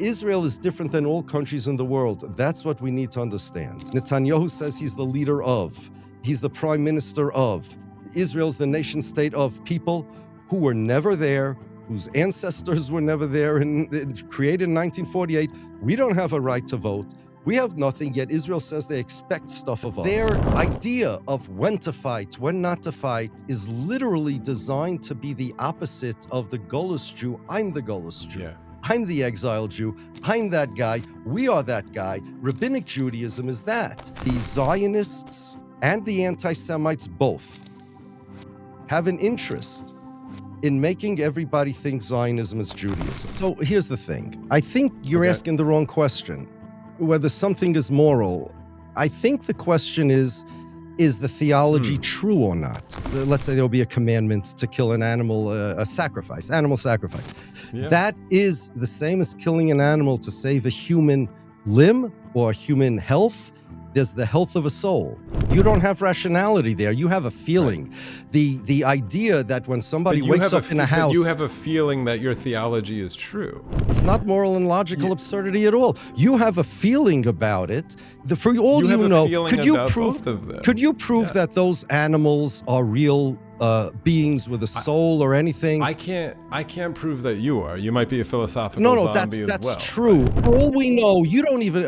Israel is different than all countries in the world. That's what we need to understand. Netanyahu says he's the leader of, he's the prime minister of. Israel's the nation state of people who were never there, whose ancestors were never there, and created in 1948. We don't have a right to vote. We have nothing, yet Israel says they expect stuff of us. Their idea of when to fight, when not to fight, is literally designed to be the opposite of the Golas Jew. I'm the Golas Jew. Yeah. I'm the exiled Jew. I'm that guy. We are that guy. Rabbinic Judaism is that. The Zionists and the anti-Semites both have an interest in making everybody think Zionism is Judaism. So here's the thing. I think you're asking the wrong question. Whether something is moral, I think the question is the theology true or not? Let's say there'll be a commandment to kill an animal, animal sacrifice. Yeah. That is the same as killing an animal to save a human limb or human health. There's the health of a soul. You don't have rationality there. You have a feeling. The idea that when somebody wakes up in a house... You have a feeling that your theology is true. It's not moral and logical absurdity at all. You have a feeling about it. For all you know, could you prove that those animals are real beings with a soul or anything? I can't prove that you are. You might be a philosophical zombie as well. That's true. For all we know,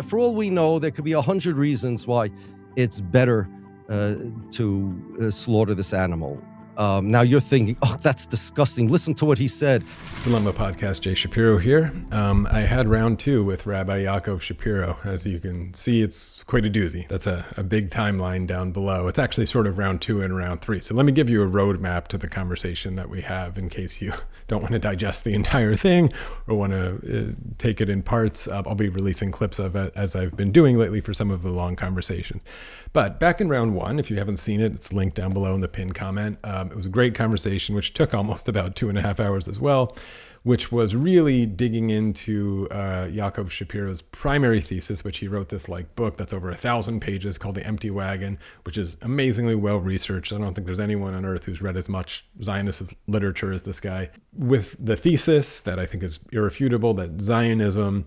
for all we know, there could be 100 reasons why it's better to slaughter this animal. Now you're thinking, oh, that's disgusting. Listen to what he said. Dilemma Podcast, Jay Shapiro here. I had round 2 with Rabbi Yaakov Shapiro. As you can see, it's quite a doozy. That's a big timeline down below. It's actually sort of round 2 and round 3. So let me give you a roadmap to the conversation that we have in case you don't want to digest the entire thing or want to take it in parts. I'll be releasing clips of it as I've been doing lately for some of the long conversations. But back in round 1, if you haven't seen it, it's linked down below in the pinned comment. It was a great conversation, which took almost about 2.5 hours as well, which was really digging into Yaakov Shapiro's primary thesis, which he wrote this book that's over 1,000 pages called The Empty Wagon, which is amazingly well researched. I don't think there's anyone on earth who's read as much Zionist literature as this guy, with the thesis that I think is irrefutable that Zionism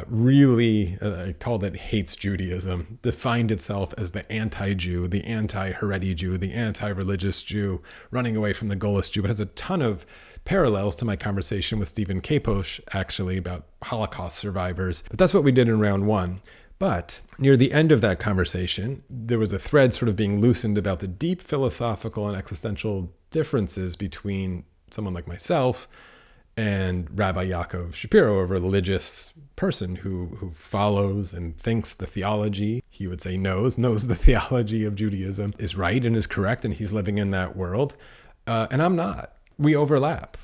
really, I call it hates Judaism, defined itself as the anti-Jew, the anti-Haredi Jew, the anti-religious Jew, running away from the Golas Jew. It has a ton of parallels to my conversation with Stephen Kaposh, actually, about Holocaust survivors. But that's what we did in round 1. But near the end of that conversation, there was a thread sort of being loosened about the deep philosophical and existential differences between someone like myself and Rabbi Yaakov Shapiro, a religious person who follows and thinks the theology, he would say knows the theology of Judaism is right and is correct, and he's living in that world. And I'm not. We overlap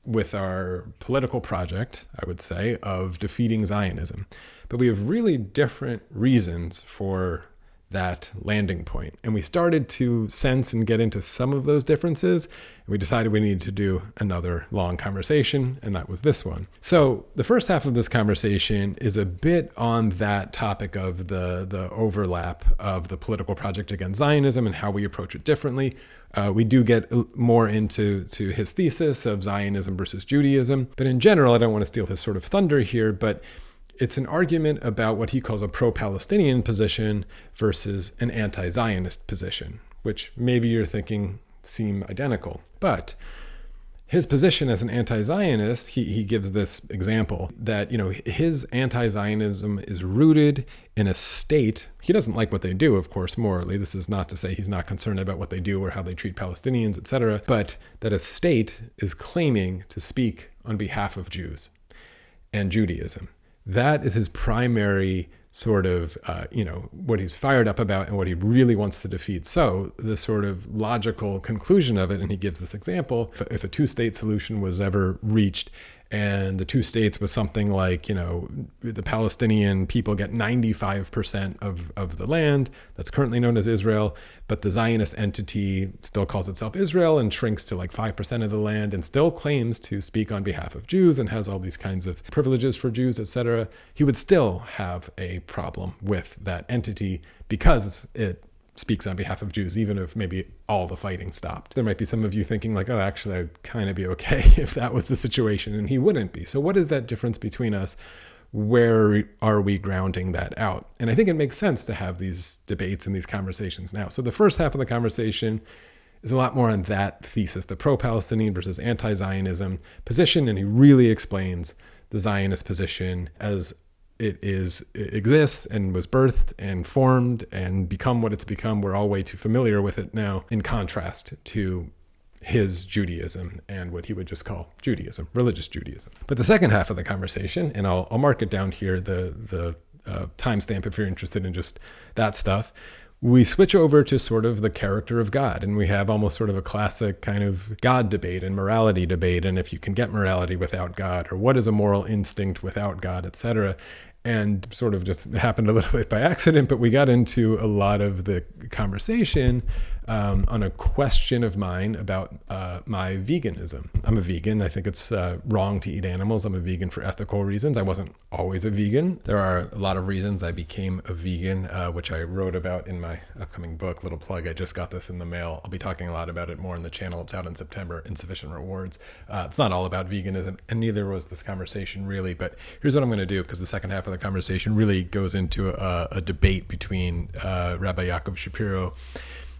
with our political project, I would say, of defeating Zionism. But we have really different reasons for that landing point. And we started to sense and get into some of those differences. And we decided we needed to do another long conversation, and that was this one. So the first half of this conversation is a bit on that topic of the overlap of the political project against Zionism and how we approach it differently. We do get more into his thesis of Zionism versus Judaism. But in general, I don't want to steal his sort of thunder here, but it's an argument about what he calls a pro-Palestinian position versus an anti-Zionist position, which maybe you're thinking seem identical. But his position as an anti-Zionist, he gives this example that, his anti-Zionism is rooted in a state. He doesn't like what they do, of course, morally. This is not to say he's not concerned about what they do or how they treat Palestinians, etc., but that a state is claiming to speak on behalf of Jews and Judaism. That is his primary sort of, what he's fired up about and what he really wants to defeat. So the sort of logical conclusion of it, and he gives this example, if a two-state solution was ever reached and the two states was something like, the Palestinian people get 95% of the land that's currently known as Israel, but the Zionist entity still calls itself Israel and shrinks to 5% of the land and still claims to speak on behalf of Jews and has all these kinds of privileges for Jews, etc. He would still have a problem with that entity because it speaks on behalf of Jews, even if maybe all the fighting stopped. There might be some of you thinking oh, actually, I'd kind of be okay if that was the situation, and he wouldn't be. So what is that difference between us? where are we grounding that out? And I think it makes sense to have these debates and these conversations now. So the first half of the conversation is a lot more on that thesis, the pro-Palestinian versus anti-Zionism position, and he really explains the Zionist position as it exists and was birthed and formed and become what it's become. We're all way too familiar with it now, in contrast to his Judaism and what he would just call Judaism, religious Judaism. But the second half of the conversation, and I'll mark it down here, the timestamp if you're interested in just that stuff, we switch over to sort of the character of God, and we have almost sort of a classic kind of God debate and morality debate, and if you can get morality without God, or what is a moral instinct without God, etc. And sort of just happened a little bit by accident, but we got into a lot of the conversation on a question of mine about my veganism. I'm a vegan. I think it's wrong to eat animals. I'm a vegan for ethical reasons. I wasn't always a vegan. There are a lot of reasons I became a vegan, which I wrote about in my upcoming book. Little plug, I just got this in the mail. I'll be talking a lot about it more on the channel. It's out in September, Insufficient Rewards. It's not all about veganism, and neither was this conversation really, but here's what I'm going to do, because the second half of the conversation really goes into a debate between Rabbi Yaakov Shapiro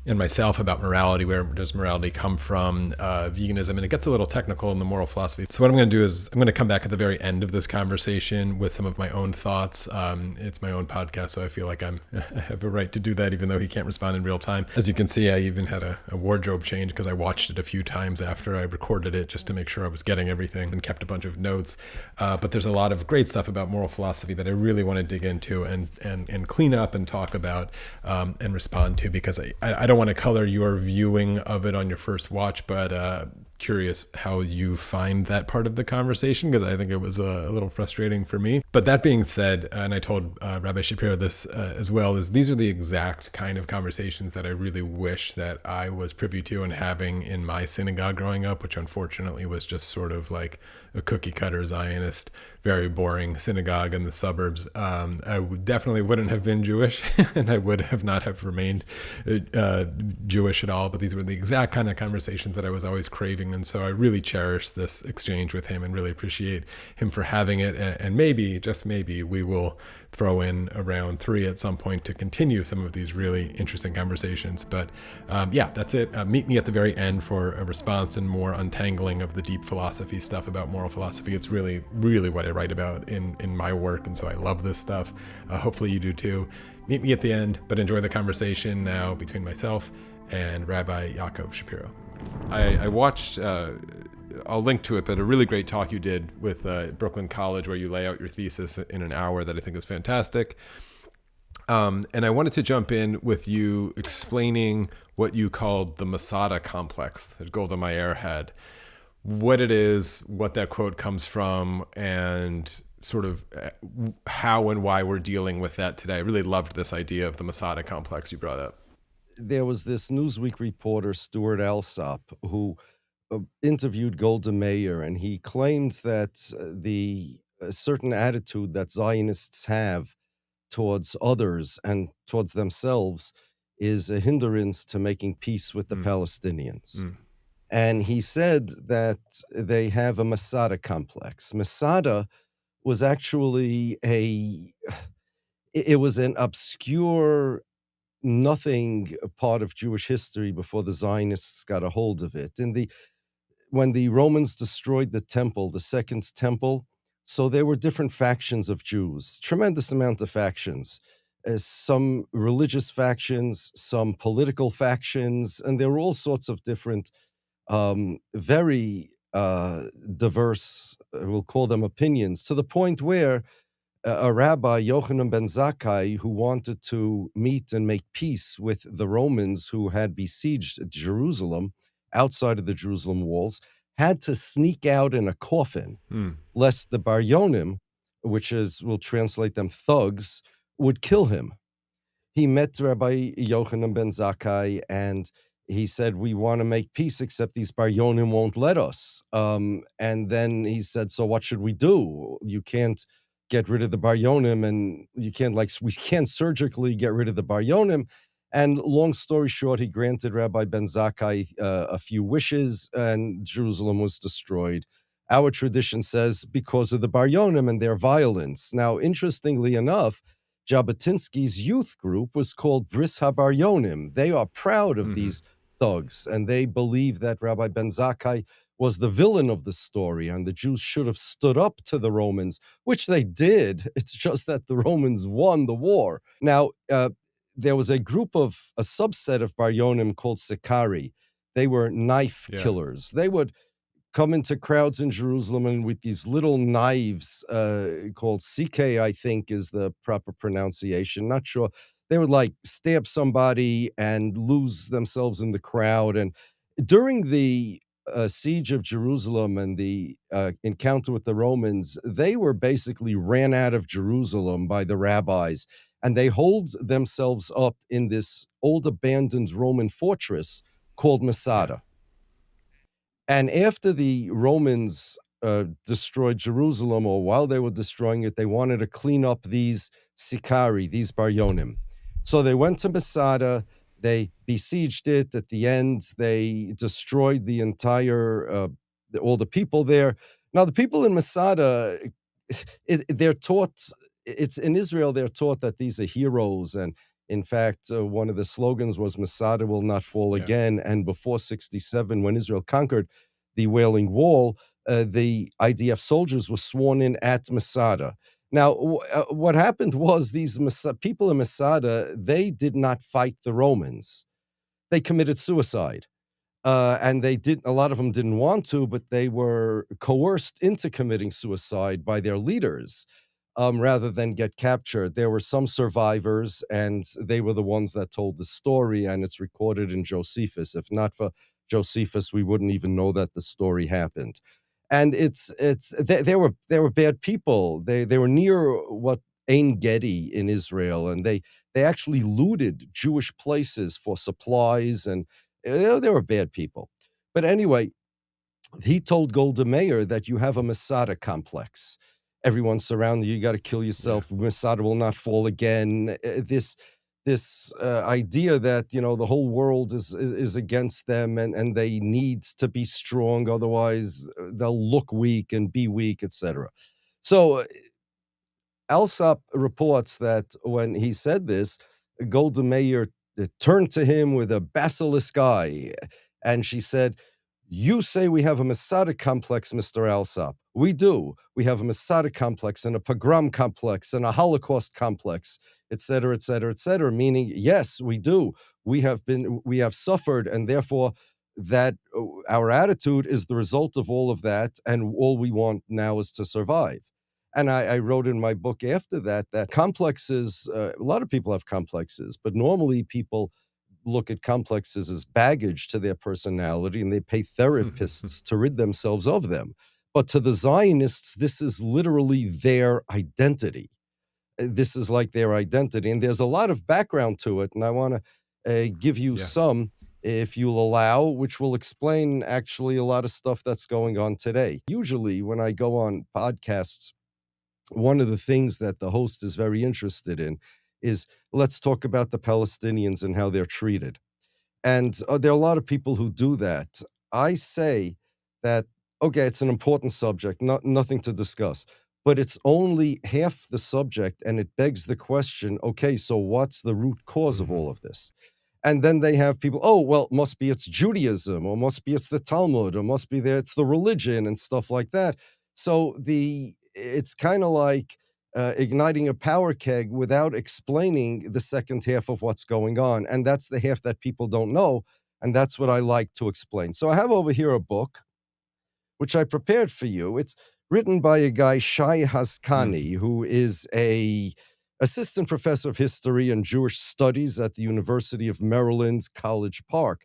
and myself about morality. Where does morality come from? Veganism, and it gets a little technical in the moral philosophy. So what I'm going to do is I'm going to come back at the very end of this conversation with some of my own thoughts. It's my own podcast, so I feel like I have a right to do that, even though he can't respond in real time. As you can see, I even had a wardrobe change because I watched it a few times after I recorded it just to make sure I was getting everything, and kept a bunch of notes. But there's a lot of great stuff about moral philosophy that I really want to dig into and clean up and talk about and respond to, because I don't want to color your viewing of it on your first watch, but curious how you find that part of the conversation, because I think it was a little frustrating for me. But that being said, and I told Rabbi Shapiro this as well, is these are the exact kind of conversations that I really wish that I was privy to and having in my synagogue growing up, which unfortunately was just sort of like a cookie cutter Zionist, very boring synagogue in the suburbs. I definitely wouldn't have been Jewish and I would have not have remained Jewish at all, but these were the exact kind of conversations that I was always craving. And so I really cherish this exchange with him and really appreciate him for having it. And maybe, just maybe, we will throw in a round 3 at some point to continue some of these really interesting conversations. But yeah, that's it. Meet me at the very end for a response and more untangling of the deep philosophy stuff about moral philosophy. It's really, really what I write about in my work. And so I love this stuff. Hopefully you do too. Meet me at the end, but enjoy the conversation now between myself and Rabbi Yaakov Shapiro. I watched, I'll link to it, but a really great talk you did with Brooklyn College, where you lay out your thesis in an hour that I think is fantastic. And I wanted to jump in with you explaining what you called the Masada complex that Golda Meir had, what it is, what that quote comes from, and sort of how and why we're dealing with that today. I really loved this idea of the Masada complex you brought up. There was this Newsweek reporter, Stuart Alsop, who interviewed Golda Meir, and he claims that the certain attitude that Zionists have towards others and towards themselves is a hindrance to making peace with the Palestinians. And he said that they have a Masada complex. Masada was actually it was an obscure nothing part of Jewish history before the Zionists got a hold of it. When the Romans destroyed the temple, the Second Temple, so there were different factions of Jews, tremendous amount of factions, some religious factions, some political factions, and there were all sorts of different, very diverse, we'll call them opinions, to the point where a rabbi, Yochanan ben Zakkai, who wanted to meet and make peace with the Romans who had besieged Jerusalem, outside of the Jerusalem walls, had to sneak out in a coffin, lest the Baryonim, which is, we'll translate them thugs, would kill him. He met Rabbi Yochanan ben Zakkai, and he said, we want to make peace, except these Baryonim won't let us. And then he said, so what should we do? You can't get rid of the Baryonim, and we can't surgically get rid of the Baryonim. And long story short, he granted Rabbi ben Zakkai a few wishes, and Jerusalem was destroyed. Our tradition says because of the Bar Yonim and their violence. Now, interestingly enough, Jabotinsky's youth group was called Bris HaBar Yonim. They are proud of these thugs, and they believe that Rabbi Ben Zakkai was the villain of the story, and the Jews should have stood up to the Romans, which they did. It's just that the Romans won the war. Now, there was a subset of Bar Yonim called Sikari. They were knife killers. They would come into crowds in Jerusalem and with these little knives called Sikhe, I think is the proper pronunciation. Not sure. They would like stab somebody and lose themselves in the crowd. And during the siege of Jerusalem and the encounter with the Romans, they were basically ran out of Jerusalem by the rabbis. And they hold themselves up in this old abandoned Roman fortress called Masada. And after the Romans destroyed Jerusalem, or while they were destroying it, they wanted to clean up these Sikari, these Bar Yonim. So they went to Masada, they besieged it. At the end, they destroyed the entire, all the people there. Now, the people in Masada, they're taught, it's in Israel, they're taught that these are heroes. And in fact, one of the slogans was Masada will not fall again. And before 67, when Israel conquered the Wailing Wall, the IDF soldiers were sworn in at Masada. Now, what happened was these people in Masada, they did not fight the Romans. They committed suicide. And a lot of them didn't want to, but they were coerced into committing suicide by their leaders. Rather than get captured. There were some survivors, and they were the ones that told the story, and it's recorded in Josephus. If not for Josephus, we wouldn't even know that the story happened. And they were bad people. They were near what Ein Gedi in Israel, and they actually looted Jewish places for supplies, and they were bad people. But anyway, he told Golda Meir that you have a Masada complex. Everyone's surrounding you. You got to kill yourself. Masada will not fall again. This idea that the whole world is against them and they need to be strong, otherwise they'll look weak and be weak, etc. So Alsop reports that when he said this, Golda Meir turned to him with a basilisk eye, and she said, "You say we have a Masada complex, Mr. Alsop. We do. We have a Masada complex and a pogrom complex and a Holocaust complex, et cetera, et cetera, et cetera." Meaning, yes, we do. We have suffered, and therefore that our attitude is the result of all of that, and all we want now is to survive. And I wrote in my book after that complexes, a lot of people have complexes, but normally people look at complexes as baggage to their personality, and they pay therapists to rid themselves of them. But to the Zionists, this is literally their identity. This is like their identity. And there's a lot of background to it, and I want to give you some, if you'll allow, which will explain actually a lot of stuff that's going on today. Usually when I go on podcasts, one of the things that the host is very interested in is, let's talk about the Palestinians and how they're treated. And there are a lot of people who do that. I say that, okay, it's an important subject, nothing to discuss, but it's only half the subject, and it begs the question, okay, so what's the root cause of all of this? And then they have people, oh, well, must be it's Judaism, or must be it's the Talmud, or must be it's the religion and stuff like that. So it's kind of like igniting a power keg without explaining the second half of what's going on. And that's the half that people don't know. And that's what I like to explain. So I have over here a book, which I prepared for you. It's written by a guy, Shai Haskani, who is a assistant professor of history and Jewish studies at the University of Maryland, College Park.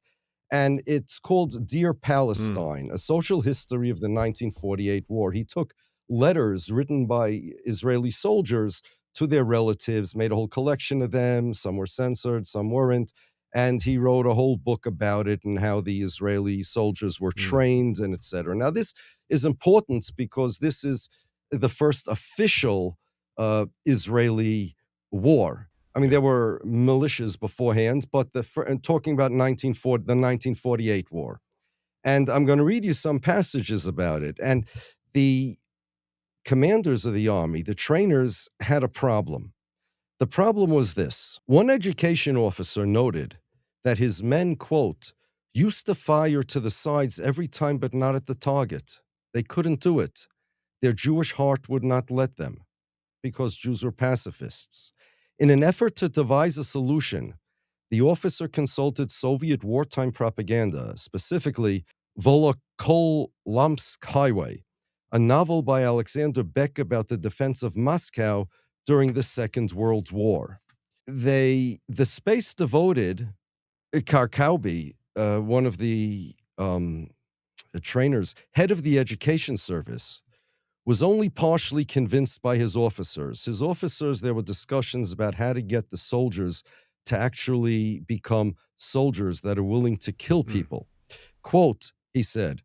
And it's called Dear Palestine, a social history of the 1948 war. He took letters written by Israeli soldiers to their relatives, made a whole collection of them. Some were censored, some weren't. And he wrote a whole book about it and how the Israeli soldiers were trained and et cetera. Now, this is important because this is the first official Israeli war. I mean, there were militias beforehand, but talking about the 1948 war. And I'm going to read you some passages about it. And the commanders of the army, the trainers, had a problem. The problem was this. One education officer noted that his men, quote, used to fire to the sides every time, but not at the target. They couldn't do it. Their Jewish heart would not let them, because Jews were pacifists. In an effort to devise a solution, the officer consulted Soviet wartime propaganda, specifically Volokholamsk Highway, a novel by Alexander Beck about the defense of Moscow during the Second World War. The space devoted, Karkaubi, one of the trainers, head of the education service, was only partially convinced by his officers. His officers, there were discussions about how to get the soldiers to actually become soldiers that are willing to kill people. Quote, he said,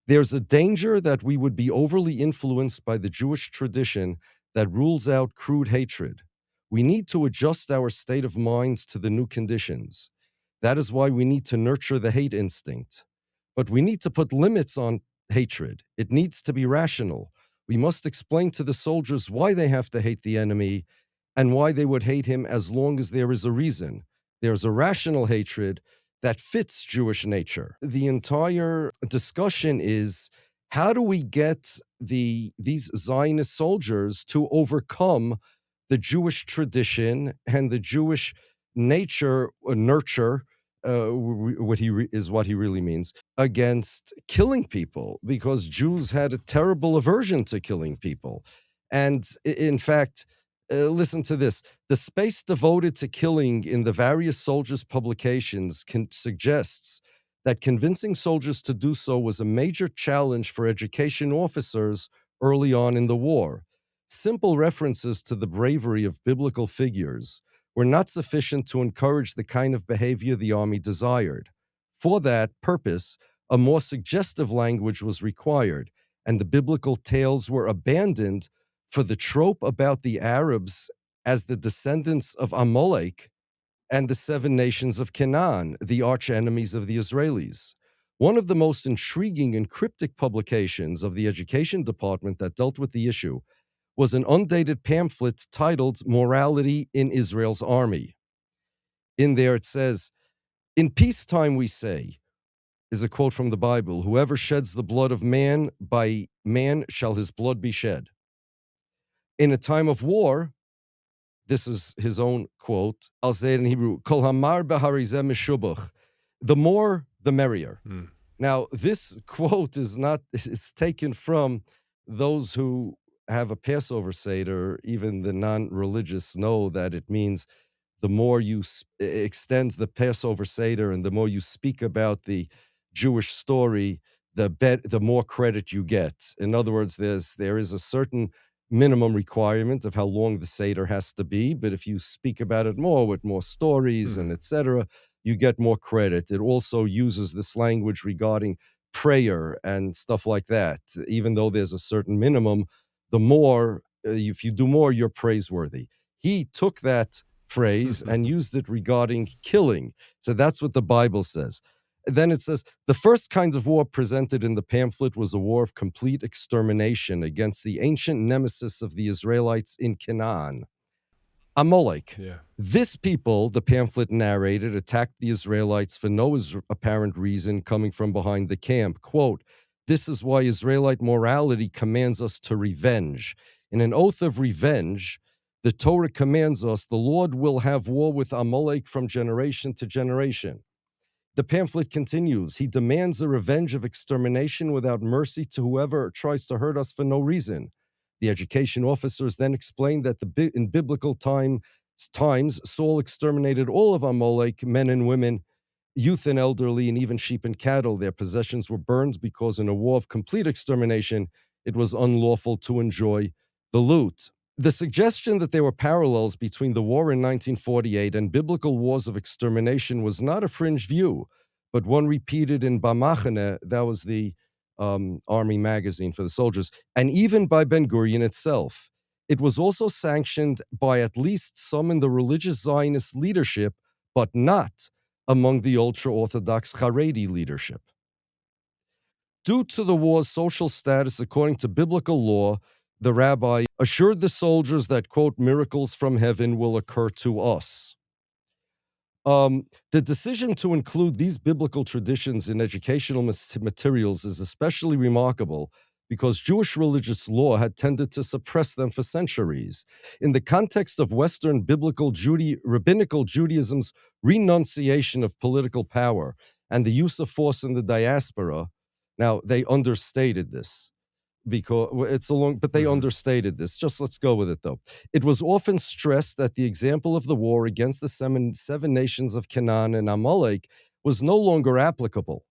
"There's a danger that we would be overly influenced by the Jewish tradition that rules out crude hatred. We need to adjust our state of mind to the new conditions. That is why we need to nurture the hate instinct. But we need to put limits on hatred. It needs to be rational. We must explain to the soldiers why they have to hate the enemy and why they would hate him as long as there is a reason. There's a rational hatred that fits Jewish nature." The entire discussion is, how do we get these Zionist soldiers to overcome the Jewish tradition and the Jewish nature, nurture, what he really means, against killing people, because Jews had a terrible aversion to killing people. And in fact, listen to this. The space devoted to killing in the various soldiers' publications suggests that convincing soldiers to do so was a major challenge for education officers early on in the war. Simple references to the bravery of biblical figures were not sufficient to encourage the kind of behavior the army desired. For that purpose, a more suggestive language was required, and the biblical tales were abandoned for the trope about the Arabs as the descendants of Amalek and the 7 nations of Canaan, the arch enemies of the Israelis. One of the most intriguing and cryptic publications of the education department that dealt with the issue was an undated pamphlet titled Morality in Israel's Army. In there it says, "In peacetime we say," is a quote from the Bible, "whoever sheds the blood of man, by man shall his blood be shed. In a time of war," this is his own quote, I'll say it in Hebrew, "Kol hamar b'harizeh mishubach," the more, the merrier. Now, this quote is taken from those who have a Passover Seder. Even the non-religious know that it means the more you extend the Passover Seder and the more you speak about the Jewish story, the more credit you get. In other words, there is a certain minimum requirement of how long the Seder has to be, but if you speak about it more with more stories and etc., you get more credit. It also uses this language regarding prayer and stuff like that. Even though there's a certain minimum, the more, if you do more, you're praiseworthy. He took that phrase and used it regarding killing. So that's what the Bible says. Then it says, the first kind of war presented in the pamphlet was a war of complete extermination against the ancient nemesis of the Israelites in Canaan, Amalek. Yeah. This people, the pamphlet narrated, attacked the Israelites for no apparent reason coming from behind the camp. Quote, "This is why Israelite morality commands us to revenge. In an oath of revenge, the Torah commands us, the Lord will have war with Amalek from generation to generation." The pamphlet continues, "He demands a revenge of extermination without mercy to whoever tries to hurt us for no reason." The education officers then explained that in biblical times, Saul exterminated all of Amalek, men and women, youth and elderly, and even sheep and cattle. Their possessions were burned because in a war of complete extermination, it was unlawful to enjoy the loot. The suggestion that there were parallels between the war in 1948 and biblical wars of extermination was not a fringe view, but one repeated in Bamachane, that was the army magazine for the soldiers, and even by Ben-Gvir itself. It was also sanctioned by at least some in the religious Zionist leadership, but not among the ultra-Orthodox Haredi leadership. Due to the war's social status according to biblical law, the rabbi assured the soldiers that, quote, miracles from heaven will occur to us. The decision to include these biblical traditions in educational materials is especially remarkable because Jewish religious law had tended to suppress them for centuries. In the context of Western rabbinical Judaism's renunciation of political power and the use of force in the diaspora, now they understated this, because it's a long, but they understated this. Just let's go with it, though. It was often stressed that the example of the war against the seven nations of Canaan and Amalek was no longer applicable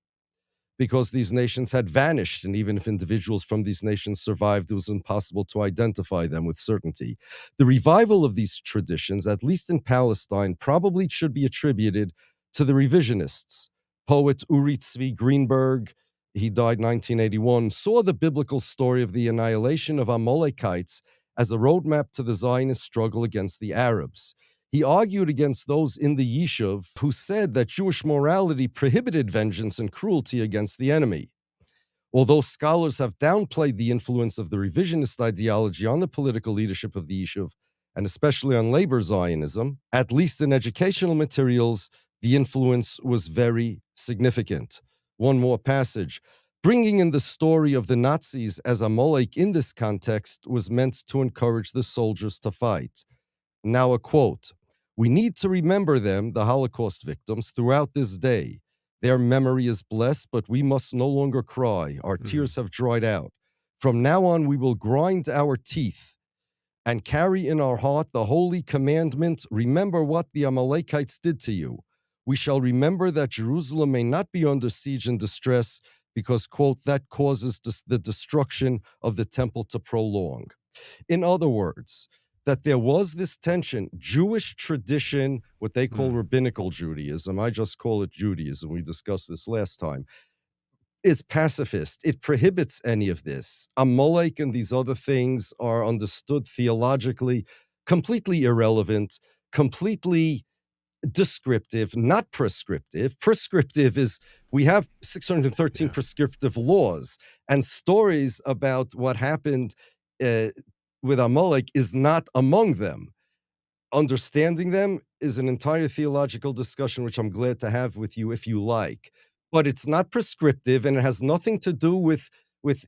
because these nations had vanished, and even if individuals from these nations survived, it was impossible to identify them with certainty. The revival of these traditions, at least in Palestine, probably should be attributed to the revisionists. Poet Uri Tzvi Greenberg, he died 1981, saw the biblical story of the annihilation of Amalekites as a roadmap to the Zionist struggle against the Arabs. He argued against those in the Yishuv who said that Jewish morality prohibited vengeance and cruelty against the enemy. Although scholars have downplayed the influence of the revisionist ideology on the political leadership of the Yishuv, and especially on labor Zionism, at least in educational materials, the influence was very significant. One more passage. Bringing in the story of the Nazis as Amalek in this context was meant to encourage the soldiers to fight. Now a quote. We need to remember them, the Holocaust victims, throughout this day. Their memory is blessed, but we must no longer cry. Our tears have dried out. From now on, we will grind our teeth and carry in our heart the holy commandment, remember what the Amalekites did to you. We shall remember that Jerusalem may not be under siege and distress because, quote, that causes the destruction of the temple to prolong. In other words, that there was this tension, Jewish tradition, what they call rabbinical Judaism, I just call it Judaism, we discussed this last time, is pacifist. It prohibits any of this. Amalek and these other things are understood theologically, completely irrelevant, completely descriptive, not prescriptive. Prescriptive is, we have 613 prescriptive laws, and stories about what happened with Amalek is not among them. Understanding them is an entire theological discussion, which I'm glad to have with you if you like. But it's not prescriptive, and it has nothing to do with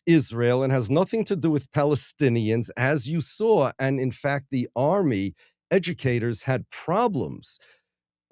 Israel, and has nothing to do with Palestinians, as you saw. And in fact, the army educators had problems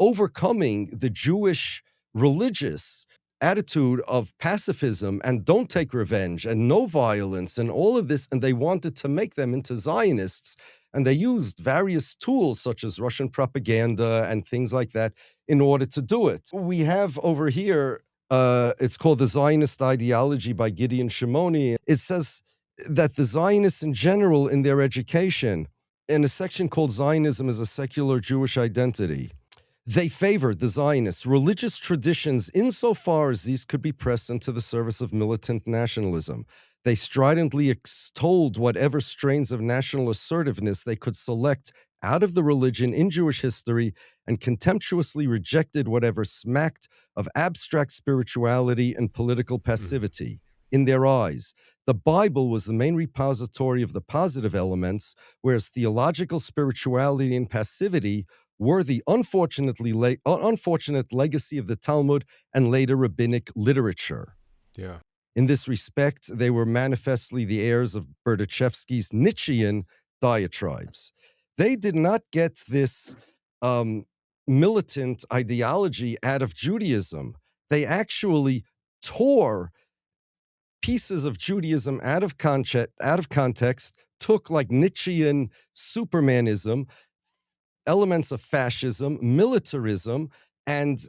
overcoming the Jewish religious attitude of pacifism and don't take revenge and no violence and all of this, and they wanted to make them into Zionists, and they used various tools such as Russian propaganda and things like that in order to do it. We have over here, it's called The Zionist Ideology by Gideon Shimoni. It says that the Zionists in general in their education, in a section called Zionism as a Secular Jewish Identity, they favored, the Zionists, religious traditions insofar as these could be pressed into the service of militant nationalism. They stridently extolled whatever strains of national assertiveness they could select out of the religion in Jewish history and contemptuously rejected whatever smacked of abstract spirituality and political passivity. In their eyes, the Bible was the main repository of the positive elements, whereas theological spirituality and passivity were the unfortunate legacy of the Talmud and later rabbinic literature. Yeah. In this respect, they were manifestly the heirs of Berdichevsky's Nietzschean diatribes. They did not get this militant ideology out of Judaism. They actually tore pieces of Judaism out of context, took like Nietzschean Supermanism, elements of fascism, militarism, and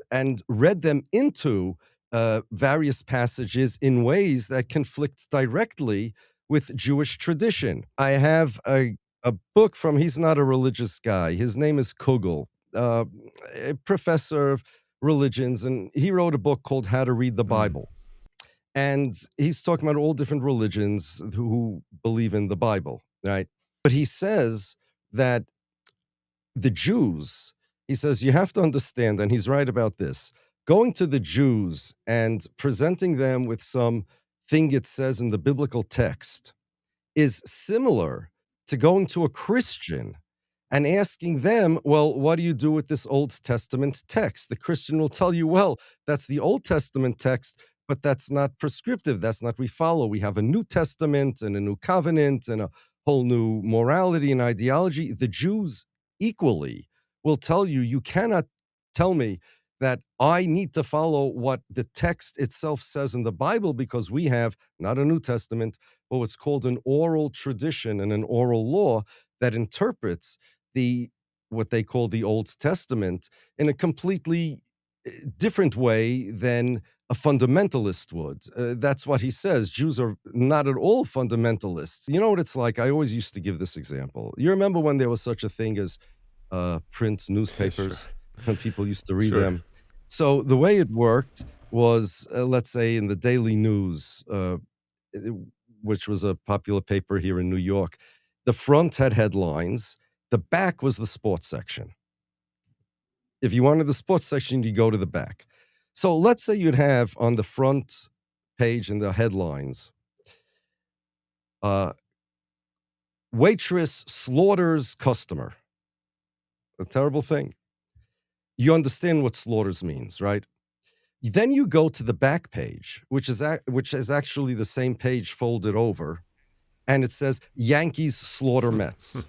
read them into various passages in ways that conflict directly with Jewish tradition. I have a book from, he's not a religious guy, his name is Kugel, a professor of religions, and he wrote a book called How to Read the Bible. And he's talking about all different religions who believe in the Bible, right? But he says that the Jews, he says, you have to understand, and he's right about this, going to the Jews and presenting them with some thing it says in the biblical text is similar to going to a Christian and asking them, well, what do you do with this Old Testament text? The Christian will tell you, well, that's the Old Testament text, but that's not prescriptive. That's not what we follow. We have a New Testament and a new covenant and a whole new morality and ideology. The Jews equally will tell you, you cannot tell me that I need to follow what the text itself says in the Bible, because we have not a New Testament, but what's called an oral tradition and an oral law that interprets what they call the Old Testament in a completely different way than a fundamentalist would. That's what he says. Jews are not at all fundamentalists. You know what it's like? I always used to give this example. You remember when there was such a thing as print newspapers? Sure. When people used to read them. So the way it worked was, let's say in the Daily News, which was a popular paper here in New York, the front had headlines, the back was the sports section. If you wanted the sports section, you go to the back. So let's say you'd have on the front page in the headlines, waitress slaughters customer. A terrible thing. You understand what slaughters means, right? Then you go to the back page, which is actually the same page folded over, and it says Yankees slaughter Mets.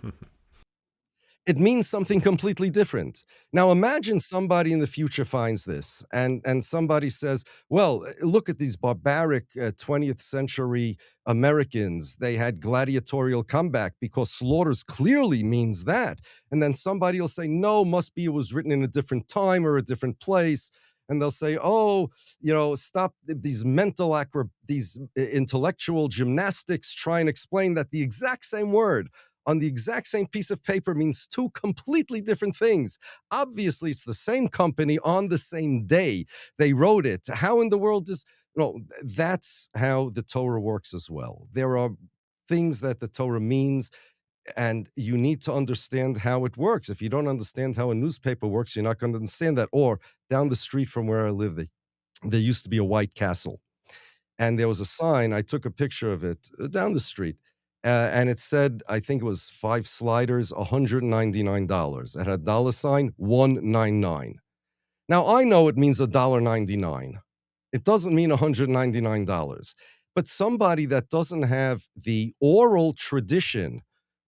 It means something completely different. Now imagine somebody in the future finds this and somebody says, well, look at these barbaric 20th century Americans. They had gladiatorial comeback because slaughters clearly means that. And then somebody will say, no, must be it was written in a different time or a different place. And they'll say, oh, stop these these intellectual gymnastics, try and explain that the exact same word on the exact same piece of paper means two completely different things. Obviously, it's the same company on the same day they wrote it. How in the world that's how the Torah works as well. There are things that the Torah means, and you need to understand how it works. If you don't understand how a newspaper works, you're not going to understand that. Or down the street from where I live, there used to be a White Castle. And there was a sign, I took a picture of it down the street. And it said, I think it was 5 sliders, $199. It had a dollar sign, 199. Now, I know it means $1.99. It doesn't mean $199. But somebody that doesn't have the oral tradition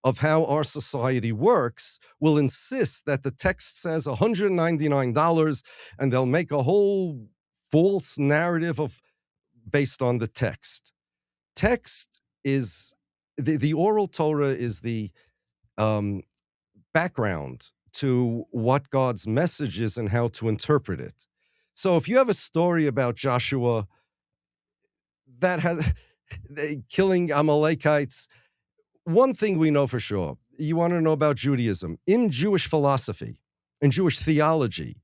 of how our society works will insist that the text says $199, and they'll make a whole false narrative based on the text. Text is... The oral Torah is the background to what God's message is and how to interpret it. So if you have a story about Joshua that has killing Amalekites, one thing we know for sure, you want to know about Judaism. In Jewish philosophy, in Jewish theology,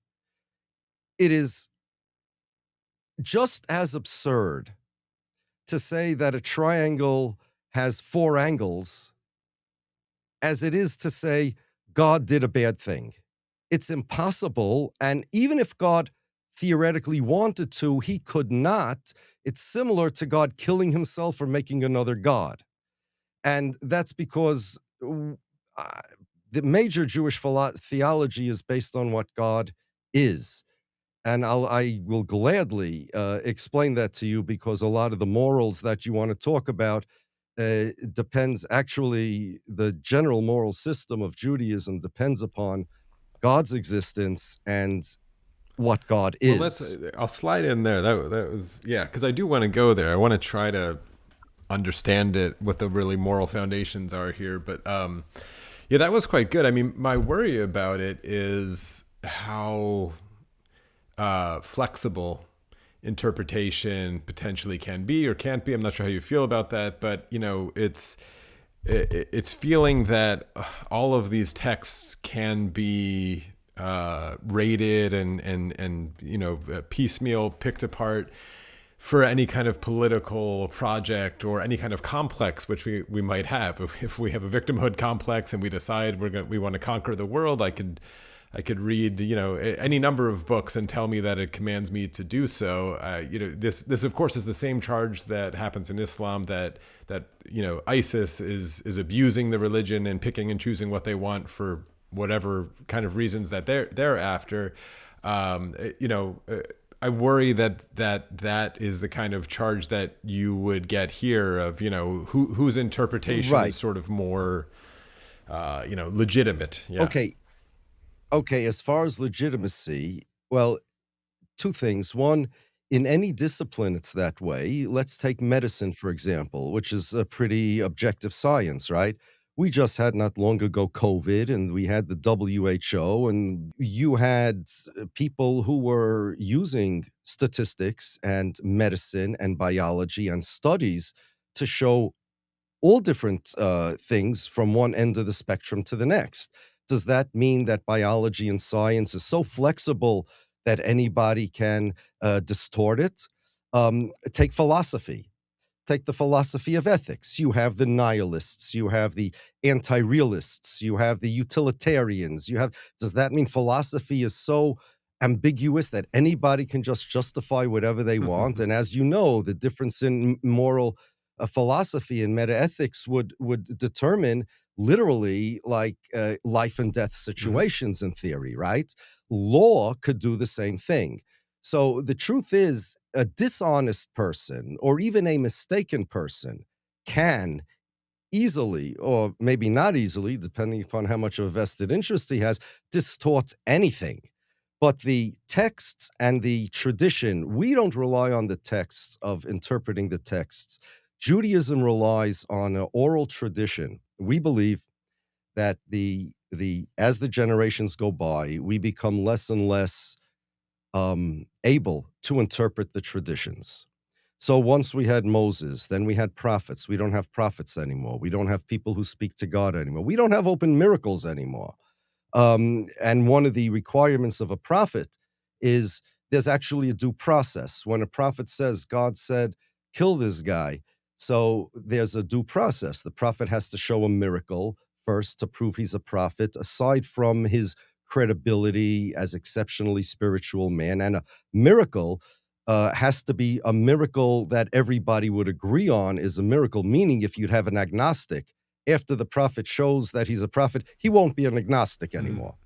it is just as absurd to say that a triangle has 4 angles as it is to say God did a bad thing. It's impossible, and even if God theoretically wanted to, he could not. It's similar to God killing himself or making another God. And that's because the major Jewish theology is based on what God is. And I will gladly explain that to you, because a lot of the morals that you want to talk about depends, actually, the general moral system of Judaism depends upon God's existence and what God is. Well, I'll slide in there. That was, because I do want to go there. I want to try to understand it, what the really moral foundations are here. But that was quite good. I mean, my worry about it is how flexible interpretation potentially can be or can't be. I'm not sure how you feel about that, but it's feeling that all of these texts can be rated and piecemeal, picked apart for any kind of political project or any kind of complex which we might have. If we have a victimhood complex and we decide we want to conquer the world, I could read, any number of books and tell me that it commands me to do so. This of course is the same charge that happens in Islam, that ISIS is abusing the religion and picking and choosing what they want for whatever kind of reasons that they're after. I worry that is the kind of charge that you would get here of, whose interpretation is sort of more, legitimate. Yeah. Okay. As far as legitimacy, well, two things. One, in any discipline, it's that way. Let's take medicine, for example, which is a pretty objective science, right? We just had not long ago COVID, and we had the WHO, and you had people who were using statistics and medicine and biology and studies to show all different things from one end of the spectrum to the next. Does that mean that biology and science is so flexible that anybody can distort it? Take philosophy. Take the philosophy of ethics. You have the nihilists, you have the anti-realists, you have the utilitarians, does that mean philosophy is so ambiguous that anybody can just justify whatever they want? And as you know, the difference in moral philosophy and metaethics would determine literally life and death situations in theory, right? Law could do the same thing. So the truth is, a dishonest person or even a mistaken person can easily, or maybe not easily, depending upon how much of a vested interest he has, distort anything. But the texts and the tradition, we don't rely on the texts of interpreting the texts. Judaism relies on an oral tradition. We believe that as the generations go by, we become less and less able to interpret the traditions. So once we had Moses, then we had prophets. We don't have prophets anymore. We don't have people who speak to God anymore. We don't have open miracles anymore. And one of the requirements of a prophet is there's actually a due process. When a prophet says, God said, kill this guy, so there's a due process. The prophet has to show a miracle first to prove he's a prophet, aside from his credibility as exceptionally spiritual man. And a miracle has to be a miracle that everybody would agree on is a miracle, meaning if you'd have an agnostic, after the prophet shows that he's a prophet, he won't be an agnostic anymore.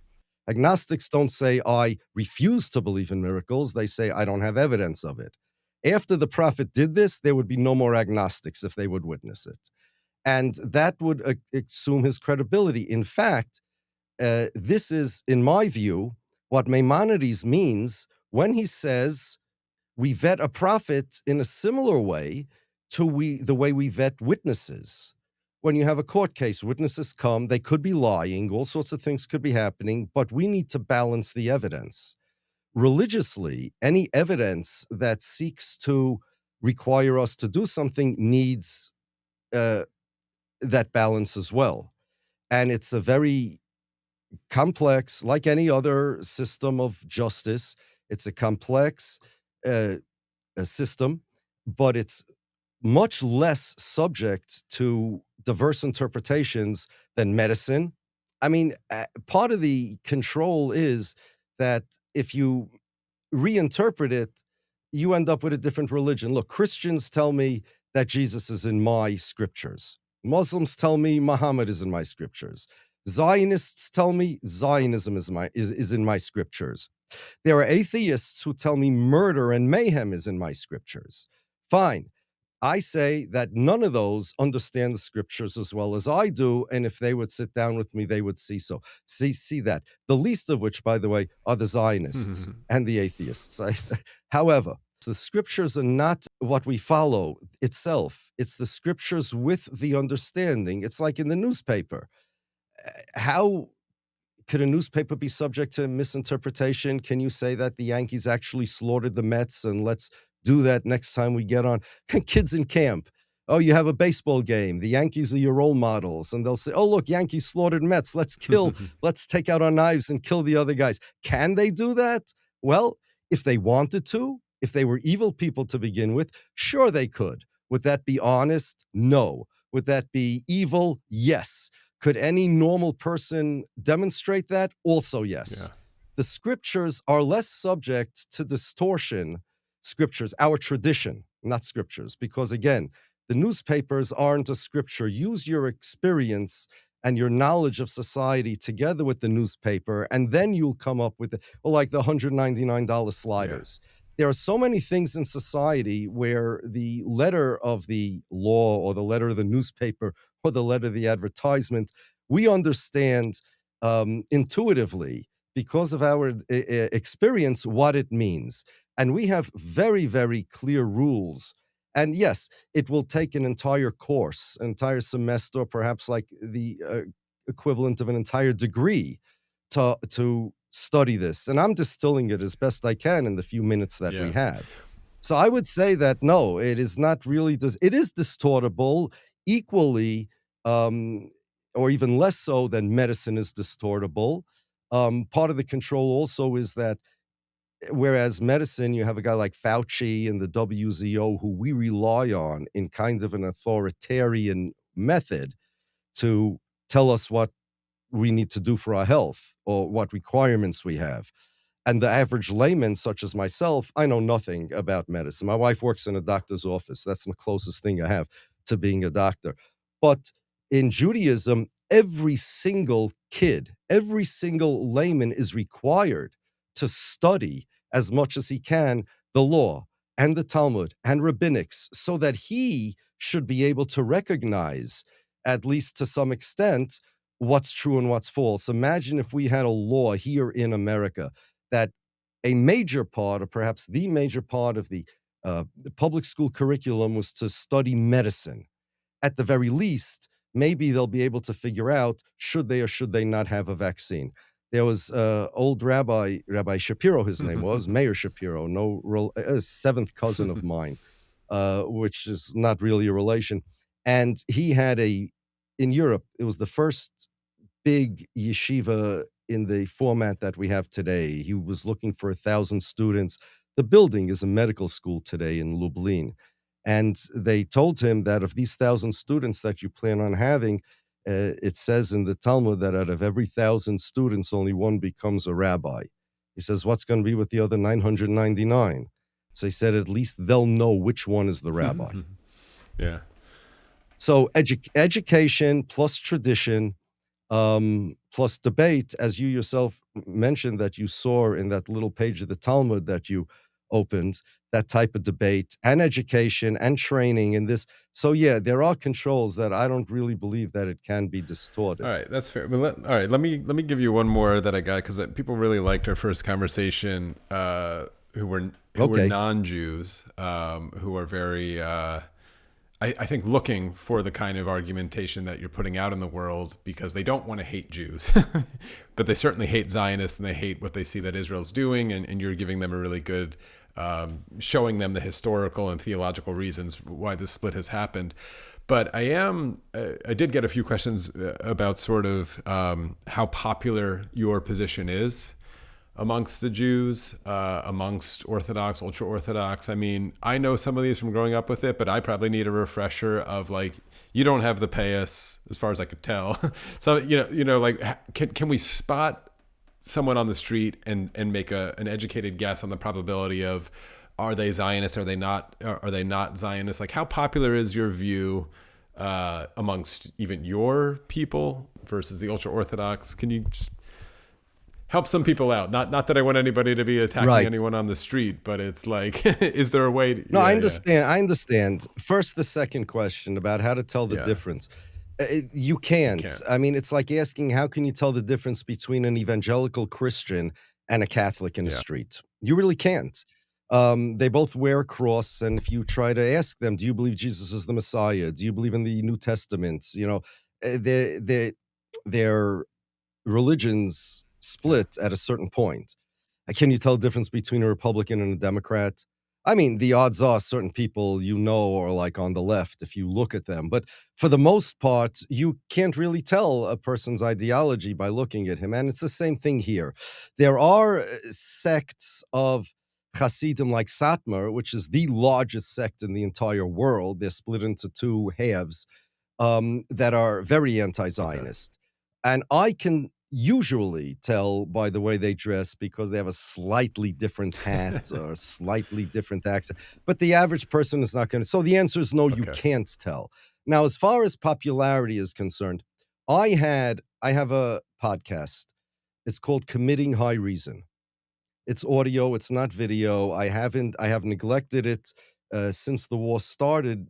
Agnostics don't say, I refuse to believe in miracles. They say, I don't have evidence of it. After the prophet did this, there would be no more agnostics if they would witness it. And that would assume his credibility. In fact, this is, in my view, what Maimonides means when he says we vet a prophet in a similar way to the way we vet witnesses. When you have a court case, witnesses come, they could be lying, all sorts of things could be happening, but we need to balance the evidence. Religiously, any evidence that seeks to require us to do something needs that balance as well. And it's a very complex, like any other system of justice, it's a complex system, but it's much less subject to diverse interpretations than medicine. I mean, part of the control is that if you reinterpret it, you end up with a different religion. Look, Christians tell me that Jesus is in my scriptures. Muslims tell me Muhammad is in my scriptures. Zionists tell me Zionism is in my scriptures. There are atheists who tell me murder and mayhem is in my scriptures. Fine. I say that none of those understand the scriptures as well as I do, and if they would sit down with me, they would see that. The least of which, by the way, are the Zionists and the atheists. However, the scriptures are not what we follow itself. It's the scriptures with the understanding. It's like in the newspaper. How could a newspaper be subject to misinterpretation? Can you say that the Yankees actually slaughtered the Mets, and let's do that next time we get on? Kids in camp. Oh, you have a baseball game. The Yankees are your role models. And they'll say, oh, look, Yankees slaughtered Mets. Let's take out our knives and kill the other guys. Can they do that? Well, if they wanted to, if they were evil people to begin with, sure they could. Would that be honest? No. Would that be evil? Yes. Could any normal person demonstrate that? Also, yes. the scriptures are less subject to distortion. Scriptures, our tradition, not scriptures, because again, the newspapers aren't a scripture. Use your experience and your knowledge of society together with the newspaper, and then you'll come up with like the $199 sliders. Yeah. There are so many things in society where the letter of the law or the letter of the newspaper or the letter of the advertisement, we understand intuitively because of our experience what it means. And we have very, very clear rules. And yes, it will take an entire course, an entire semester, perhaps like the equivalent of an entire degree to study this. And I'm distilling it as best I can in the few minutes that we have. So I would say that, no, it is not really, it is distortable equally, or even less so than medicine is distortable. Part of the control also is that whereas medicine, you have a guy like Fauci and the WZO who we rely on in kind of an authoritarian method to tell us what we need to do for our health or what requirements we have. And the average layman, such as myself, I know nothing about medicine. My wife works in a doctor's office. That's the closest thing I have to being a doctor. But in Judaism, every single kid, every single layman is required to study as much as he can the law and the Talmud and rabbinics so that he should be able to recognize, at least to some extent, what's true and what's false. Imagine if we had a law here in America that a major part, or perhaps the major part of the public school curriculum was to study medicine. At the very least, maybe they'll be able to figure out should they or should they not have a vaccine. There was old Rabbi Shapiro, his name was, Meir Shapiro, a seventh cousin of mine, which is not really a relation. And he had in Europe, it was the first big yeshiva in the format that we have today. He was looking for 1,000 students. The building is a medical school today in Lublin. And they told him that of these 1,000 students that you plan on having, it says in the Talmud that out of every 1,000 students, only one becomes a rabbi. He says, what's going to be with the other 999? So he said, at least they'll know which one is the rabbi. Yeah. So education plus tradition, plus debate, as you yourself mentioned that you saw in that little page of the Talmud that you opened, that type of debate and education and training in this. So yeah, there are controls that I don't really believe that it can be distorted. All right, that's fair. But all right, let me give you one more that I got because people really liked our first conversation. Who were non-Jews, who are very, I think, looking for the kind of argumentation that you're putting out in the world because they don't want to hate Jews, but they certainly hate Zionists and they hate what they see that Israel's doing, and you're giving them a really good, showing them the historical and theological reasons why this split has happened. But I did get a few questions about sort of how popular your position is amongst the Jews, amongst Orthodox, ultra-Orthodox. I mean, I know some of these from growing up with it, but I probably need a refresher of like, you don't have the payas, as far as I could tell. So, like, can we spot someone on the street and make an educated guess on the probability of, are they Zionists? Are they not Zionists? Like, how popular is your view amongst even your people versus the ultra-Orthodox? Can you just help some people out? Not that I want anybody to be attacking anyone on the street, but it's like, is there a way to... No, I understand. I understand. First, the second question about how to tell the difference. You can't. I mean, it's like asking, how can you tell the difference between an evangelical Christian and a Catholic in the street? You really can't. They both wear a cross, and if you try to ask them, do you believe Jesus is the Messiah? Do you believe in the New Testament? Their religions split at a certain point. Can you tell the difference between a Republican and a Democrat? I mean, the odds are certain people are like on the left if you look at them. But for the most part, you can't really tell a person's ideology by looking at him. And it's the same thing here. There are sects of Hasidim like Satmar, which is the largest sect in the entire world. They're split into two halves that are very anti-Zionist. And I can usually tell by the way they dress because they have a slightly different hat or a slightly different accent. But the average person is not going to. So the answer is no, you can't tell. Now, as far as popularity is concerned, I have a podcast. It's called Committing High Reason. It's audio. It's not video. I have neglected it since the war started.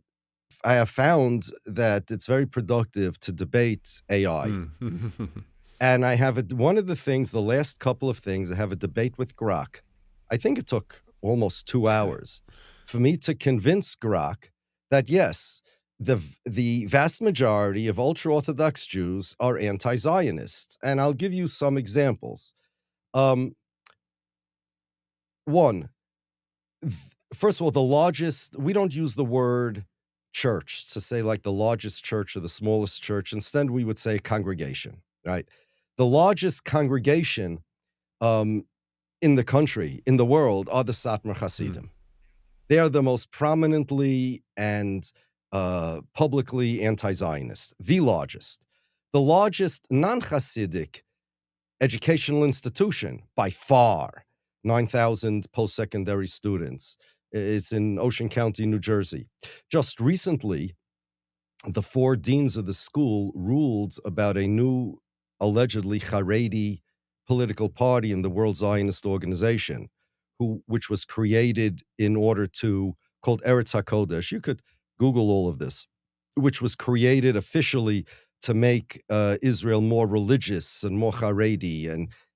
I have found that it's very productive to debate AI. And I have one of the things, the last couple of things, I have a debate with Grok. I think it took almost 2 hours for me to convince Grok that, yes, the vast majority of ultra-Orthodox Jews are anti-Zionists. And I'll give you some examples. One, first of all, we don't use the word church to say like the largest church or the smallest church. Instead, we would say congregation, right? The largest congregation in the country, in the world, are the Satmar Hasidim. They are the most prominently and publicly anti-Zionist, the largest. The largest non-Hasidic educational institution by far, 9,000 post-secondary students. It's in Ocean County, New Jersey. Just recently, the 4 deans of the school ruled about a new, allegedly Haredi political party in the World Zionist Organization, which was created in order to, called Eretz HaKodesh. You could Google all of this, which was created officially to make Israel more religious and more Haredi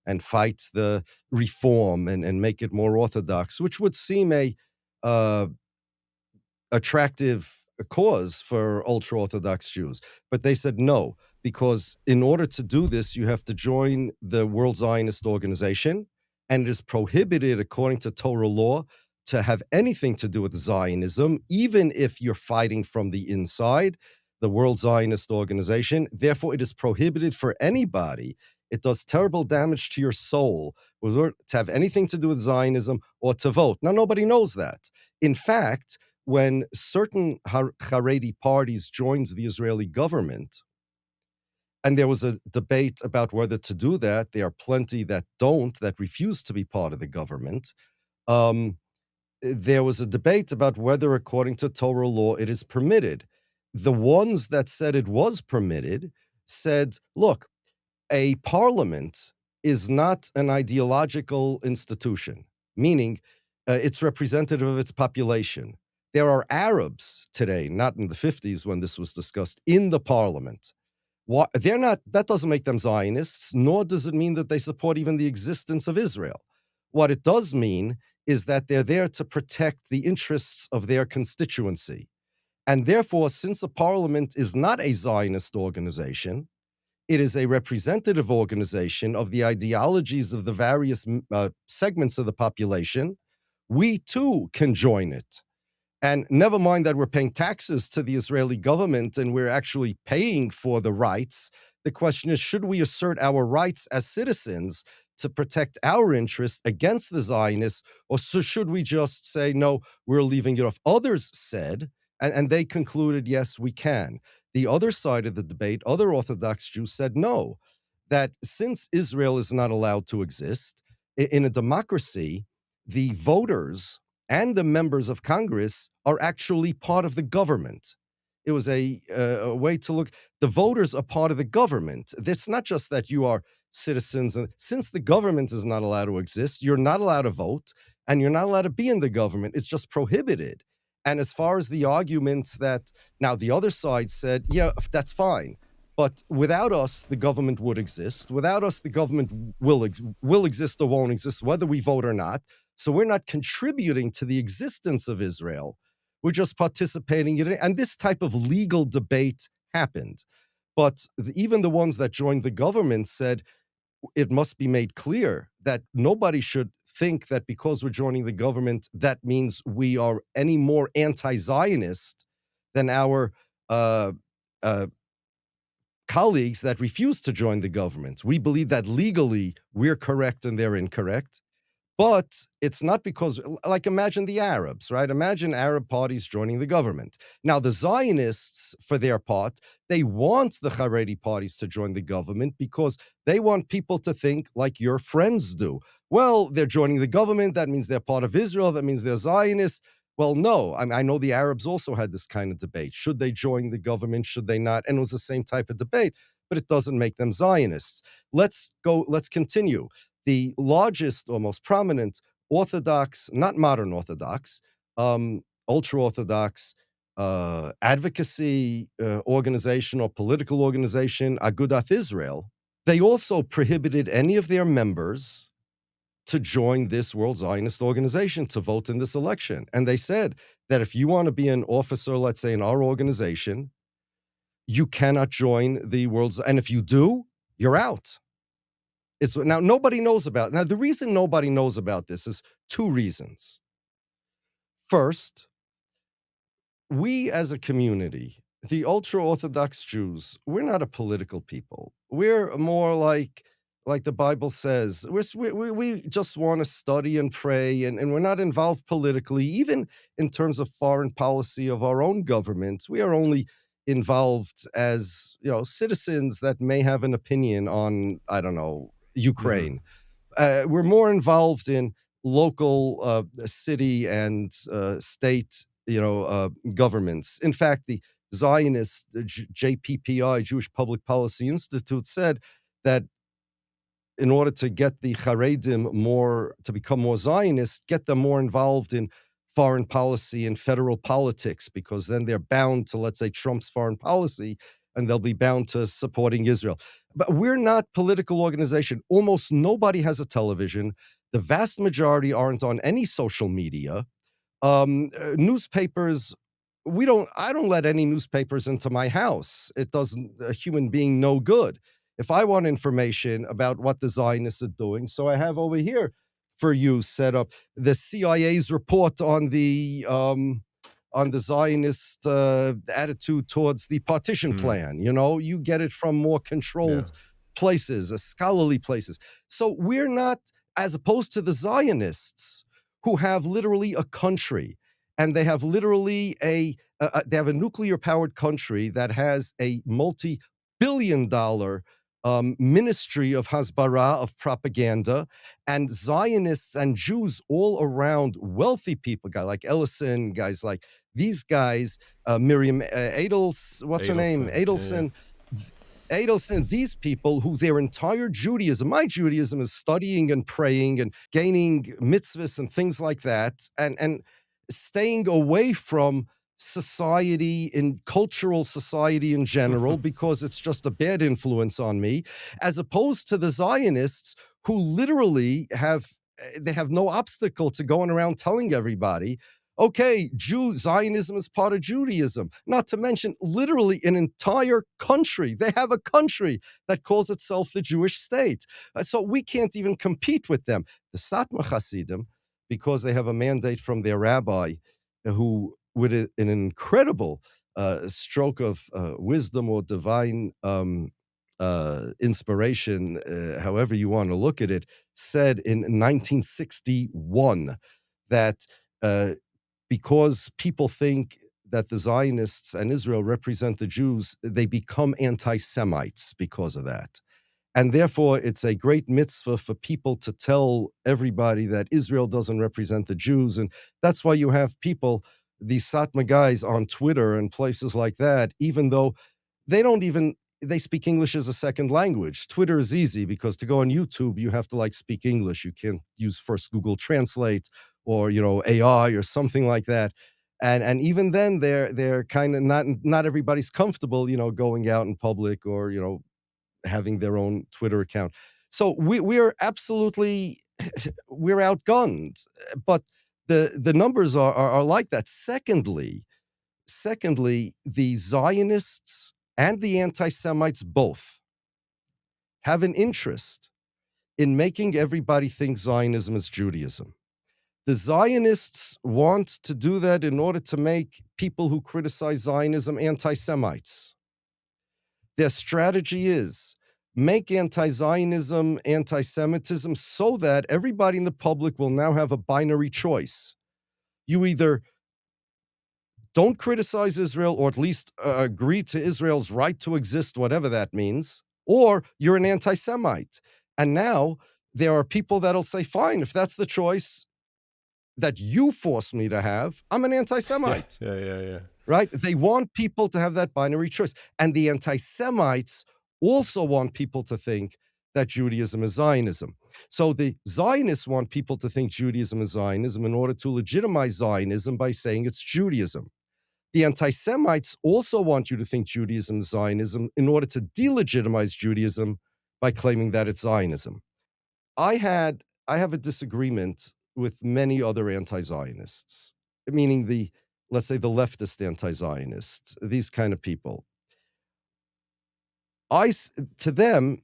and fight the reform and make it more Orthodox, which would seem a attractive cause for ultra-Orthodox Jews. But they said no, because in order to do this, you have to join the World Zionist Organization, and it is prohibited, according to Torah law, to have anything to do with Zionism, even if you're fighting from the inside the World Zionist Organization. Therefore, it is prohibited for anybody. It does terrible damage to your soul to have anything to do with Zionism or to vote. Now, nobody knows that. In fact, when certain Haredi parties joined the Israeli government, and there was a debate about whether to do that, there are plenty that don't, that refuse to be part of the government. There was a debate about whether, according to Torah law, it is permitted. The ones that said it was permitted said, look, a parliament is not an ideological institution, meaning it's representative of its population. There are Arabs today, not in the 50s when this was discussed, in the parliament. They're not. That doesn't make them Zionists, nor does it mean that they support even the existence of Israel. What it does mean is that they're there to protect the interests of their constituency. And therefore, since a parliament is not a Zionist organization, it is a representative organization of the ideologies of the various segments of the population. We too can join it. And never mind that we're paying taxes to the Israeli government and we're actually paying for the rights. The question is, should we assert our rights as citizens to protect our interests against the Zionists, or should we just say, no, we're leaving it off? Others said, and they concluded, yes, we can. The other side of the debate, other Orthodox Jews said no, that since Israel is not allowed to exist, in a democracy, the voters and the members of Congress are actually part of the government. It was a way to look. The voters are part of the government. It's not just that you are citizens. And since the government is not allowed to exist, you're not allowed to vote, and you're not allowed to be in the government. It's just prohibited. And as far as the arguments that, now the other side said, yeah, that's fine. But without us, the government would exist. Without us, the government will exist or won't exist, whether we vote or not. So we're not contributing to the existence of Israel. We're just participating in it. And this type of legal debate happened. But even the ones that joined the government said it must be made clear that nobody should think that because we're joining the government, that means we are any more anti-Zionist than our colleagues that refuse to join the government. We believe that legally we're correct and they're incorrect. But it's not because, like, imagine the Arabs, right? Imagine Arab parties joining the government. Now, the Zionists, for their part, they want the Haredi parties to join the government because they want people to think like your friends do. Well, they're joining the government. That means they're part of Israel. That means they're Zionists. Well, no. I mean, I know the Arabs also had this kind of debate. Should they join the government? Should they not? And it was the same type of debate, but it doesn't make them Zionists. Let's continue. The largest or most prominent Orthodox, not modern Orthodox, ultra-Orthodox advocacy organization or political organization, Agudath Israel, they also prohibited any of their members to join this World Zionist organization to vote in this election. And they said that if you want to be an officer, let's say in our organization, you cannot join the World, and if you do, you're out. Now, nobody knows about it. Now, the reason nobody knows about this is two reasons. First, we as a community, the ultra-Orthodox Jews, we're not a political people. We're more like the Bible says. We just want to study and pray, and we're not involved politically, even in terms of foreign policy of our own government. We are only involved as, citizens that may have an opinion on, I don't know, Ukraine. We're more involved in local city and state, governments. In fact, the Zionist JPPI, Jewish Public Policy Institute, said that in order to get the Haredim to become more Zionist, get them more involved in foreign policy and federal politics, because then they're bound to, let's say, Trump's foreign policy, and they'll be bound to supporting Israel. But we're not political organization. Almost nobody has a television. The vast majority aren't on any social media. Newspapers, I don't let any newspapers into my house. It does a human being no good. If I want information about what the Zionists are doing, so I have over here for you set up the CIA's report on the Zionist attitude towards the partition plan. You get it from more controlled places, scholarly places. So we're not, as opposed to the Zionists, who have literally a country, and they have literally they have a nuclear-powered country that has a multi-billion-dollar ministry of Hasbara, of propaganda, and Zionists and Jews all around, wealthy people, guys like Ellison, guys like these guys, Miriam what's her name? Adelson. Adelson, these people who their entire Judaism, my Judaism is studying and praying and gaining mitzvahs and things like that, and staying away from society, in cultural society in general, because it's just a bad influence on me, as opposed to the Zionists, who literally have no obstacle to going around telling everybody, okay, Zionism is part of Judaism. Not to mention, literally an entire country. They have a country that calls itself the Jewish state. So we can't even compete with them. The Satmar Hasidim, because they have a mandate from their rabbi, who, with an incredible stroke of wisdom or divine inspiration, however you want to look at it, said in 1961 that because people think that the Zionists and Israel represent the Jews, they become anti-Semites because of that. And therefore, it's a great mitzvah for people to tell everybody that Israel doesn't represent the Jews. And that's why you have people, these Satmar guys on Twitter and places like that, even though they speak English as a second language. Twitter is easy because to go on YouTube, you have to speak English. You can't use first Google Translate or, AI or something like that. And even then they're kind of not everybody's comfortable, going out in public or, having their own Twitter account. So we're absolutely, we're outgunned, but the numbers are like that. Secondly, the Zionists and the anti-Semites both have an interest in making everybody think Zionism is Judaism. The Zionists want to do that in order to make people who criticize Zionism anti-Semites. Their strategy is, make anti-Zionism, anti-Semitism, so that everybody in the public will now have a binary choice. You either don't criticize Israel, or at least agree to Israel's right to exist, whatever that means, or you're an anti-Semite. And now there are people that'll say, fine, if that's the choice that you force me to have, I'm an anti-Semite. Yeah. Right? They want people to have that binary choice. And the anti-Semites also want people to think that Judaism is Zionism. So the Zionists want people to think Judaism is Zionism in order to legitimize Zionism by saying it's Judaism. The anti-Semites also want you to think Judaism is Zionism in order to delegitimize Judaism by claiming that it's Zionism. I have a disagreement with many other anti-Zionists, meaning let's say the leftist anti-Zionists, these kind of people. To them,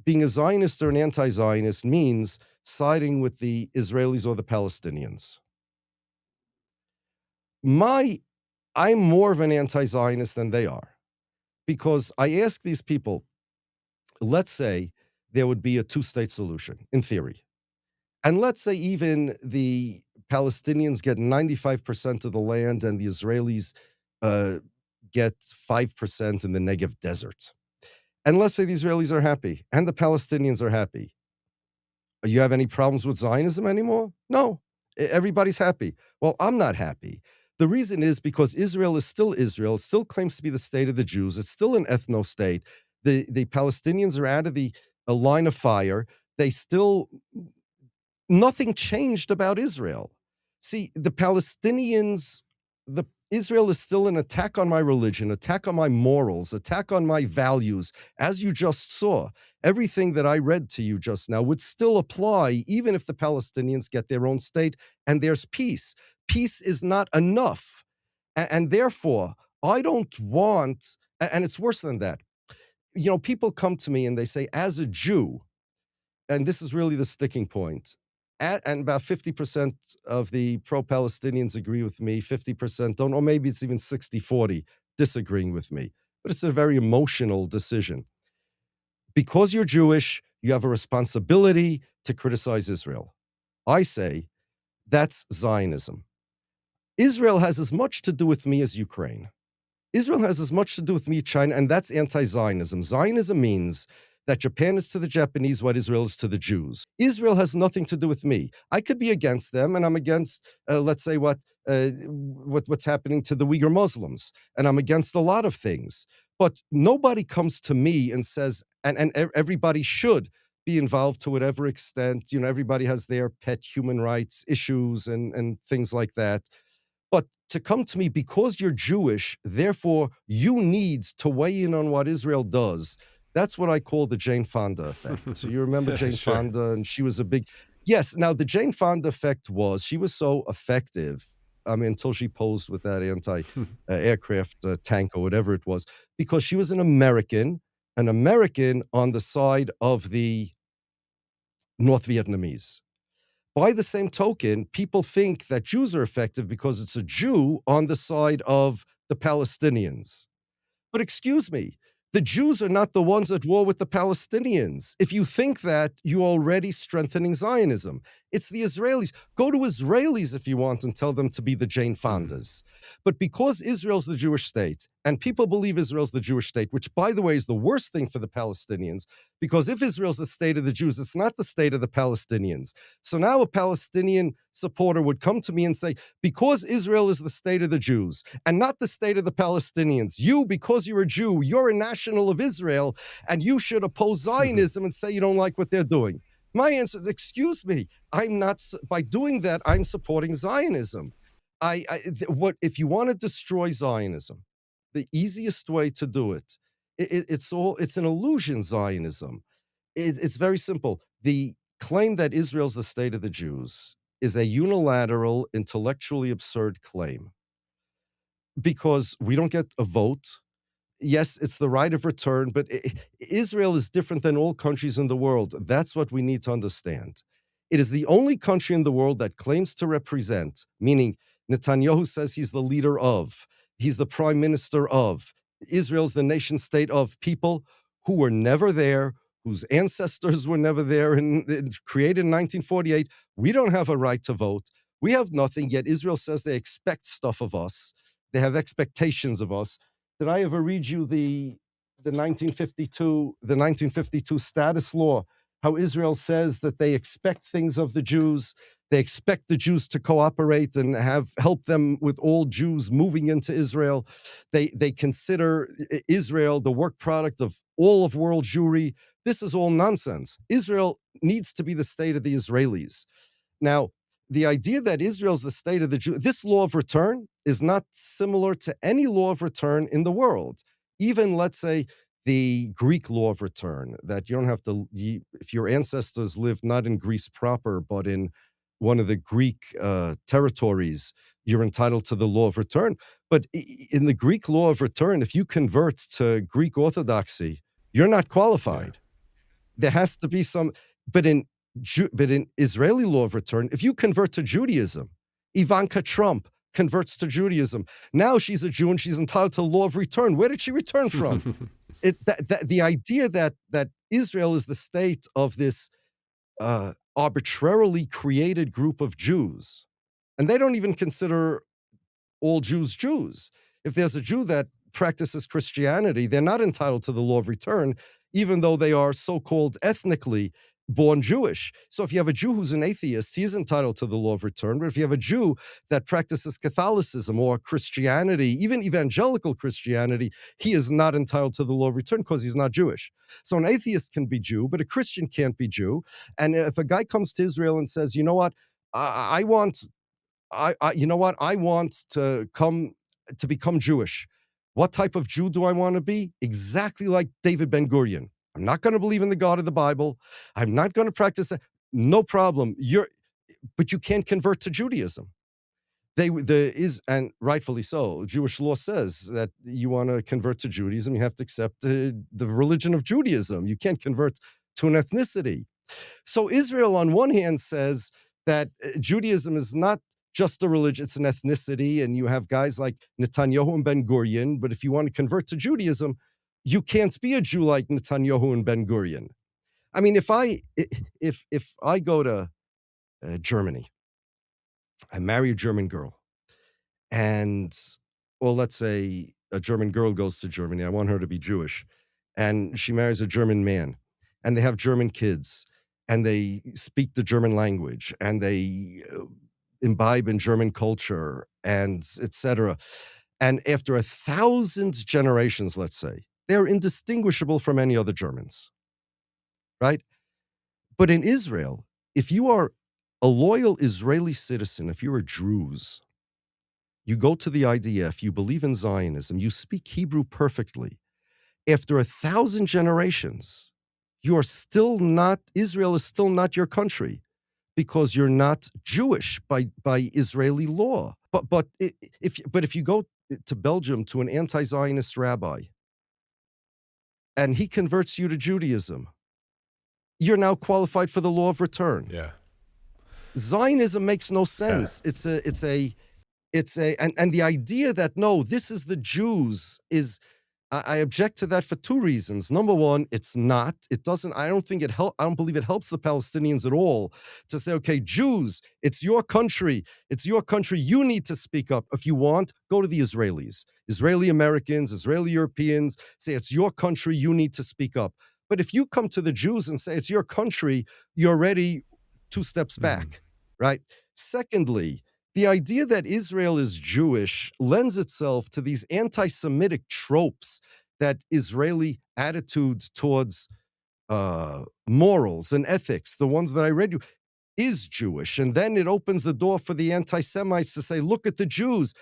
being a Zionist or an anti-Zionist means siding with the Israelis or the Palestinians. I'm more of an anti-Zionist than they are, because I ask these people, let's say there would be a two-state solution, in theory. And let's say even the Palestinians get 95% of the land and the Israelis get 5% in the Negev desert. And let's say the Israelis are happy and the Palestinians are happy. You have any problems with Zionism anymore? No, everybody's happy. Well, I'm not happy. The reason is because Israel is still Israel. It still claims to be the state of the Jews. It's still an ethno-state. The Palestinians are out of the line of fire. Nothing changed about Israel. See, Israel is still an attack on my religion, attack on my morals, attack on my values. As you just saw, everything that I read to you just now would still apply even if the Palestinians get their own state and there's peace. Peace is not enough. And therefore, I don't want, and it's worse than that. You know, people come to me and they say, as a Jew, and this is really the sticking point, and about 50% of the pro-Palestinians agree with me, 50% don't, or maybe it's even 60-40 disagreeing with me. But it's a very emotional decision. Because you're Jewish, you have a responsibility to criticize Israel. I say that's Zionism. Israel has as much to do with me as Ukraine. Israel has as much to do with me as China, and that's anti-Zionism. Zionism means that Japan is to the Japanese what Israel is to the Jews. Israel has nothing to do with me. I could be against them, and I'm against, let's say, what's happening to the Uyghur Muslims, and I'm against a lot of things. But nobody comes to me and says, and everybody should be involved to whatever extent. You know, everybody has their pet human rights issues and things like that. But to come to me because you're Jewish, therefore you need to weigh in on what Israel does. That's what I call the Jane Fonda effect. So you remember Jane Sure. Fonda, and she was a big... Yes, now the Jane Fonda effect was, she was so effective, I mean, until she posed with that anti-aircraft tank or whatever it was, because she was an American on the side of the North Vietnamese. By the same token, people think that Jews are effective because it's a Jew on the side of the Palestinians. But excuse me, the Jews are not the ones at war with the Palestinians. If you think that, you're already strengthening Zionism. It's the Israelis. Go to Israelis if you want and tell them to be the Jane Fondas. But because Israel's the Jewish state, and people believe Israel's the Jewish state, which, by the way, is the worst thing for the Palestinians, because if Israel's the state of the Jews, it's not the state of the Palestinians. So now a Palestinian supporter would come to me and say, because Israel is the state of the Jews and not the state of the Palestinians, you, because you're a Jew, you're a national of Israel, and you should oppose Zionism and say you don't like what they're doing. My answer is, excuse me, I'm not, by doing that, I'm supporting Zionism. If you want to destroy Zionism, the easiest way to do it, it's an illusion, Zionism. It's very simple. The claim that Israel's the state of the Jews is a unilateral, intellectually absurd claim. Because we don't get a vote. Yes, it's the right of return, but Israel is different than all countries in the world. That's what we need to understand. It is the only country in the world that claims to represent, meaning Netanyahu says he's the leader of, he's the prime minister of, Israel's the nation state of people who were never there, whose ancestors were never there, and created in 1948. We don't have a right to vote. We have nothing, yet Israel says they expect stuff of us. They have expectations of us. Did I ever read you the 1952 status law, how Israel says that they expect things of the Jews? They expect the Jews to cooperate and help them with all Jews moving into Israel. They consider Israel the work product of all of world Jewry. This is all nonsense. Israel needs to be the state of the Israelis. Now, the idea that Israel's the state of the Jews, this law of return is not similar to any law of return in the world. Even, let's say, the Greek law of return, that you don't have to, if your ancestors lived not in Greece proper, but in one of the Greek territories, you're entitled to the law of return. But in the Greek law of return, if you convert to Greek Orthodoxy, you're not qualified. There has to be some, but in Israeli law of return, if you convert to Judaism, Ivanka Trump converts to Judaism. Now she's a Jew and she's entitled to law of return. Where did she return from? The idea that Israel is the state of this arbitrarily created group of Jews, and they don't even consider all Jews Jews. If there's a Jew that practices Christianity, they're not entitled to the law of return, even though they are so-called ethnically born Jewish. So if you have a Jew who's an atheist, he is entitled to the law of return. But if you have a Jew that practices Catholicism or Christianity, even evangelical Christianity, he is not entitled to the law of return because he's not Jewish. So an atheist can be Jew, but a Christian can't be Jew. And if a guy comes to Israel and says, you know what, I want to become Jewish. What type of Jew do I want to be? Exactly like David Ben-Gvir. I'm not going to believe in the God of the Bible. I'm not going to practice that. No problem. But you can't convert to Judaism. And rightfully so. Jewish law says that you want to convert to Judaism, you have to accept the religion of Judaism. You can't convert to an ethnicity. So Israel, on one hand, says that Judaism is not just a religion, it's an ethnicity, and you have guys like Netanyahu and Ben-Gvir, but if you want to convert to Judaism, you can't be a Jew like Netanyahu and Ben-Gvir. I mean, if I go to Germany, I marry a German girl, and, well, let's say a German girl goes to Germany, I want her to be Jewish, and she marries a German man, and they have German kids, and they speak the German language, and they imbibe in German culture, and etc. And after 1,000 generations, let's say, they're indistinguishable from any other Germans, right? But in Israel, if you are a loyal Israeli citizen, if you're a Druze, you go to the IDF, you believe in Zionism, you speak Hebrew perfectly. After 1,000 generations, you are still not, Israel is still not your country because you're not Jewish by Israeli law. But if you go to Belgium to an anti-Zionist rabbi, and he converts you to Judaism, you're now qualified for the law of return. Yeah. Zionism makes no sense. Yeah. And the idea that, no, this is the Jews is, I object to that for two reasons. Number one, it's not. It doesn't, I don't believe it helps the Palestinians at all to say, okay, Jews, it's your country. It's your country. You need to speak up. If you want, go to the Israelis, Israeli Americans, Israeli Europeans, say it's your country. You need to speak up. But if you come to the Jews and say it's your country, you're already 2 steps back, right? Secondly, the idea that Israel is Jewish lends itself to these anti-Semitic tropes that Israeli attitudes towards morals and ethics, the ones that I read you, is Jewish. And then it opens the door for the anti-Semites to say, look at the Jews.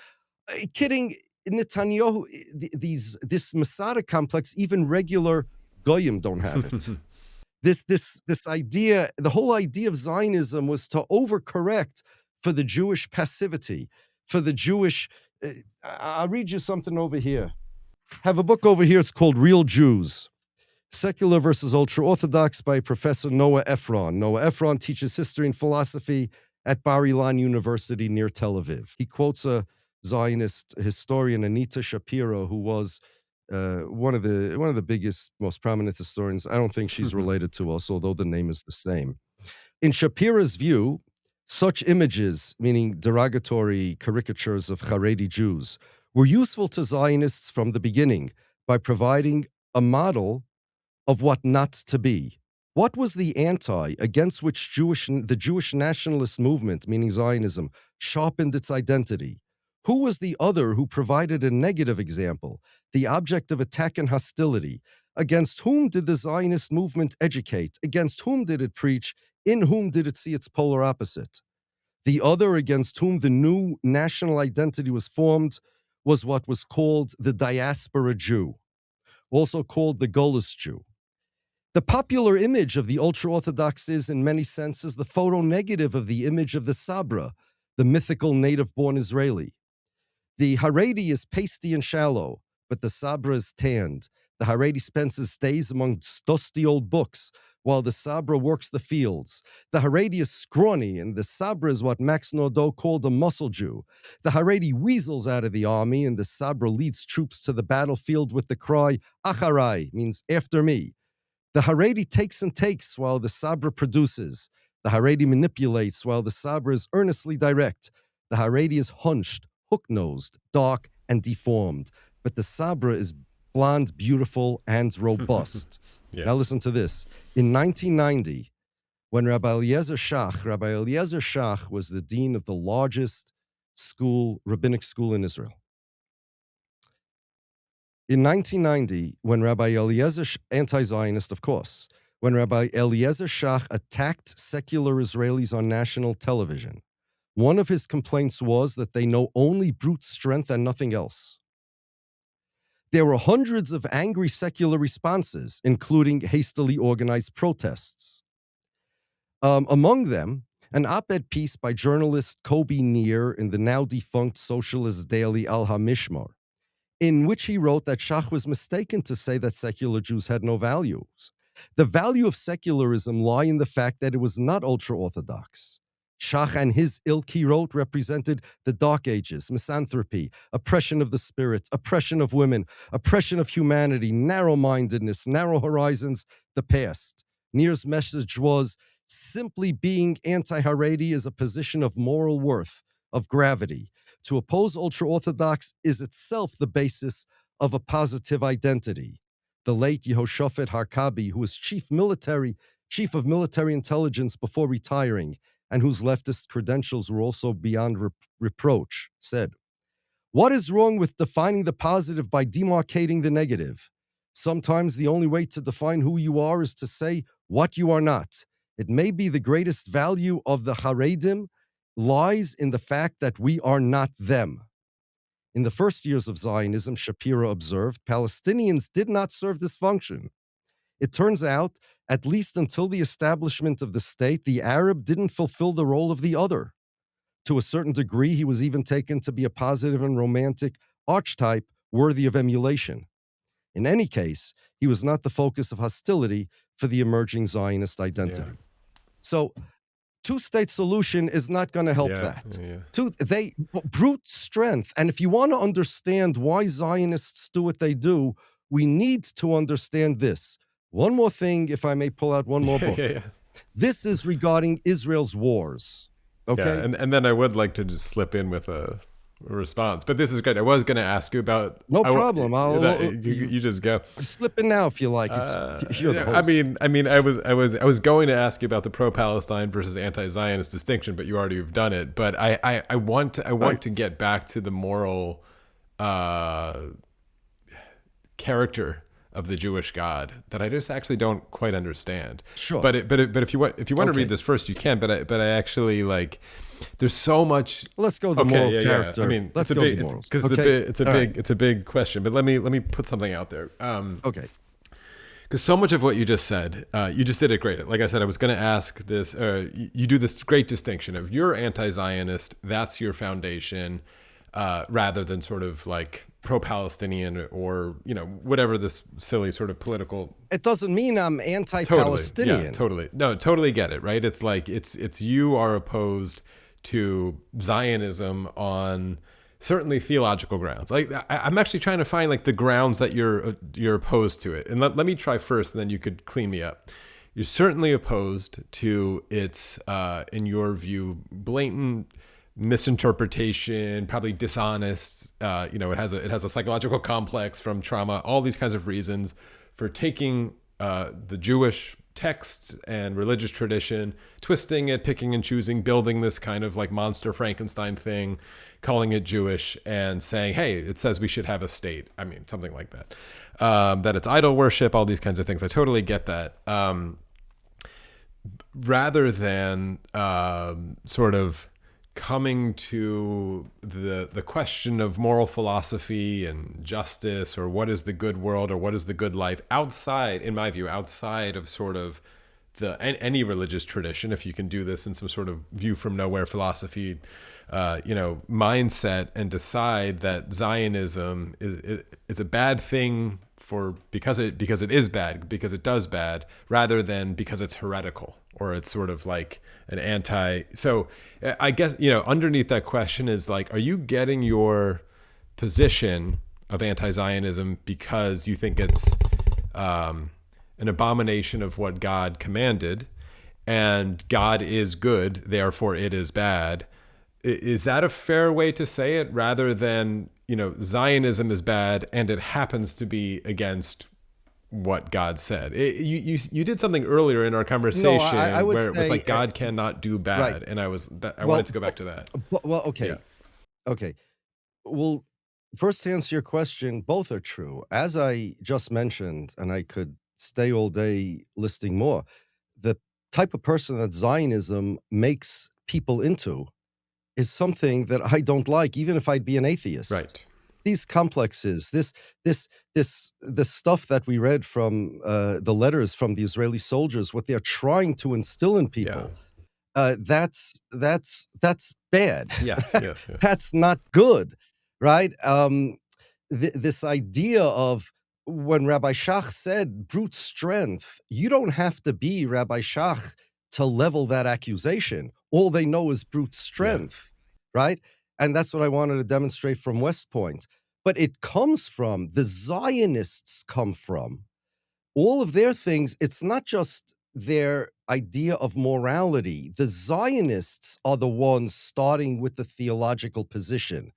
Kidding, Netanyahu, this Masada complex, even regular Goyim don't have it. This idea, the whole idea of Zionism was to overcorrect for the Jewish passivity, for the Jewish, I'll read you something over here. Have a book over here, it's called Real Jews, Secular versus Ultra-Orthodox by Professor Noah Efron. Noah Efron teaches history and philosophy at Bar Ilan University near Tel Aviv. He quotes a Zionist historian, Anita Shapiro, who was one of the biggest, most prominent historians. I don't think she's related to us, although the name is the same. In Shapiro's view, such images, meaning derogatory caricatures of Haredi Jews, were useful to Zionists from the beginning by providing a model of what not to be. What was the anti against which the Jewish nationalist movement, meaning Zionism, sharpened its identity? Who was the other who provided a negative example, the object of attack and hostility? Against whom did the Zionist movement educate? Against whom did it preach? In whom did it see its polar opposite? The other against whom the new national identity was formed was what was called the Diaspora Jew, also called the Golda Jew. The popular image of the ultra-Orthodox is, in many senses, the photo-negative of the image of the Sabra, the mythical native-born Israeli. The Haredi is pasty and shallow, but the Sabra is tanned. The Haredi spends his days among dusty old books, while the Sabra works the fields. The Haredi is scrawny, and the Sabra is what Max Nordau called a muscle Jew. The Haredi weasels out of the army, and the Sabra leads troops to the battlefield with the cry, Acharai, means after me. The Haredi takes and takes while the Sabra produces. The Haredi manipulates while the Sabra is earnestly direct. The Haredi is hunched, hook-nosed, dark, and deformed. But the Sabra is blonde, beautiful, and robust. Yeah. Now listen to this. In 1990, when Rabbi Eliezer Shach was the dean of the largest rabbinic school in Israel. In 1990, when Rabbi Eliezer, anti-Zionist of course, when Rabbi Eliezer Shach attacked secular Israelis on national television, one of his complaints was that they know only brute strength and nothing else. There were hundreds of angry secular responses, including hastily organized protests. Among them, an op-ed piece by journalist Kobe Neer in the now-defunct socialist daily Al HaMishmar, in which he wrote that Shach was mistaken to say that secular Jews had no values. The value of secularism lie in the fact that it was not ultra-Orthodox. Shach and his ilk, he wrote, represented the Dark Ages, misanthropy, oppression of the spirits, oppression of women, oppression of humanity, narrow-mindedness, narrow horizons, the past. Neer's message was, simply being anti-Haredi is a position of moral worth, of gravity. To oppose ultra-Orthodox is itself the basis of a positive identity. The late Yehoshaphat Harkabi, who was chief of military intelligence before retiring, and whose leftist credentials were also beyond reproach, said, "What is wrong with defining the positive by demarcating the negative? Sometimes the only way to define who you are is to say what you are not. It may be the greatest value of the Haredim lies in the fact that we are not them." In the first years of Zionism, Shapiro observed, Palestinians did not serve this function. It turns out, at least until the establishment of the state, the Arab didn't fulfill the role of the other. To a certain degree, he was even taken to be a positive and romantic archetype worthy of emulation. In any case, he was not the focus of hostility for the emerging Zionist identity. Yeah. So, two-state solution is not going to help that. Brute strength. And if you want to understand why Zionists do what they do, we need to understand this. One more thing, if I may pull out one more book. This is regarding Israel's wars. Okay. Yeah, and then I would like to just slip in with a response, but this is great. I was going to ask you about. No problem. You just go. Slip in now if you like. You're the host. I mean, I was going to ask you about the pro-Palestine versus anti-Zionist distinction, but you already have done it. But I want to get back to the moral character of the Jewish God that I just actually don't quite understand. Sure. But if you want to read this first, you can. But I actually like. There's so much. Let's go the moral character. I mean, let's go the morals. Because it's a big question. But let me put something out there. Okay. Because so much of what you just said, you just did it great. Like I said, I was going to ask this. You do this great distinction of you're anti-Zionist. That's your foundation, rather than sort of like pro-Palestinian or whatever this silly sort of political. It doesn't mean I'm anti-Palestinian. Totally. No, totally get it. Right. It's like it's you are opposed to Zionism on certainly theological grounds. Like I'm actually trying to find like the grounds that you're opposed to it. And let me try first, and then you could clean me up. You're certainly opposed to its, in your view, blatant misinterpretation, probably dishonest. It has a psychological complex from trauma. All these kinds of reasons for taking the Jewish text and religious tradition, twisting it, picking and choosing, building this kind of like monster Frankenstein thing, calling it Jewish, and saying, hey, it says we should have a state. I mean, something like that. That it's idol worship, all these kinds of things. I totally get that. Rather than sort of coming to the question of moral philosophy and justice, or what is the good world, or what is the good life, outside, in my view, outside of sort of any religious tradition, if you can do this in some sort of view from nowhere philosophy, mindset, and decide that Zionism is a bad thing because it is bad, because it does bad, rather than because it's heretical, or it's sort of like an anti. So I guess, underneath that question is like, are you getting your position of anti-Zionism because you think it's an abomination of what God commanded, and God is good, therefore it is bad? Is that a fair way to say it, rather than, Zionism is bad and it happens to be against what God said? You did something earlier in our conversation where it was like God cannot do bad, right. And I wanted to go back to that. Well, okay. Yeah. Okay. Well, first, to answer your question, both are true. As I just mentioned, and I could stay all day listing more, the type of person that Zionism makes people into is something that I don't like, even if I'd be an atheist. Right. These complexes, the stuff that we read from the letters from the Israeli soldiers, what they're trying to instill in people, that's bad. Yes. That's not good, right? This idea of, when Rabbi Shach said brute strength, you don't have to be Rabbi Shach to level that accusation. All they know is brute strength, right? And that's what I wanted to demonstrate from West Point. But it comes from, the Zionists come from, all of their things. It's not just their idea of morality. The Zionists are the ones starting with the theological position.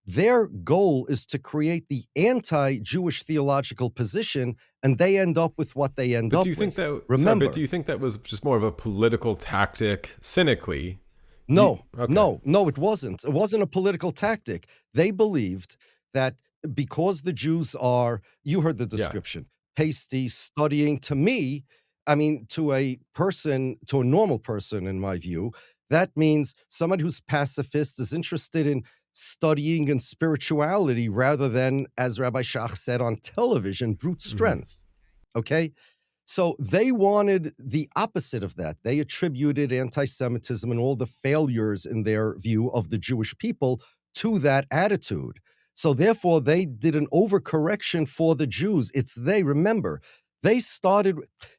Their goal is to create the anti-Jewish theological position, and they end up with what they end up with. But do you think that was just more of a political tactic, cynically? No, it wasn't. It wasn't a political tactic. They believed that because the Jews are, you heard the description, pasty, studying. To me, I mean, to a normal person, in my view, that means someone who's pacifist is interested in studying and spirituality rather than, as Rabbi Shach said on television, brute strength. Okay? So they wanted the opposite of that. They attributed anti-Semitism and all the failures in their view of the Jewish people to that attitude. So therefore, they did an overcorrection for the Jews. Remember, they started,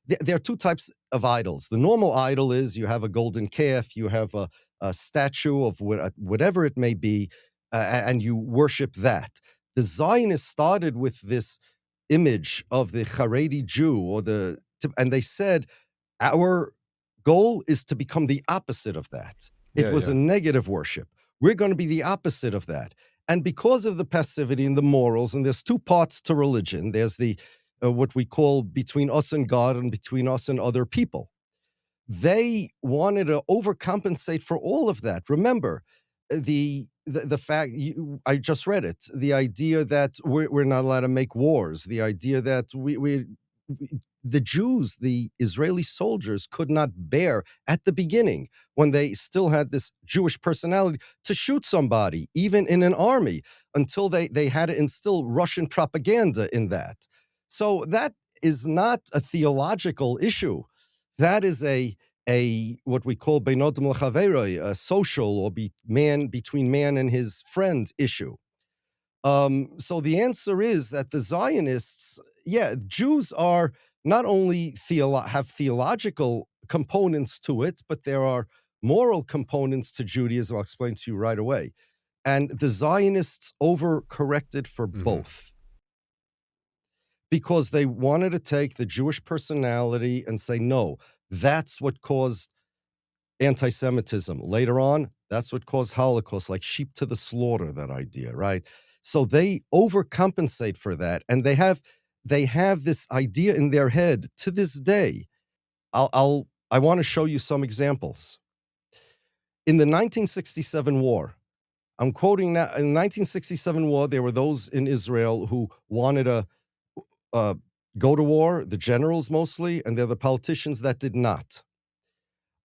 there are two types of idols. The normal idol is you have a golden calf, you have a statue of whatever it may be, and you worship that. The Zionists started with this image of the Haredi Jew, and they said, our goal is to become the opposite of that. It was a negative worship. We're going to be the opposite of that. And because of the passivity and the morals, and there's two parts to religion. There's the what we call between us and God, and between us and other people. They wanted to overcompensate for all of that. Remember, the fact, I just read it, the idea that we're not allowed to make wars, the idea that the Jews, the Israeli soldiers, could not bear at the beginning, when they still had this Jewish personality, to shoot somebody, even in an army, until they had to instill Russian propaganda in that. So that is not a theological issue. That is a what we call beinodim l'chaveroi, a social, or between man and his friend issue. So the answer is that the Zionists, Jews are not only have theological components to it, but there are moral components to Judaism. I'll explain to you right away. And the Zionists overcorrected for both, because they wanted to take the Jewish personality and say, no, that's what caused anti-Semitism. Later on, that's what caused Holocaust, like sheep to the slaughter, that idea, right? So they overcompensate for that, and they have this idea in their head to this day. I want to show you some examples. In the 1967 war, I'm quoting now, in the 1967 war, there were those in Israel who wanted to go to war, the generals mostly, and they're the politicians that did not.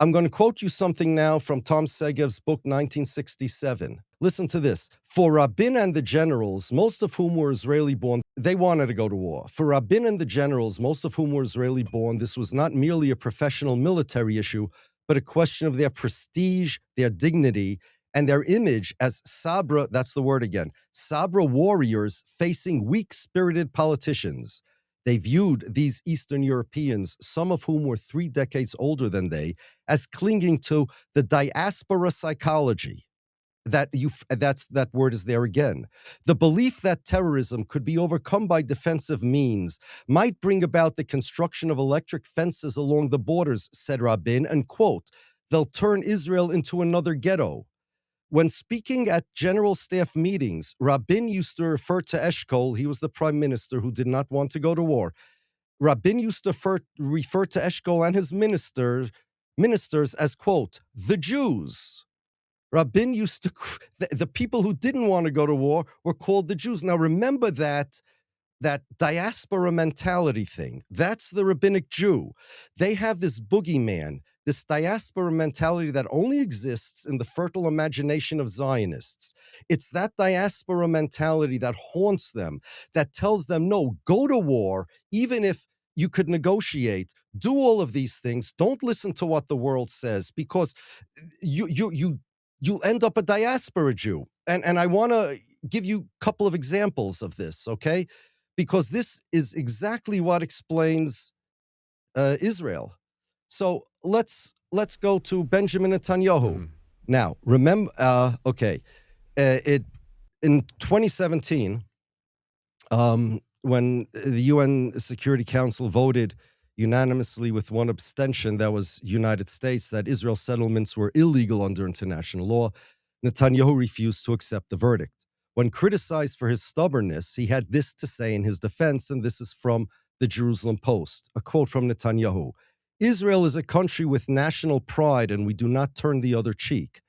I'm going to quote you something now from Tom Segev's book, 1967. Listen to this. For Rabin and the generals, most of whom were Israeli-born, they wanted to go to war. For Rabin and the generals, most of whom were Israeli-born, this was not merely a professional military issue, but a question of their prestige, their dignity, and their image as Sabra, that's the word again, Sabra warriors facing weak-spirited politicians. They viewed these Eastern Europeans, some of whom were 3 decades older than they, as clinging to the diaspora psychology. That word is there again. The belief that terrorism could be overcome by defensive means might bring about the construction of electric fences along the borders, said Rabin, and quote, they'll turn Israel into another ghetto. When speaking at general staff meetings, Rabin used to refer to Eshkol, he was the prime minister who did not want to go to war. Rabin used to refer to Eshkol and his ministers as, quote, the Jews. Rabin used to, the people who didn't want to go to war were called the Jews. Now remember that diaspora mentality thing. That's the rabbinic Jew. They have this boogeyman, this diaspora mentality that only exists in the fertile imagination of Zionists. It's that diaspora mentality that haunts them, that tells them, no, go to war, even if you could negotiate, do all of these things. Don't listen to what the world says, because you'll end up a diaspora Jew. And I want to give you a couple of examples of this, okay? Because this is exactly what explains Israel. So let's go to Benjamin Netanyahu. Now, remember, in 2017, when the UN Security Council voted unanimously with one abstention, that was United States, that Israel settlements were illegal under international law, Netanyahu refused to accept the verdict. When criticized for his stubbornness, he had this to say in his defense, and this is from the Jerusalem Post, a quote from Netanyahu. Israel is a country with national pride, and we do not turn the other cheek.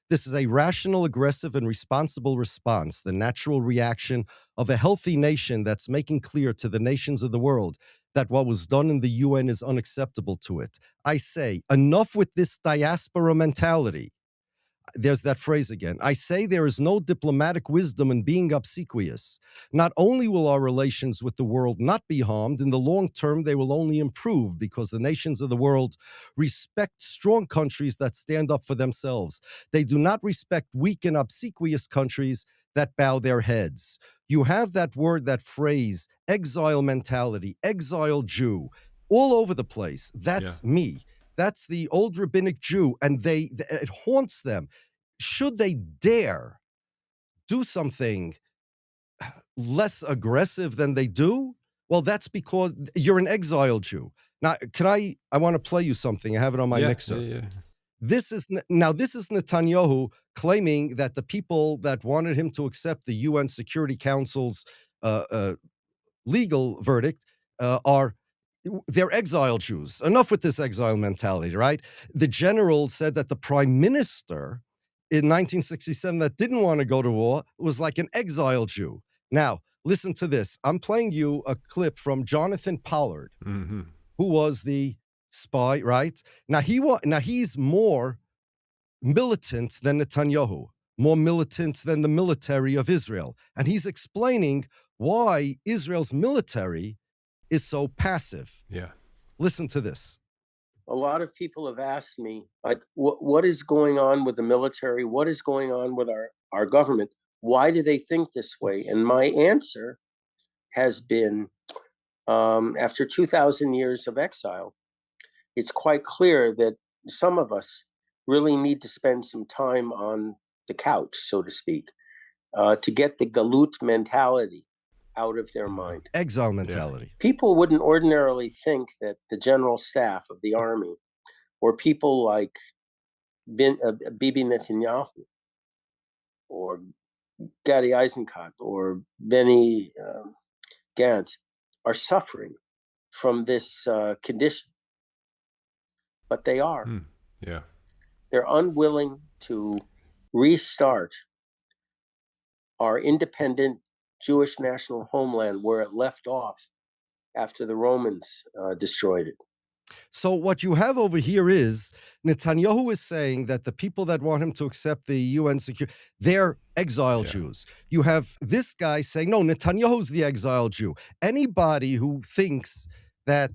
This is a rational, aggressive, and responsible response, the natural reaction of a healthy nation that's making clear to the nations of the world that what was done in the UN is unacceptable to it. I say, enough with this diaspora mentality. There's that phrase again. I say there is no diplomatic wisdom in being obsequious. Not only will our relations with the world not be harmed, in the long term they will only improve, because the nations of the world respect strong countries that stand up for themselves. They do not respect weak and obsequious countries that bow their heads. You have that word, that phrase, exile mentality, exile Jew, all over the place. That's me. That's the old rabbinic Jew, and it haunts them. Should they dare do something less aggressive than they do? Well, that's because you're an exile Jew. Now, I want to play you something. I have it on my mixer. Yeah. This is Netanyahu claiming that the people that wanted him to accept the UN Security Council's legal verdict they're exile Jews. Enough with this exile mentality, right? The general said that the prime minister in 1967 that didn't want to go to war was like an exile Jew. Now, listen to this. I'm playing you a clip from Jonathan Pollard, who was the spy, right? Now he's more militant than Netanyahu, more militant than the military of Israel. And he's explaining why Israel's military is so passive. Yeah. Listen to this. A lot of people have asked me, like, what is going on with the military? What is going on with our government? Why do they think this way? And my answer has been, after 2,000 years of exile, it's quite clear that some of us really need to spend some time on the couch, so to speak. to get the galut mentality out of their mind. Exile mentality. People wouldn't ordinarily think that the general staff of the army or people like Bibi Netanyahu or Gadi Eisenkot or Benny Gantz are suffering from this condition. But they are. Yeah. They're unwilling to restart our independent Jewish national homeland where it left off after the Romans destroyed it. So what you have over here is Netanyahu is saying that the people that want him to accept the UN security, they're exile Jews. You have this guy saying, no, Netanyahu's the exile Jew. Anybody who thinks that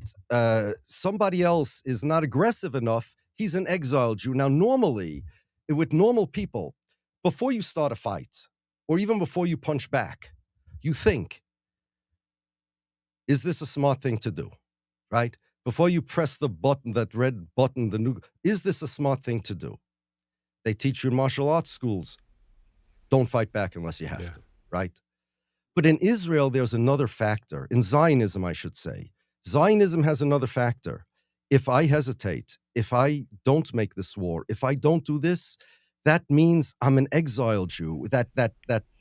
somebody else is not aggressive enough, he's an exile Jew. Now, normally, with normal people, before you start a fight, or even before you punch back, you think, is this a smart thing to do, right? Before you press the button, that red button, is this a smart thing to do? They teach you in martial arts schools, don't fight back unless you have to, right? But in Israel, there's another factor. In Zionism, I should say. Zionism has another factor. If I hesitate, if I don't make this war, if I don't do this, that means I'm an exile Jew. That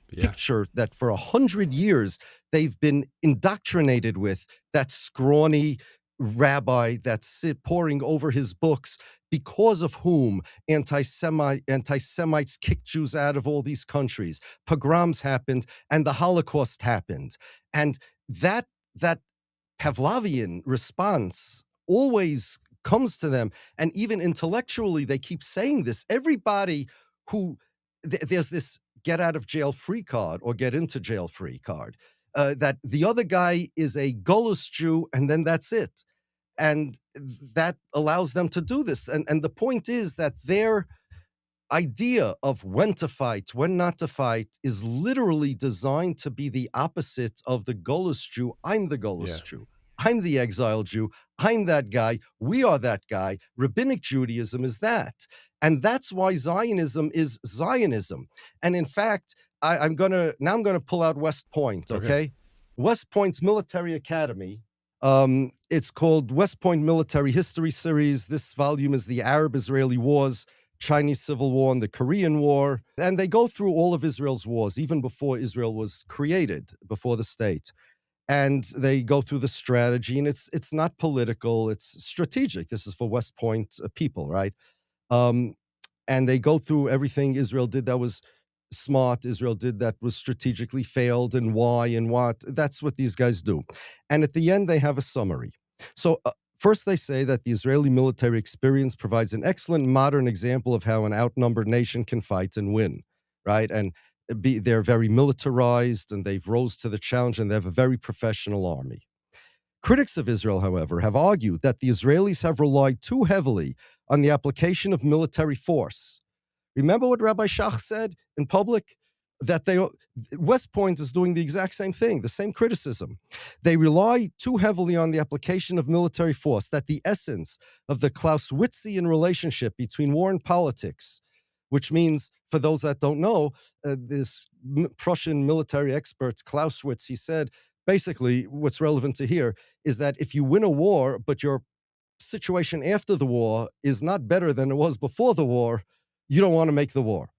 picture that for 100 years they've been indoctrinated with, that scrawny rabbi that's poring over his books, because of whom anti-Semites kicked Jews out of all these countries. Pogroms happened and the Holocaust happened. And that Pavlovian response always comes to them. And even intellectually, they keep saying this. Everybody who, there's this get out of jail free card or get into jail free card, that the other guy is a Golus Jew and then that's it. And that allows them to do this. And the point is that their idea of when to fight, when not to fight, is literally designed to be the opposite of the Golus Jew. I'm the Golus Jew. I'm the exile Jew. I'm that guy. We are that guy. Rabbinic Judaism is that. And that's why Zionism is Zionism. And in fact, I'm going to pull out West Point, okay? West Point's military academy. It's called West Point Military History Series. This volume is the Arab-Israeli Wars, Chinese Civil War, and the Korean War. And they go through all of Israel's wars, even before Israel was created, before the state. And they go through the strategy, and it's not political, it's strategic. This is for West Point people, right? And they go through everything Israel did that was smart, Israel did that was strategically failed, and why and what. That's what these guys do. And at the end, they have a summary. So first they say that the Israeli military experience provides an excellent modern example of how an outnumbered nation can fight and win, right? And they're very militarized, and they've rose to the challenge, and they have a very professional army. Critics of Israel, however, have argued that the Israelis have relied too heavily on the application of military force. Remember what Rabbi Shach said in public? That West Point is doing the exact same thing, the same criticism. They rely too heavily on the application of military force, that the essence of the Clausewitzian relationship between war and politics, which means, for those that don't know, this Prussian military expert, Clausewitz, he said, basically, what's relevant to here is that if you win a war, but your situation after the war is not better than it was before the war, you don't want to make the war.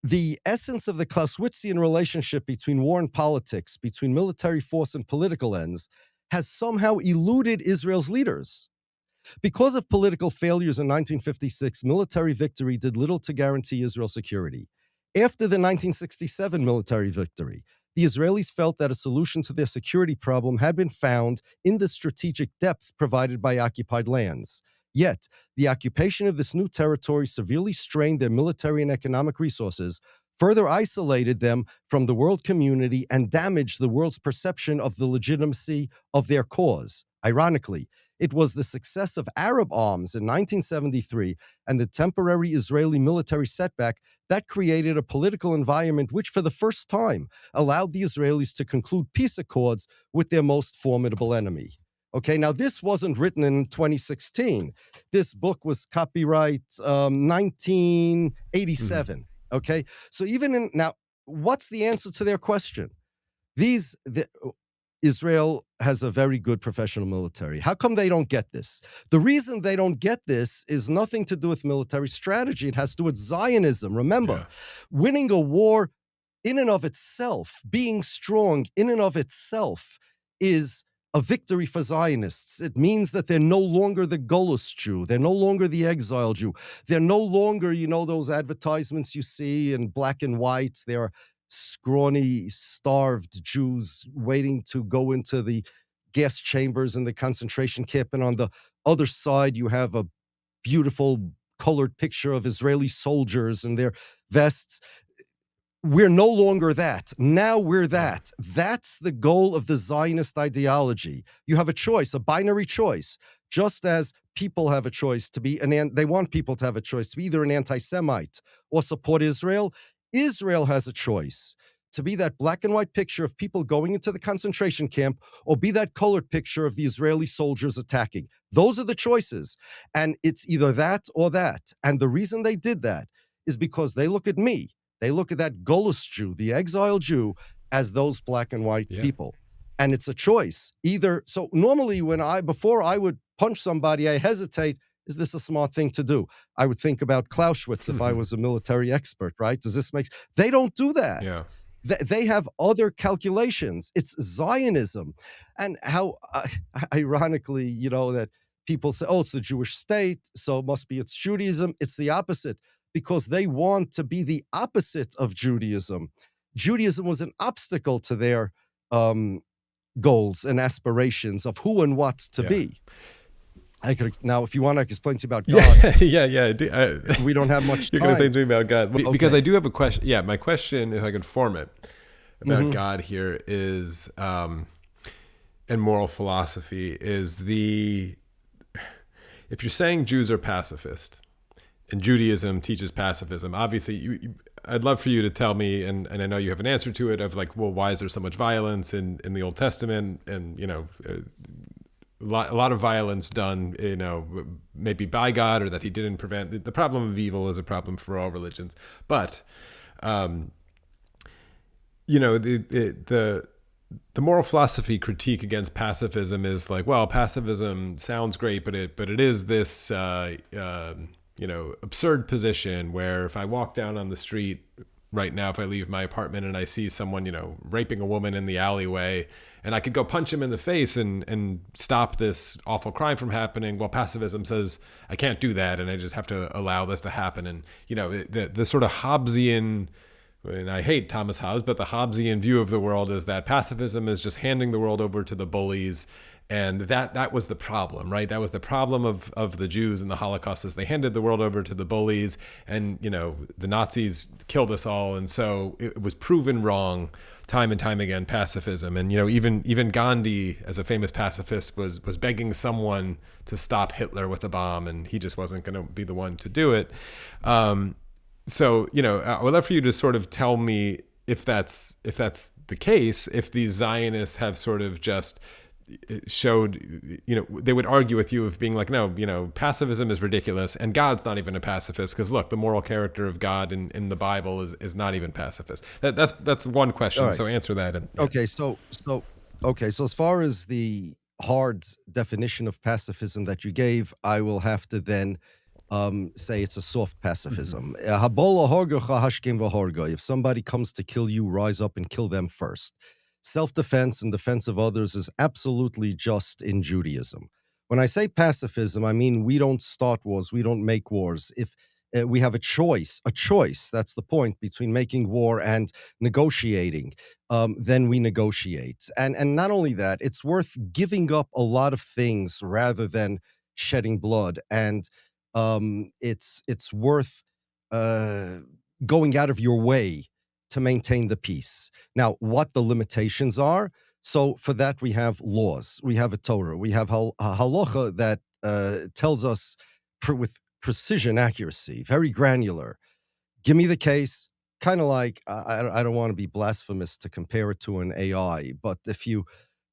The essence of the Clausewitzian relationship between war and politics, between military force and political ends, has somehow eluded Israel's leaders. Because of political failures in 1956, military victory did little to guarantee Israel's security. After the 1967 military victory, the Israelis felt that a solution to their security problem had been found in the strategic depth provided by occupied lands. Yet, the occupation of this new territory severely strained their military and economic resources, further isolated them from the world community, and damaged the world's perception of the legitimacy of their cause. Ironically, it was the success of Arab arms in 1973 and the temporary Israeli military setback that created a political environment which, for the first time, allowed the Israelis to conclude peace accords with their most formidable enemy. Okay, now this wasn't written in 2016. This book was copyright 1987. Okay, so even in now, what's the answer to their question? Israel has a very good professional military. How come they don't get this? The reason they don't get this is nothing to do with military strategy. It has to do with Zionism. Remember, winning a war in and of itself, being strong in and of itself, is a victory for Zionists. It means that they're no longer the Golda Jew. They're no longer the exile Jew. They're no longer, those advertisements you see in black and white. They're scrawny, starved Jews waiting to go into the gas chambers in the concentration camp. And on the other side, you have a beautiful colored picture of Israeli soldiers in their vests. We're no longer that. Now we're that. That's the goal of the Zionist ideology. You have a choice, a binary choice, just as people have a choice to be they want people to have a choice to be either an anti-Semite or support Israel. Israel has a choice to be that black and white picture of people going into the concentration camp or be that colored picture of the Israeli soldiers attacking. Those are the choices. And it's either that or that. And the reason they did that is because they look at me. They look at that Golus Jew, the exile Jew, as those black and white people. And it's a choice. Either, so normally before I would punch somebody, I hesitate. Is this a smart thing to do? I would think about Clausewitz if I was a military expert, right? Does this make sense? They don't do that. Yeah. They have other calculations. It's Zionism. And how ironically, that people say, it's the Jewish state, so it must be it's Judaism. It's the opposite, because they want to be the opposite of Judaism. Judaism was an obstacle to their goals and aspirations of who and what to be. Now, if you want, I can explain to you about God. We don't have much time. You're going to say to me about God. Because I do have a question. Yeah, my question, if I can form it, about God here is, and moral philosophy, is if you're saying Jews are pacifist, and Judaism teaches pacifism, obviously, I'd love for you to tell me, and I know you have an answer to it, of like, well, why is there so much violence in the Old Testament, and, a lot of violence done, maybe by God, or that he didn't prevent. The problem of evil is a problem for all religions. But, the moral philosophy critique against pacifism is like, well, pacifism sounds great, but it is this, absurd position where if I walk down on the street right now, if I leave my apartment and I see someone, raping a woman in the alleyway, and I could go punch him in the face and stop this awful crime from happening. Well, pacifism says I can't do that, and I just have to allow this to happen. And, the sort of Hobbesian, and I hate Thomas Hobbes, but the Hobbesian view of the world is that pacifism is just handing the world over to the bullies. And that was the problem, right? That was the problem of the Jews in the Holocaust, is they handed the world over to the bullies, and, the Nazis killed us all. And so it was proven wrong time and time again, pacifism. And, even Gandhi, as a famous pacifist, was begging someone to stop Hitler with a bomb, and he just wasn't going to be the one to do it. So, I would love for you to sort of tell me if that's the case, if these Zionists have sort of just showed, they would argue with you of being like, no, pacifism is ridiculous, and God's not even a pacifist, because look, the moral character of God in the Bible is not even pacifist. That's one question. Right. So answer that. Okay. So as far as the hard definition of pacifism that you gave, I will have to then say it's a soft pacifism. If somebody comes to kill you, rise up and kill them first. Self-defense and defense of others is absolutely just in Judaism. When I say pacifism, I mean we don't start wars, we don't make wars. If we have a choice, that's the point, between making war and negotiating, then we negotiate. And not only that, it's worth giving up a lot of things rather than shedding blood. And it's worth going out of your way to maintain the peace. Now, what the limitations are, so for that we have laws, we have a Torah, we have a halacha that tells us with precision, accuracy, very granular. Give me the case, kind of like, I don't want to be blasphemous to compare it to an AI, but if you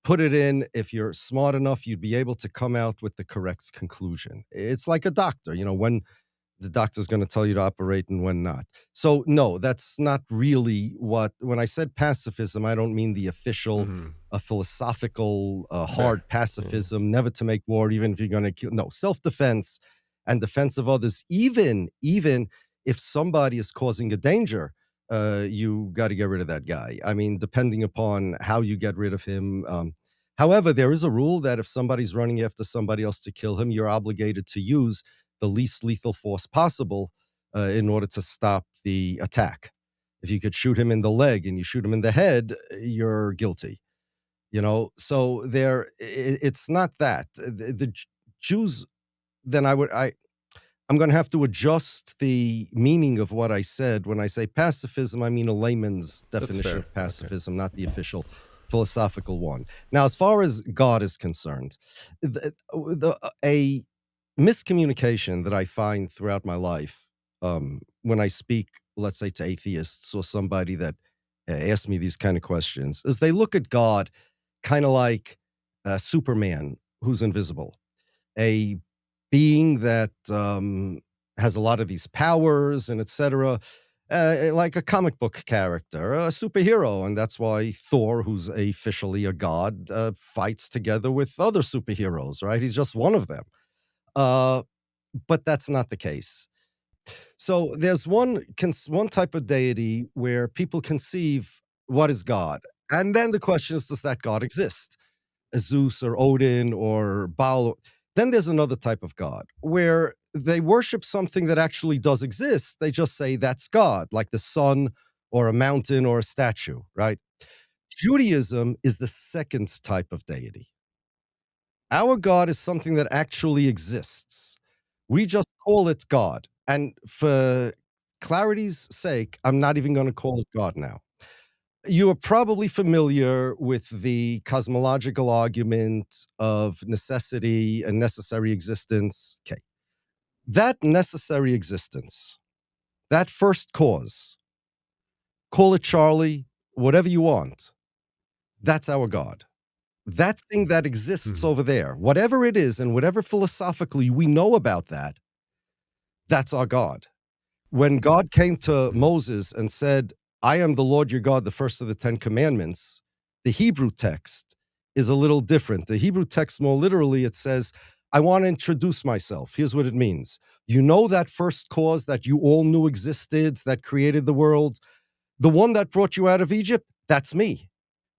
put it in, if you're smart enough, you'd be able to come out with the correct conclusion. It's like a doctor, when the doctor's going to tell you to operate and when not. So no, that's not really when I said pacifism, I don't mean the official, philosophical, hard pacifism, never to make war, even if you're going to kill. No, self-defense and defense of others, even if somebody is causing a danger, you got to get rid of that guy. I mean, depending upon how you get rid of him. However, there is a rule that if somebody's running after somebody else to kill him, you're obligated to use the least lethal force possible in order to stop the attack. If you could shoot him in the leg and you shoot him in the head, you're guilty. So it's not that. The Jews, then I'm going to have to adjust the meaning of what I said. When I say pacifism, I mean a layman's definition of pacifism, not the official philosophical one. Now, as far as God is concerned, a miscommunication that I find throughout my life when I speak, let's say, to atheists or somebody that asks me these kind of questions, is they look at God kind of like Superman, who's invisible, a being that has a lot of these powers and etc., like a comic book character, a superhero, and that's why Thor, who's officially a god, fights together with other superheroes, right? He's just one of them. But that's not the case. So there's one type of deity where people conceive what is God. And then the question is, does that God exist? Zeus or Odin or Baal? Then there's another type of God where they worship something that actually does exist. They just say that's God, like the sun or a mountain or a statue, right? Judaism is the second type of deity. Our God is something that actually exists. We just call it God. And for clarity's sake, I'm not even going to call it God now. You are probably familiar with the cosmological argument of necessity and necessary existence. Okay. That necessary existence, that first cause, call it Charlie, whatever you want, that's our God. That thing that exists over there, whatever it is, and whatever philosophically we know about that, that's our God. When God came to Moses and said, I am the Lord your God, the first of the 10 commandments, the Hebrew text is a little different. The Hebrew text, more literally, it says, I want to introduce myself. Here's what it means. You know that first cause that you all knew existed, that created the world? The one that brought you out of Egypt? That's me.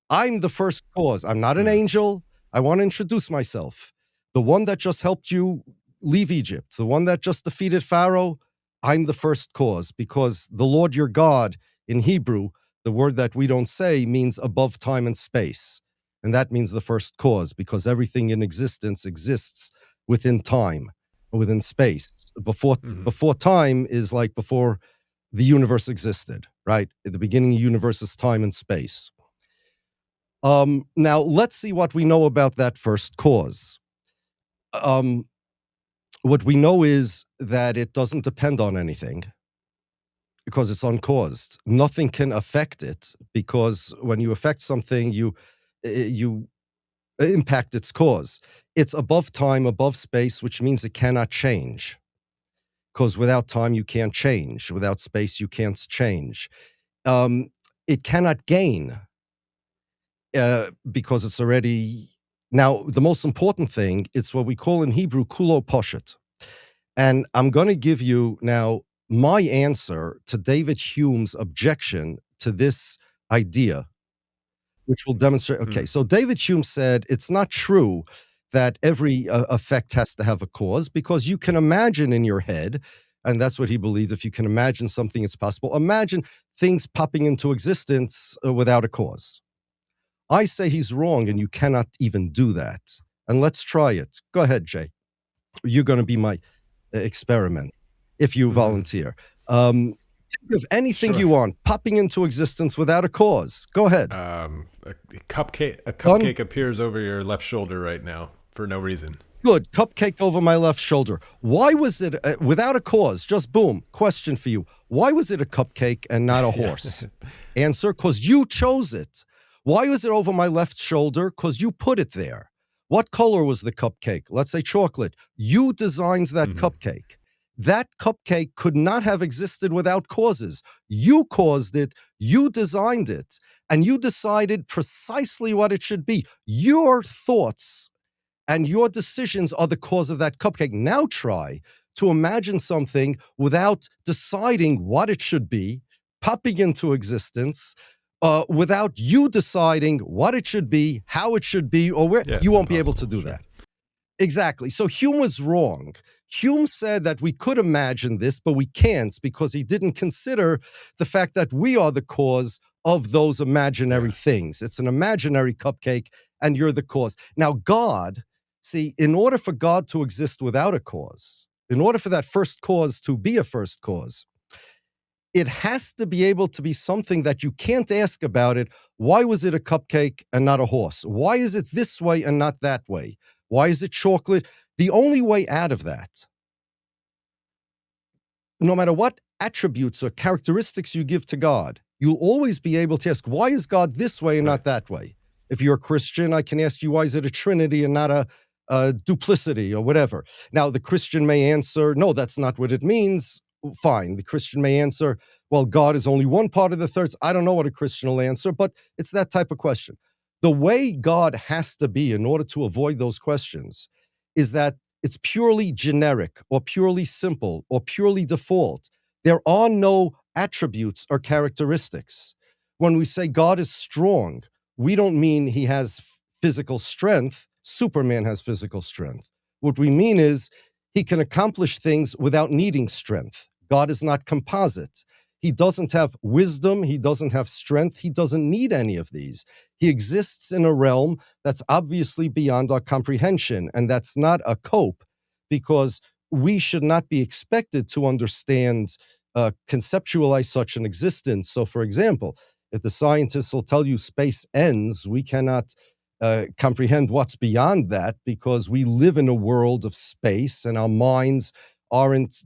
I'm the first cause. I'm not an angel. I want to introduce myself. The one that just helped you leave Egypt, the one that just defeated Pharaoh, I'm the first cause, because the Lord your God in Hebrew, the word that we don't say, means above time and space. And that means the first cause, because everything in existence exists within time, within space. Before time is like before the universe existed, right? At the beginning of the universe is time and space. Now, let's see what we know about that first cause. What we know is that it doesn't depend on anything because it's uncaused. Nothing can affect it, because when you affect something, you impact its cause. It's above time, above space, which means it cannot change. Because without time, you can't change. Without space, you can't change. It cannot gain because it's already... Now, the most important thing, it's what we call in Hebrew, kulo poshet. And I'm going to give you now my answer to David Hume's objection to this idea, which will demonstrate. Okay, so David Hume said it's not true that every effect has to have a cause, because you can imagine in your head, and that's what he believes, if you can imagine something, it's possible. Imagine things popping into existence without a cause. I say he's wrong, and you cannot even do that. And let's try it. Go ahead, Jay. You're going to be my experiment if you volunteer. Think of anything you want popping into existence without a cause. Go ahead. A cupcake appears over your left shoulder right now for no reason. Good. Cupcake over my left shoulder. Why was it without a cause? Just boom. Question for you. Why was it a cupcake and not a horse? Answer, because you chose it. Why was it over my left shoulder? Because you put it there. What color was the cupcake? Let's say chocolate. You designed that cupcake. That cupcake could not have existed without causes. You caused it, you designed it, and you decided precisely what it should be. Your thoughts and your decisions are the cause of that cupcake. Now try to imagine something without deciding what it should be, popping into existence, without you deciding what it should be, how it should be, or where. You won't be able to do that. Exactly. So Hume was wrong. Hume said that we could imagine this, but we can't, because he didn't consider the fact that we are the cause of those imaginary things. It's an imaginary cupcake, and you're the cause. Now, God, see, in order for God to exist without a cause, in order for that first cause to be a first cause, it has to be able to be something that you can't ask about it. Why was it a cupcake and not a horse? Why is it this way and not that way? Why is it chocolate? The only way out of that, no matter what attributes or characteristics you give to God, you'll always be able to ask, why is God this way and not that way? If you're a Christian, I can ask you, why is it a Trinity and not a duplicity or whatever? Now, the Christian may answer, no, that's not what it means. Fine. The Christian may answer, well, God is only one part of the thirds. I don't know what a Christian will answer, but it's that type of question. The way God has to be in order to avoid those questions is that it's purely generic or purely simple or purely default. There are no attributes or characteristics. When we say God is strong, we don't mean he has physical strength. Superman has physical strength. What we mean is he can accomplish things without needing strength. God is not composite. He doesn't have wisdom. He doesn't have strength. He doesn't need any of these. He exists in a realm that's obviously beyond our comprehension, and that's not a cope, because we should not be expected to understand, conceptualize such an existence. So, for example, if the scientists will tell you space ends, we cannot comprehend what's beyond that, because we live in a world of space, and our minds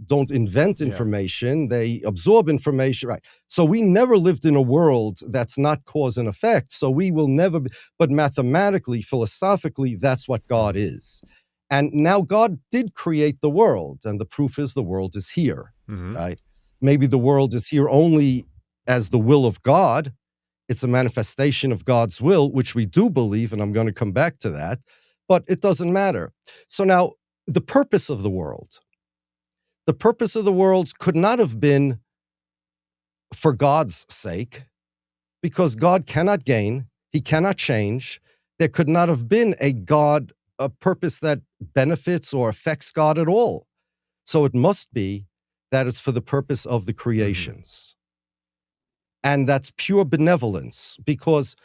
don't invent information, they absorb information, right? So we never lived in a world that's not cause and effect, so we will never be, but mathematically, philosophically, that's what God is. And now God did create the world, and the proof is the world is here, right? Maybe the world is here only as the will of God. It's a manifestation of God's will, which we do believe, and I'm going to come back to that, but it doesn't matter. So now, the purpose of the world could not have been for God's sake, because God cannot gain, he cannot change. There could not have been a purpose that benefits or affects God at all. So it must be that it's for the purpose of the creations. And that's pure benevolence, because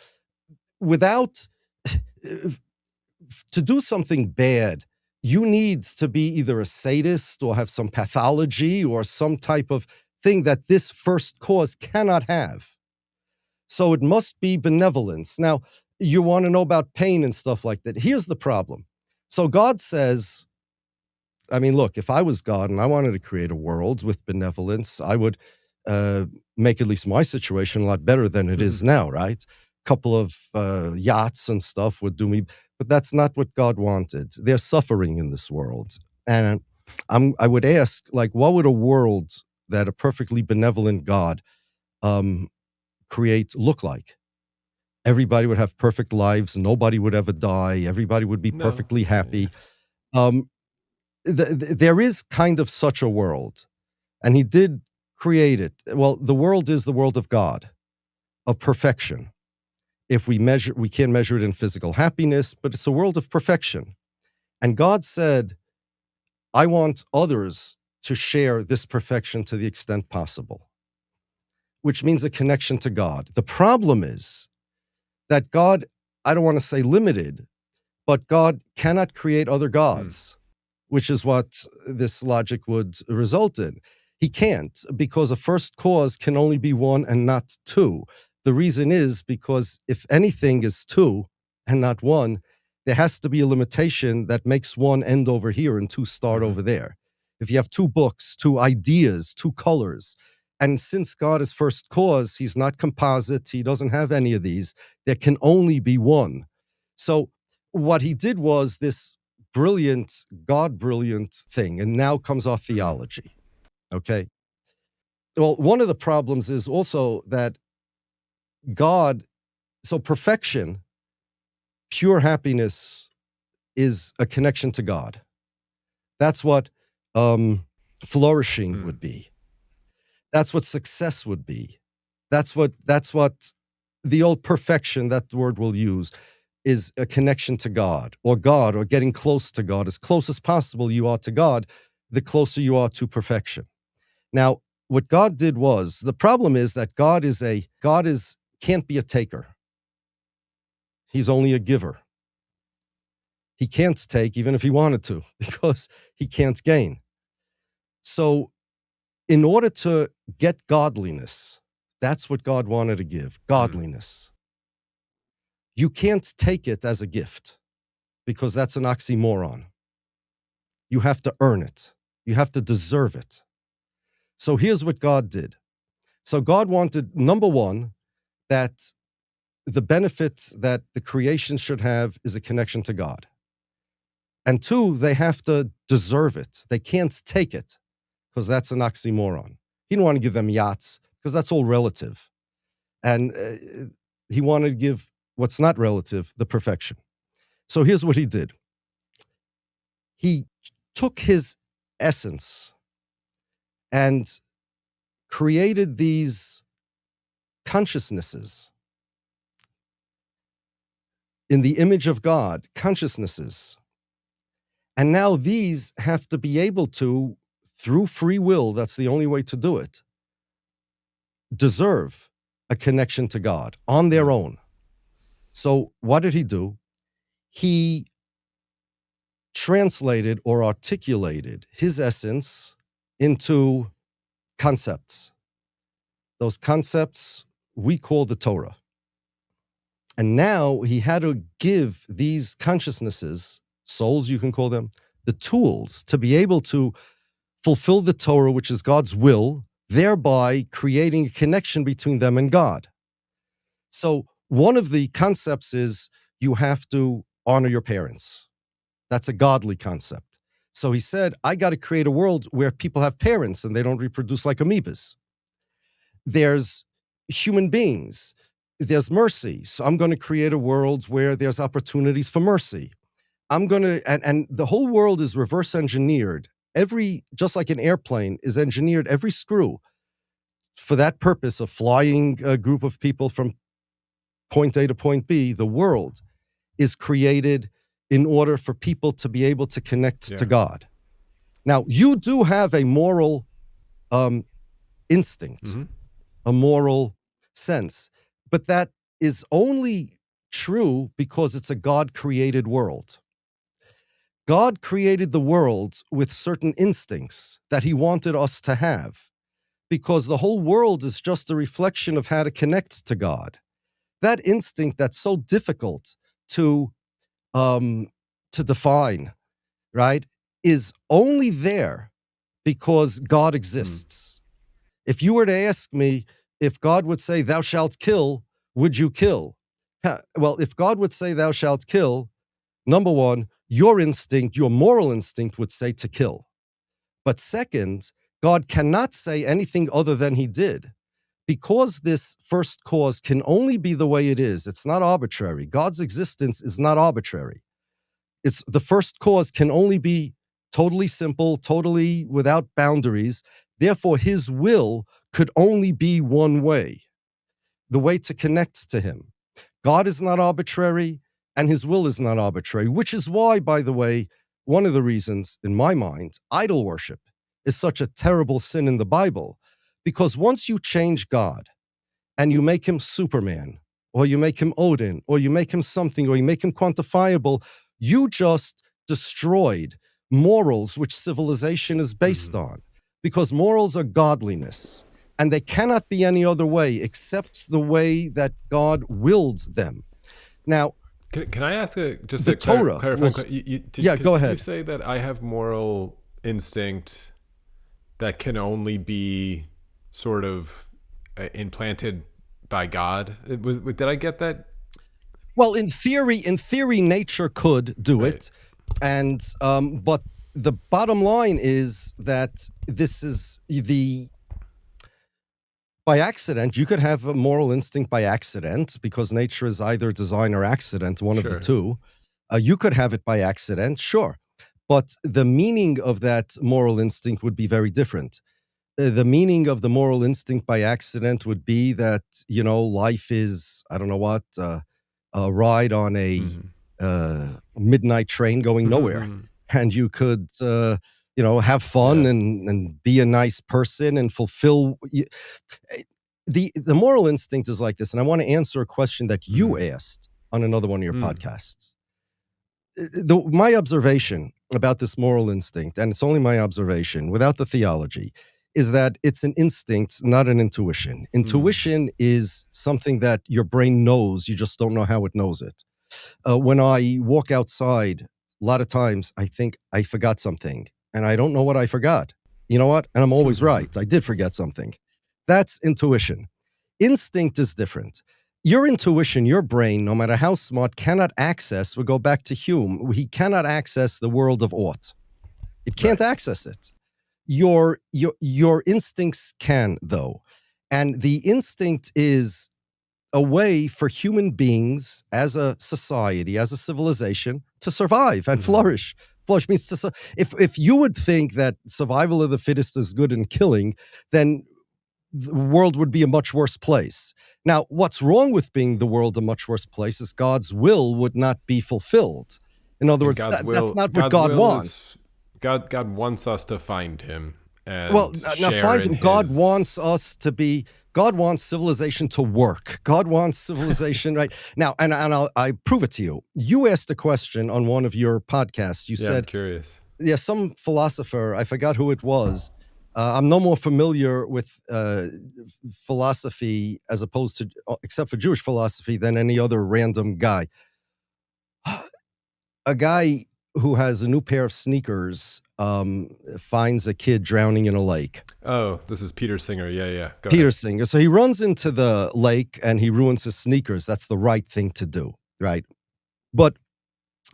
to do something bad, you need to be either a sadist or have some pathology or some type of thing that this first cause cannot have. So it must be benevolence. Now, you want to know about pain and stuff like that. Here's the problem. So God says, I mean, look, if I was God and I wanted to create a world with benevolence, I would make at least my situation a lot better than it is now, right? A couple of yachts and stuff would do me, but that's not what God wanted. There's suffering in this world. And I would ask, like, what would a world that a perfectly benevolent God create look like? Everybody would have perfect lives. Nobody would ever die. Everybody would be perfectly happy. There is kind of such a world, and he did create it. Well, the world is the world of God, of perfection. If we can't measure it in physical happiness, but it's a world of perfection. And God said, I want others to share this perfection to the extent possible, which means a connection to God. The problem is that God, I don't want to say limited, but God cannot create other gods, which is what this logic would result in. He can't, because a first cause can only be one and not two. The reason is because if anything is two and not one, there has to be a limitation that makes one end over here and two start over there. If you have two books, two ideas, two colors, and since God is first cause, he's not composite, he doesn't have any of these, there can only be one. So what he did was this brilliant, God-brilliant thing. And now comes our theology, okay? Well, one of the problems is also that God, so perfection, pure happiness is a connection to God. That's what flourishing would be. That's what success would be. That's what the old perfection, that word we'll use, is a connection to God, or getting close to God. As close as possible you are to God, the closer you are to perfection. Now, what God did was, the problem is that God can't be a taker. He's only a giver. He can't take even if he wanted to, because he can't gain. So in order to get godliness, that's what God wanted to give, godliness. You can't take it as a gift, because that's an oxymoron. You have to earn it. You have to deserve it. So here's what God did. So God wanted, number one, that the benefits that the creation should have is a connection to God. And two, they have to deserve it. They can't take it, because that's an oxymoron. He didn't want to give them yachts, because that's all relative. And he wanted to give what's not relative, the perfection. So here's what he did. He took his essence and created these consciousnesses in the image of God, consciousnesses. And now these have to be able to, through free will, that's the only way to do it, deserve a connection to God on their own. So what did he do? He translated or articulated his essence into concepts. Those concepts we call the Torah. And now he had to give these consciousnesses, souls you can call them, the tools to be able to fulfill the Torah, which is God's will, thereby creating a connection between them and God. So one of the concepts is you have to honor your parents. That's a godly concept. So he said, I got to create a world where people have parents and they don't reproduce like amoebas. There's human beings. There's mercy. So I'm going to create a world where there's opportunities for mercy. I'm going to, and the whole world is reverse engineered. Just like an airplane is engineered, every screw for that purpose of flying a group of people from point A to point B, the world is created in order for people to be able to connect to God. Now, you do have a moral instinct, a moral sense, but that is only true because it's a God-created world. God created the world with certain instincts that he wanted us to have, because the whole world is just a reflection of how to connect to God. That instinct that's so difficult to define, right, is only there because God exists. If you were to ask me if God would say, thou shalt kill, would you kill? Well, if God would say, thou shalt kill, number one, your instinct, your moral instinct would say to kill. But second, God cannot say anything other than he did. Because this first cause can only be the way it is, it's not arbitrary. God's existence is not arbitrary. It's the first cause can only be totally simple, totally without boundaries. Therefore, his will could only be one way, the way to connect to him. God is not arbitrary, and his will is not arbitrary, which is why, by the way, one of the reasons, in my mind, idol worship is such a terrible sin in the Bible. Because once you change God and you make him Superman, or you make him Odin, or you make him something, or you make him quantifiable, you just destroyed morals, which civilization is based on. Because morals are godliness, and they cannot be any other way except the way that God willed them. Now, can I ask just the a Torah clarifying question? go ahead. Did you say that I have moral instinct that can only be sort of implanted by God? Did I get that? Well, in theory, nature could do it, And but the bottom line is that this is by accident. You could have a moral instinct by accident because nature is either design or accident, one of the two. You could have it by accident, sure. But the meaning of that moral instinct would be very different. The meaning of the moral instinct by accident would be that, life is, I don't know what, a ride on a midnight train going nowhere. And you could, have fun and be a nice person and fulfill. The moral instinct is like this. And I want to answer a question that you asked on another one of your podcasts. My observation about this moral instinct, and it's only my observation without the theology, is that it's an instinct, not an intuition. Intuition is something that your brain knows, you just don't know how it knows it. When I walk outside, a lot of times I think I forgot something, and I don't know what I forgot. You know what? And I'm always right. I did forget something. That's intuition. Instinct is different. Your intuition, your brain, no matter how smart, cannot access, we'll go back to Hume, he cannot access the world of ought. It can't access it. Your instincts can, though. And the instinct is a way for human beings as a society, as a civilization, to survive and flourish. Flourish means if you would think that survival of the fittest is good in killing, then the world would be a much worse place. Now, what's wrong with being the world a much worse place is God's will would not be fulfilled. In other words, that's not what God wants. God wants us to find him. And now find him. God wants civilization to work. God wants civilization, right? Now, and I prove it to you. You asked a question on one of your podcasts. You said, I'm curious. Yeah, some philosopher, I forgot who it was. I'm no more familiar with philosophy as opposed to, except for Jewish philosophy, than any other random guy. A guy who has a new pair of sneakers finds a kid drowning in a lake. Oh, this is Peter Singer. Yeah. Peter Singer. So he runs into the lake and he ruins his sneakers. That's the right thing to do, right? But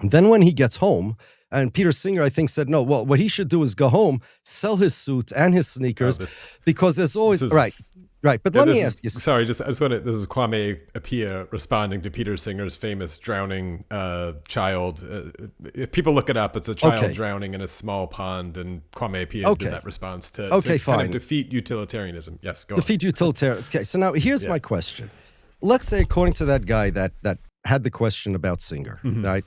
then when he gets home, and Peter Singer, I think, said, no, well, what he should do is go home, sell his suit and his sneakers, because there's always, right. But let me ask you. Sorry, I just want to, this is Kwame Appiah responding to Peter Singer's famous drowning child. If people look it up, it's a child drowning in a small pond, and Kwame Appiah did that response to kind of defeat utilitarianism. Yes, go defeat utilitarianism. Okay, so now here's my question. Let's say, according to that guy that had the question about Singer, right?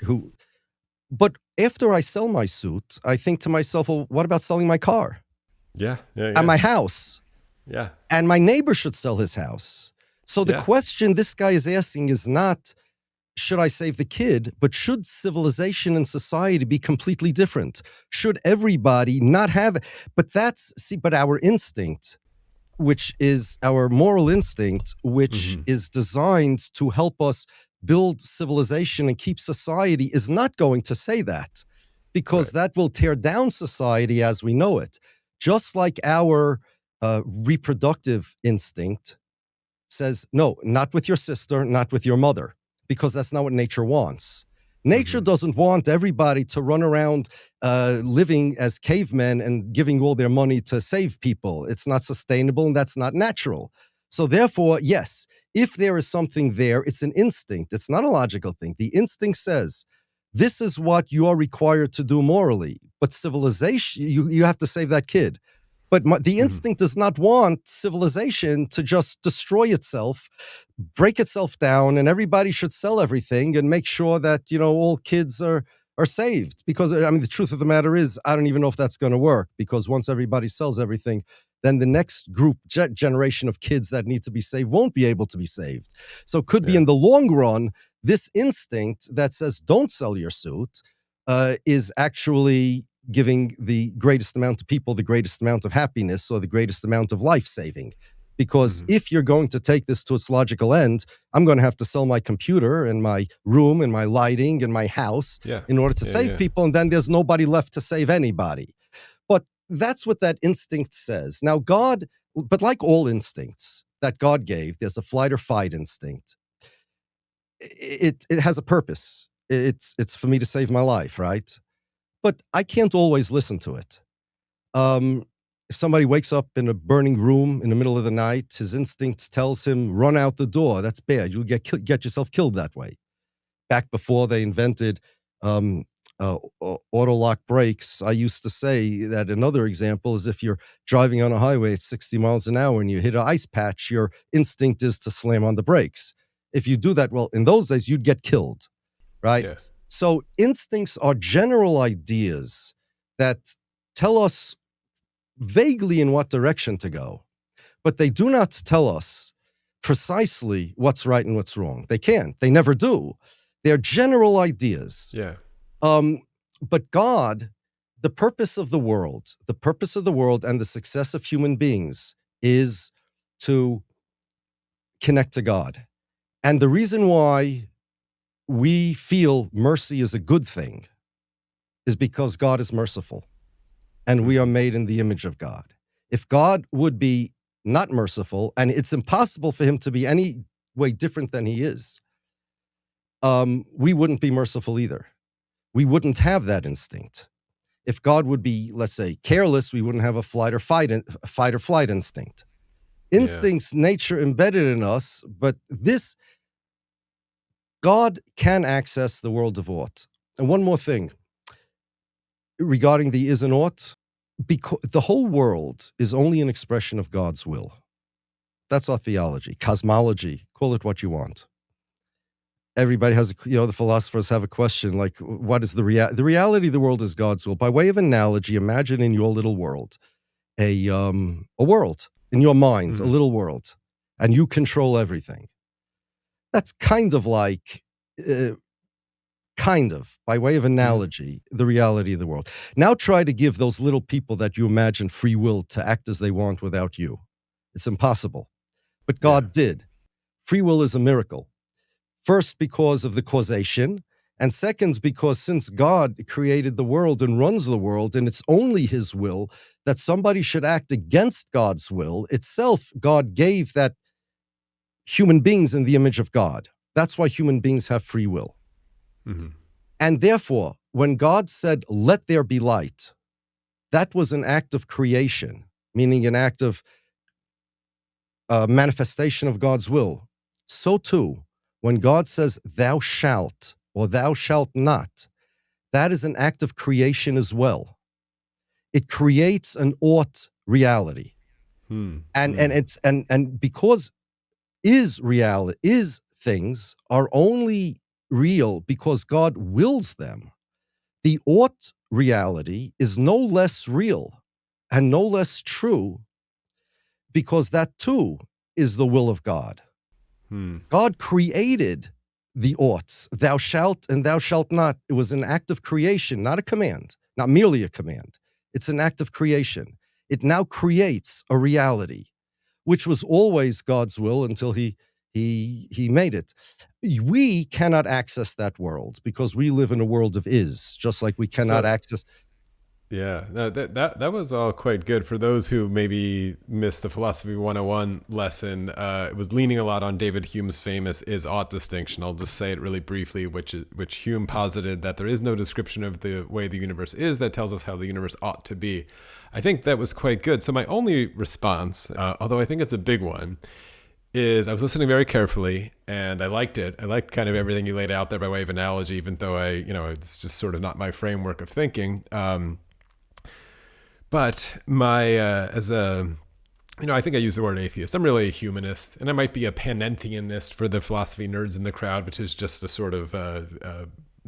But after I sell my suit, I think to myself, well, what about selling my car? Yeah. And my house? Yeah. And my neighbor should sell his house. So the question this guy is asking is not, should I save the kid, but should civilization and society be completely different? Should everybody not have, but our instinct, which is our moral instinct, which is designed to help us build civilization and keep society, is not going to say that, because that will tear down society as we know it. Just like our reproductive instinct says, no, not with your sister, not with your mother, because that's not what nature wants. Nature doesn't want everybody to run around living as cavemen and giving all their money to save people. It's not sustainable, and that's not natural. So therefore, yes, if there is something there, it's an instinct. It's not a logical thing. The instinct says, this is what you are required to do morally. But civilization, you have to save that kid. But the instinct does not want civilization to just destroy itself, break itself down, and everybody should sell everything and make sure that, all kids are saved. Because, the truth of the matter is, I don't even know if that's going to work, because once everybody sells everything, then the next generation of kids that need to be saved won't be able to be saved. So it could be in the long run, this instinct that says don't sell your suit is actually giving the greatest amount of people the greatest amount of happiness or the greatest amount of life saving. Because if you're going to take this to its logical end, I'm going to have to sell my computer and my room and my lighting and my house in order to save people. And then there's nobody left to save anybody. But that's what that instinct says. Now, God, but like all instincts that God gave, there's a flight or fight instinct. It has a purpose. It's for me to save my life, right? but I can't always listen to it. If somebody wakes up in a burning room in the middle of the night, his instinct tells him, run out the door. That's bad. You'll get yourself killed that way. Back before they invented auto-lock brakes, I used to say that another example is if you're driving on a highway at 60 miles an hour and you hit an ice patch, your instinct is to slam on the brakes. If you do that, well, in those days, you'd get killed, right? Yes. So instincts are general ideas that tell us vaguely in what direction to go, but they do not tell us precisely what's right and what's wrong. They can't. They never do. They're general ideas. Yeah. But God, the purpose of the world and the success of human beings is to connect to God. And the reason why we feel mercy is a good thing is because God is merciful and we are made in the image of God. If God would be not merciful, and it's impossible for him to be any way different than he is, we wouldn't be merciful either. We wouldn't have that instinct. If God would be, let's say, careless, we wouldn't have a fight or flight instinct. Instincts, nature embedded in us, but God can access the world of ought. And one more thing regarding the is and ought, because the whole world is only an expression of God's will. That's our theology, cosmology, call it what you want. Everybody has, the philosophers have a question like, what is the reality of the world is God's will. By way of analogy, imagine in your little world, a world in your mind, a little world, and you control everything. That's kind of like, by way of analogy, the reality of the world. Now try to give those little people that you imagine free will to act as they want without you. It's impossible. But God did. Free will is a miracle. First, because of the causation, and second, because since God created the world and runs the world, and it's only his will that somebody should act against God's will, itself, God gave that human beings in the image of God. That's why human beings have free will. Mm-hmm. And therefore, when God said, let there be light, that was an act of creation, meaning an act of manifestation of God's will. So too, when God says, thou shalt, or thou shalt not, that is an act of creation as well. It creates an ought reality. And because is things are only real because God wills them, the ought reality is no less real and no less true because that too is the will of God. God created the oughts, thou shalt and thou shalt not. It was an act of creation, not a command, not merely a command. It's an act of creation. It now creates a reality, which was always God's will until he made it. We cannot access that world because we live in a world of is, just like we cannot access. Yeah, no, that was all quite good. For those who maybe missed the Philosophy 101 lesson, it was leaning a lot on David Hume's famous is-ought distinction. I'll just say it really briefly, which Hume posited that there is no description of the way the universe is that tells us how the universe ought to be. I think that was quite good. So my only response, although I think it's a big one, is I was listening very carefully and I liked it. I liked kind of everything you laid out there by way of analogy, even though it's just sort of not my framework of thinking. But I think I use the word atheist. I'm really a humanist, and I might be a panentheist for the philosophy nerds in the crowd, which is just a sort of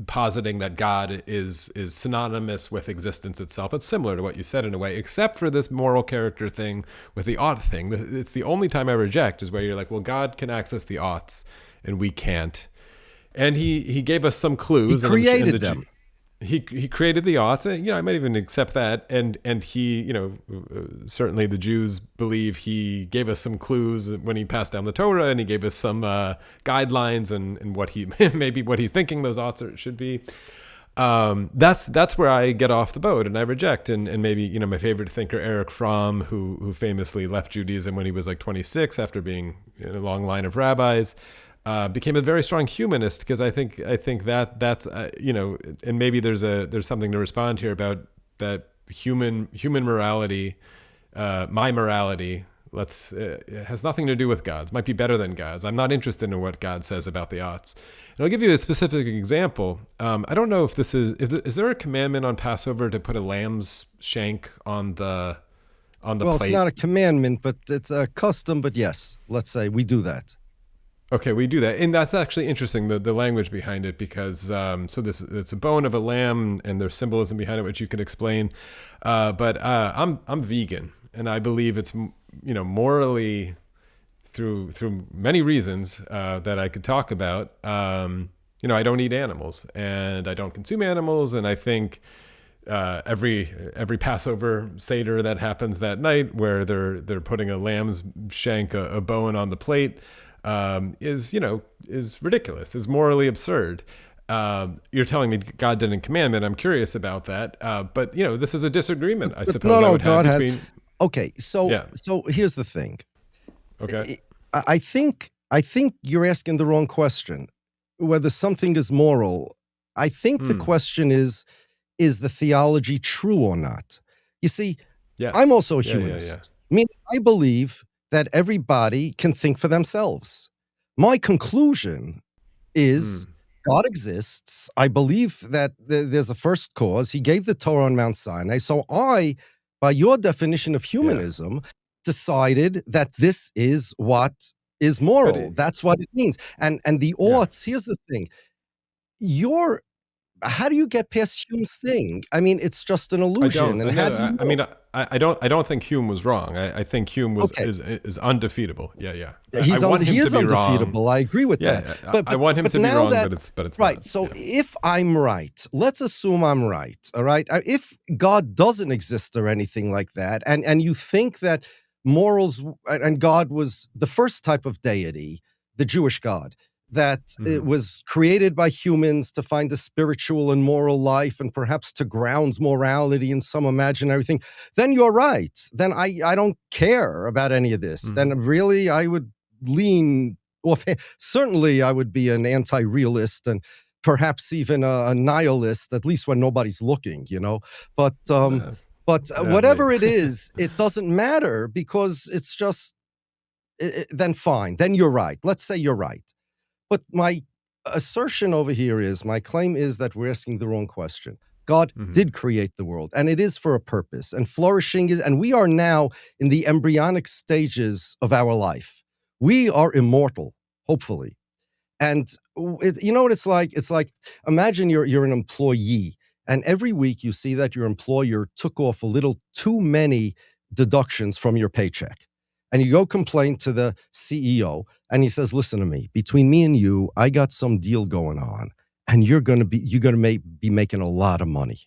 positing that God is synonymous with existence itself. It's similar to what you said in a way, except for this moral character thing with the ought thing. It's the only time I reject is where you're like, well, God can access the oughts, and we can't. And he gave us some clues. He created them. He created the ought. I might even accept that. And he, certainly the Jews believe he gave us some clues when he passed down the Torah, and he gave us some guidelines and what maybe what he's thinking those oughts should be. That's where I get off the boat and I reject. And maybe, my favorite thinker, Erich Fromm, who famously left Judaism when he was like 26 after being in a long line of rabbis. became a very strong humanist, because I think that's and maybe there's something to respond here about that human morality, my morality. It has nothing to do with God's. Might be better than God's. I'm not interested in what God says about the oughts. And I'll give you a specific example. I don't know if this is there a commandment on Passover to put a lamb's shank on the plate? Well, it's not a commandment, but it's a custom. But yes, let's say we do that. Okay, we do that, and that's actually interesting, the language behind it, because it's a bone of a lamb, and there's symbolism behind it which you could explain. But I'm vegan, and I believe it's morally, through many reasons that I could talk about. I don't eat animals, and I don't consume animals, and I think every Passover Seder that happens that night, where they're putting a lamb's shank, a bone on the plate, is ridiculous, is morally absurd. You're telling me God didn't command it. I'm curious about that. But this is a disagreement, I suppose. No, I would God have between... has. Okay, so here's the thing. Okay, I think you're asking the wrong question. Whether something is moral, I think the question is the theology true or not? You see, yes. I'm also a humanist. Meaning, I believe that everybody can think for themselves. My conclusion is God exists. I believe that there's a first cause. He gave the Torah on Mount Sinai. So I, by your definition of humanism, decided that this is what is moral. That's what it means. And the oughts, here's the thing. How do you get past Hume's thing? I mean, it's just an illusion. I don't think Hume was wrong. I think Hume is undefeatable. Yeah. He is undefeatable. I agree with that. But I want him to be wrong, but it's right. Not. So if I'm right, let's assume I'm right. All right. If God doesn't exist or anything like that, and you think that morals and God was the first type of deity, the Jewish God, that it was created by humans to find a spiritual and moral life and perhaps to ground morality in some imaginary thing, then you're right. Then I don't care about any of this. Then really I would lean, certainly I would be an anti-realist and perhaps even a nihilist, at least when nobody's looking, But whatever it is, it doesn't matter, because it's just, then fine. Then you're right. Let's say you're right. But my assertion over here is, my claim is that we're asking the wrong question. God did create the world, and it is for a purpose, and flourishing is, and we are now in the embryonic stages of our life. We are immortal, hopefully. And you know what it's like? It's like, imagine you're an employee, and every week you see that your employer took off a little too many deductions from your paycheck. And you go complain to the CEO, and he says, listen to me, between me and you, I got some deal going on, and you're going to be making a lot of money.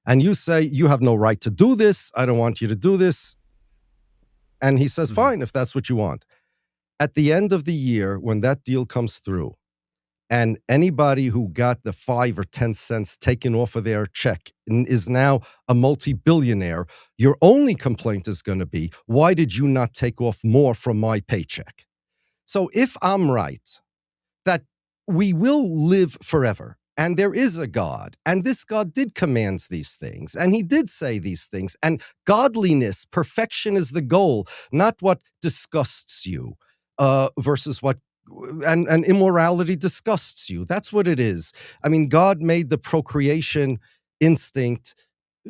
And you say, you have no right to do this. I don't want you to do this. And he says, fine, if that's what you want. At the end of the year, when that deal comes through, and anybody who got the 5 or 10 cents taken off of their check is now a multi-billionaire, your only complaint is going to be, why did you not take off more from my paycheck? So if I'm right, that we will live forever, and there is a God, and this God did command these things, and he did say these things, and godliness, perfection is the goal, not what disgusts you versus what and immorality disgusts you. That's what it is. I mean, God made the procreation instinct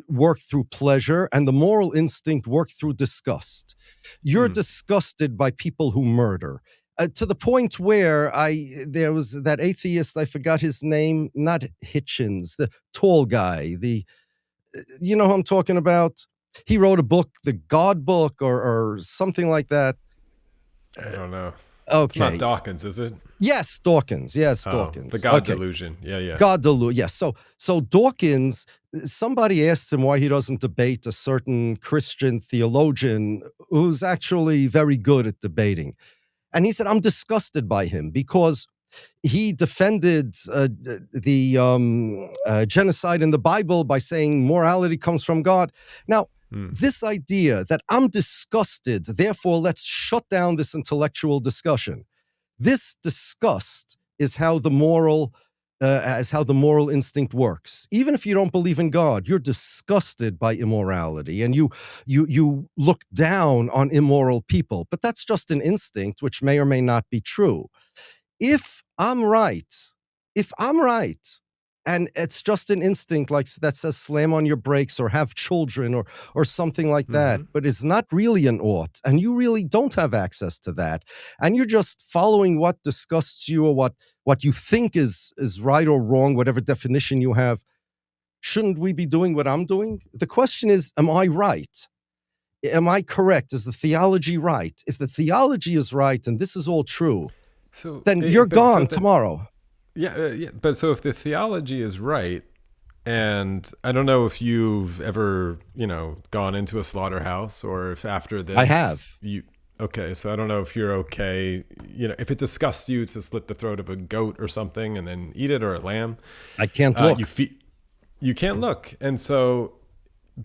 work through pleasure and the moral instinct work through disgust. You're disgusted by people who murder. To the point where there was that atheist, I forgot his name, not Hitchens, the tall guy, you know who I'm talking about? He wrote a book, the God book or something like that. I don't know. Okay. It's not Dawkins, is it? Yes, Dawkins. Yes, Dawkins. The God delusion. Yeah. God delusion. Yes. So Dawkins, somebody asked him why he doesn't debate a certain Christian theologian who's actually very good at debating. And he said, I'm disgusted by him because he defended the genocide in the Bible by saying morality comes from God. Now, this idea that I'm disgusted, therefore let's shut down this intellectual discussion. This disgust is how the moral instinct works. Even if you don't believe in God, you're disgusted by immorality, and you look down on immoral people. But that's just an instinct, which may or may not be true. If I'm right, and it's just an instinct like that says slam on your brakes or have children or something like that, but it's not really an ought, and you really don't have access to that, and you're just following what disgusts you or what you think is right or wrong, whatever definition you have. Shouldn't we be doing what I'm doing? The question is, am I right? Am I correct? Is the theology right? If the theology is right and this is all true, then you're gone tomorrow. Yeah. But so if the theology is right, and I don't know if you've ever, gone into a slaughterhouse, or if after this I have. Okay, so I don't know if you're okay, if it disgusts you to slit the throat of a goat or something and then eat it, or a lamb. I can't look. You can't look. And so,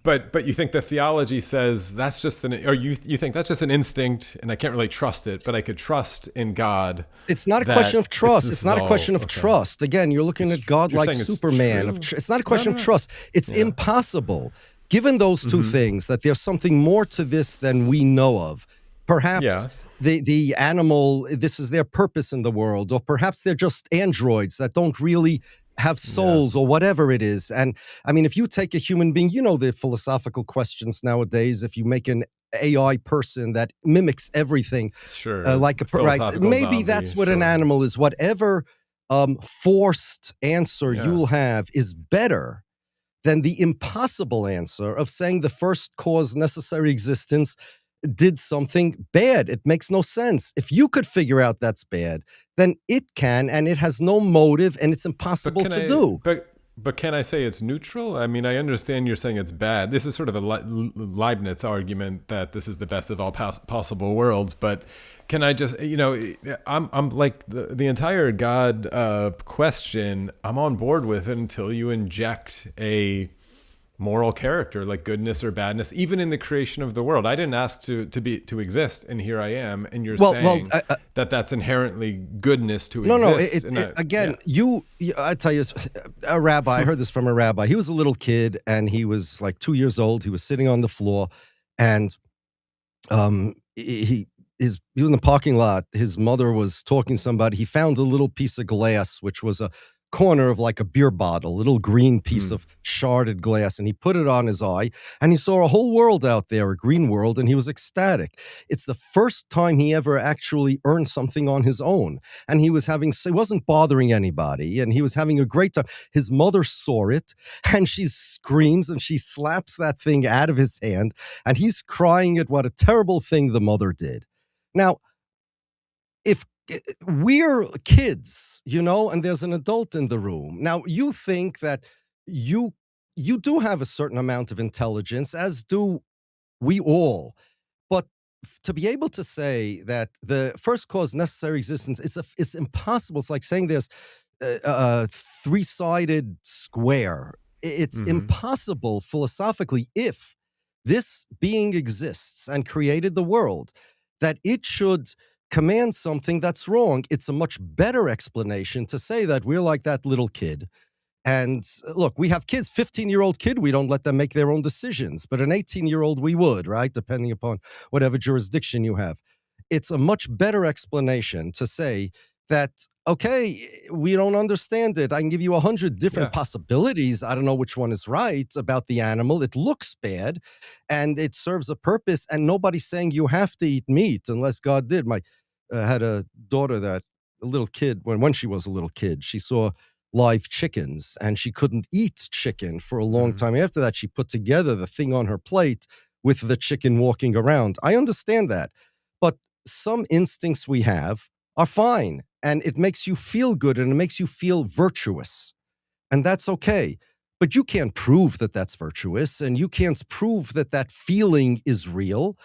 but you think the theology says that's just you think that's just an instinct and I can't really trust it, but I could trust in God. It's not a question of trust. It's not a question of trust. Again, you're looking at God like Superman. It's not a question of trust. It's impossible, given those two things, that there's something more to this than we know of. Perhaps the animal, this is their purpose in the world, or perhaps they're just androids that don't really have souls, or whatever it is. And I mean, if you take a human being, the philosophical questions nowadays, if you make an AI person that mimics everything, like a right, maybe that's what an animal is. Whatever forced answer you'll have is better than the impossible answer of saying the first cause necessary existence did something bad. It makes no sense. If you could figure out that's bad, then it can, and it has no motive, and it's impossible to do. But can I say it's neutral? I mean, I understand you're saying it's bad. This is sort of a Leibniz argument that this is the best of all possible worlds. But can I just, I'm like the entire God question, I'm on board with it until you inject a moral character like goodness or badness, even in the creation of the world. I didn't ask to exist, and here I am. And you're saying that that's inherently goodness to exist. I tell you, a rabbi, I heard this from a rabbi. He was a little kid, and he was like 2 years old. He was sitting on the floor, and he was in the parking lot. His mother was talking to somebody. He found a little piece of glass, which was a corner of like a beer bottle, a little green piece of sharded glass, and he put it on his eye, and he saw a whole world out there, a green world, and he was ecstatic. It's the first time he ever actually earned something on his own, and he wasn't bothering anybody, and he was having a great time. His mother saw it, and she screams, and she slaps that thing out of his hand, and he's crying at what a terrible thing the mother did. Now, if we're kids, and there's an adult in the room. Now, you think that you do have a certain amount of intelligence, as do we all. But to be able to say that the first cause necessary existence, it's impossible. It's like saying there's a three-sided square. It's impossible philosophically, if this being exists and created the world, that it should command something that's wrong. It's a much better explanation to say that we're like that little kid. And look, we have kids, 15-year-old kid, we don't let them make their own decisions, but an 18-year-old we would, right? Depending upon whatever jurisdiction you have. It's a much better explanation to say that, okay, we don't understand it. I can give you 100 different possibilities. I don't know which one is right about the animal. It looks bad, and it serves a purpose, and nobody's saying you have to eat meat unless God did. My had a daughter that, a little kid, when she was a little kid, she saw live chickens, and she couldn't eat chicken for a long time. After that, she put together the thing on her plate with the chicken walking around. I understand that. But some instincts we have are fine, and it makes you feel good, and it makes you feel virtuous, and that's okay. But you can't prove that that's virtuous, and you can't prove that that feeling is real.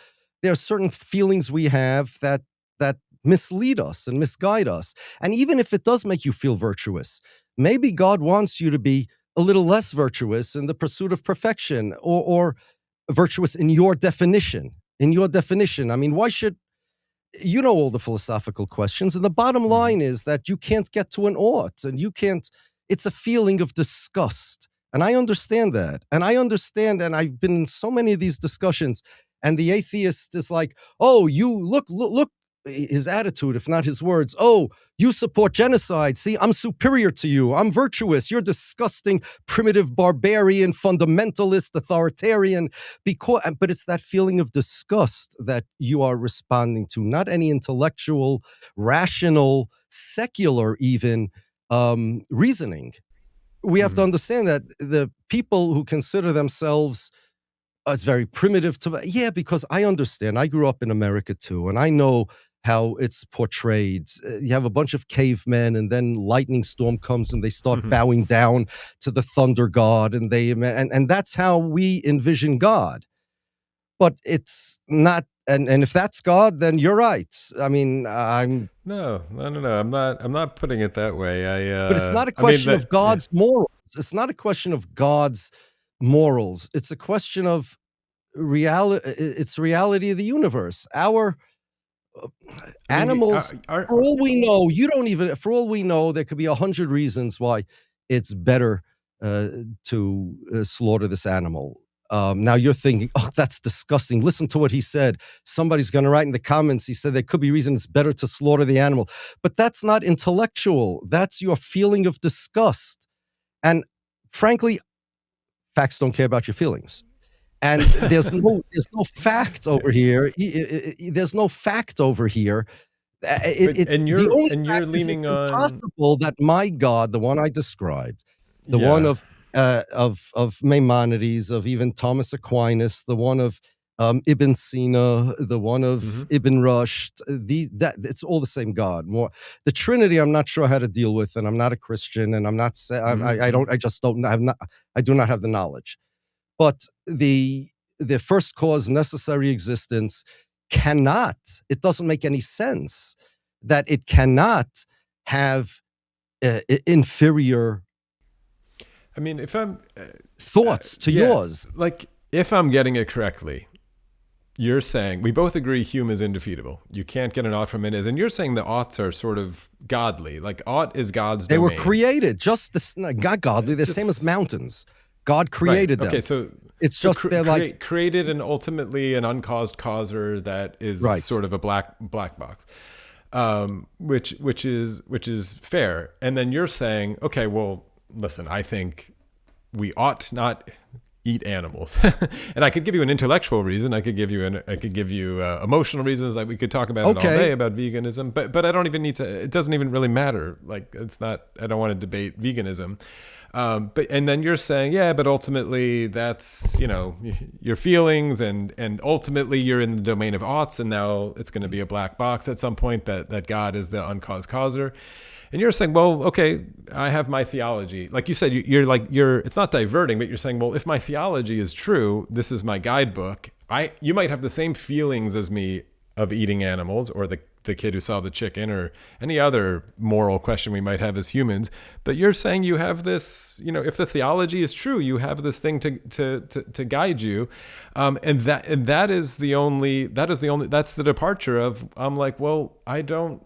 There are certain feelings we have that mislead us and misguide us. And even if it does make you feel virtuous, maybe God wants you to be a little less virtuous in the pursuit of perfection, or virtuous in your definition. I mean, why should you know all the philosophical questions, and the bottom line is that you can't get to an ought, and you can't. It's a feeling of disgust, and I understand that, and and I've been in so many of these discussions, and the atheist is like, "Oh, you look." His attitude, if not his words, "Oh, you support genocide. See, I'm superior to you. I'm virtuous. You're disgusting, primitive, barbarian, fundamentalist, authoritarian." But it's that feeling of disgust that you are responding to, not any intellectual, rational, secular, even reasoning. We have to understand that the people who consider themselves as very primitive because I understand. I grew up in America too, and I know how it's portrayed. You have a bunch of cavemen, and then lightning storm comes, and they start bowing down to the thunder god, and that's how we envision God. But it's not. And if that's God, then you're right. I mean, No. I'm not putting it that way. But it's not a question of God's morals. It's not a question of God's morals. It's a question of reality. It's reality of the universe. Our animals, for all we know, for all we know, there could be 100 reasons why it's better to slaughter this animal. Now you're thinking, "Oh, that's disgusting. Listen to what he said." Somebody's going to write in the comments, he said there could be reasons it's better to slaughter the animal. But that's not intellectual. That's your feeling of disgust. And frankly, facts don't care about your feelings. And there's no fact over here. There's no fact over here. And you're leaning on possible that my God, the one I described, the one of Maimonides, of even Thomas Aquinas, the one of Ibn Sina, the one of Ibn Rushd, it's all the same God. The Trinity, I'm not sure how to deal with, and I'm not a Christian, and I'm not. I do not have the knowledge. But the first cause, necessary existence, cannot. It doesn't make any sense that it cannot have inferior. I mean, if I'm thoughts to yours, like if I'm getting it correctly, you're saying we both agree Hume is indefeatable. You can't get an ought from it, and you're saying the oughts are sort of godly. Like ought is God's domain. They were created not godly. They're the same as mountains. God created them. Okay, so it's just they're created and ultimately an uncaused causer that is sort of a black box, which is fair. And then you're saying, okay, well, listen, I think we ought not eat animals. And I could give you an intellectual reason. I could give you emotional reasons. Like we could talk about it all day about veganism, but I don't even need to. It doesn't even really matter. Like it's not. I don't want to debate veganism. And then you're saying, but ultimately that's, your feelings and ultimately you're in the domain of oughts, and now it's going to be a black box at some point that God is the uncaused causer. And you're saying, well, okay, I have my theology. Like you said, it's not diverting, but you're saying, well, if my theology is true, this is my guidebook. You might have the same feelings as me of eating animals, or the kid who saw the chicken, or any other moral question we might have as humans. But you're saying you have this, if the theology is true, you have this thing to guide you, and that's the departure of. I'm like, well, I don't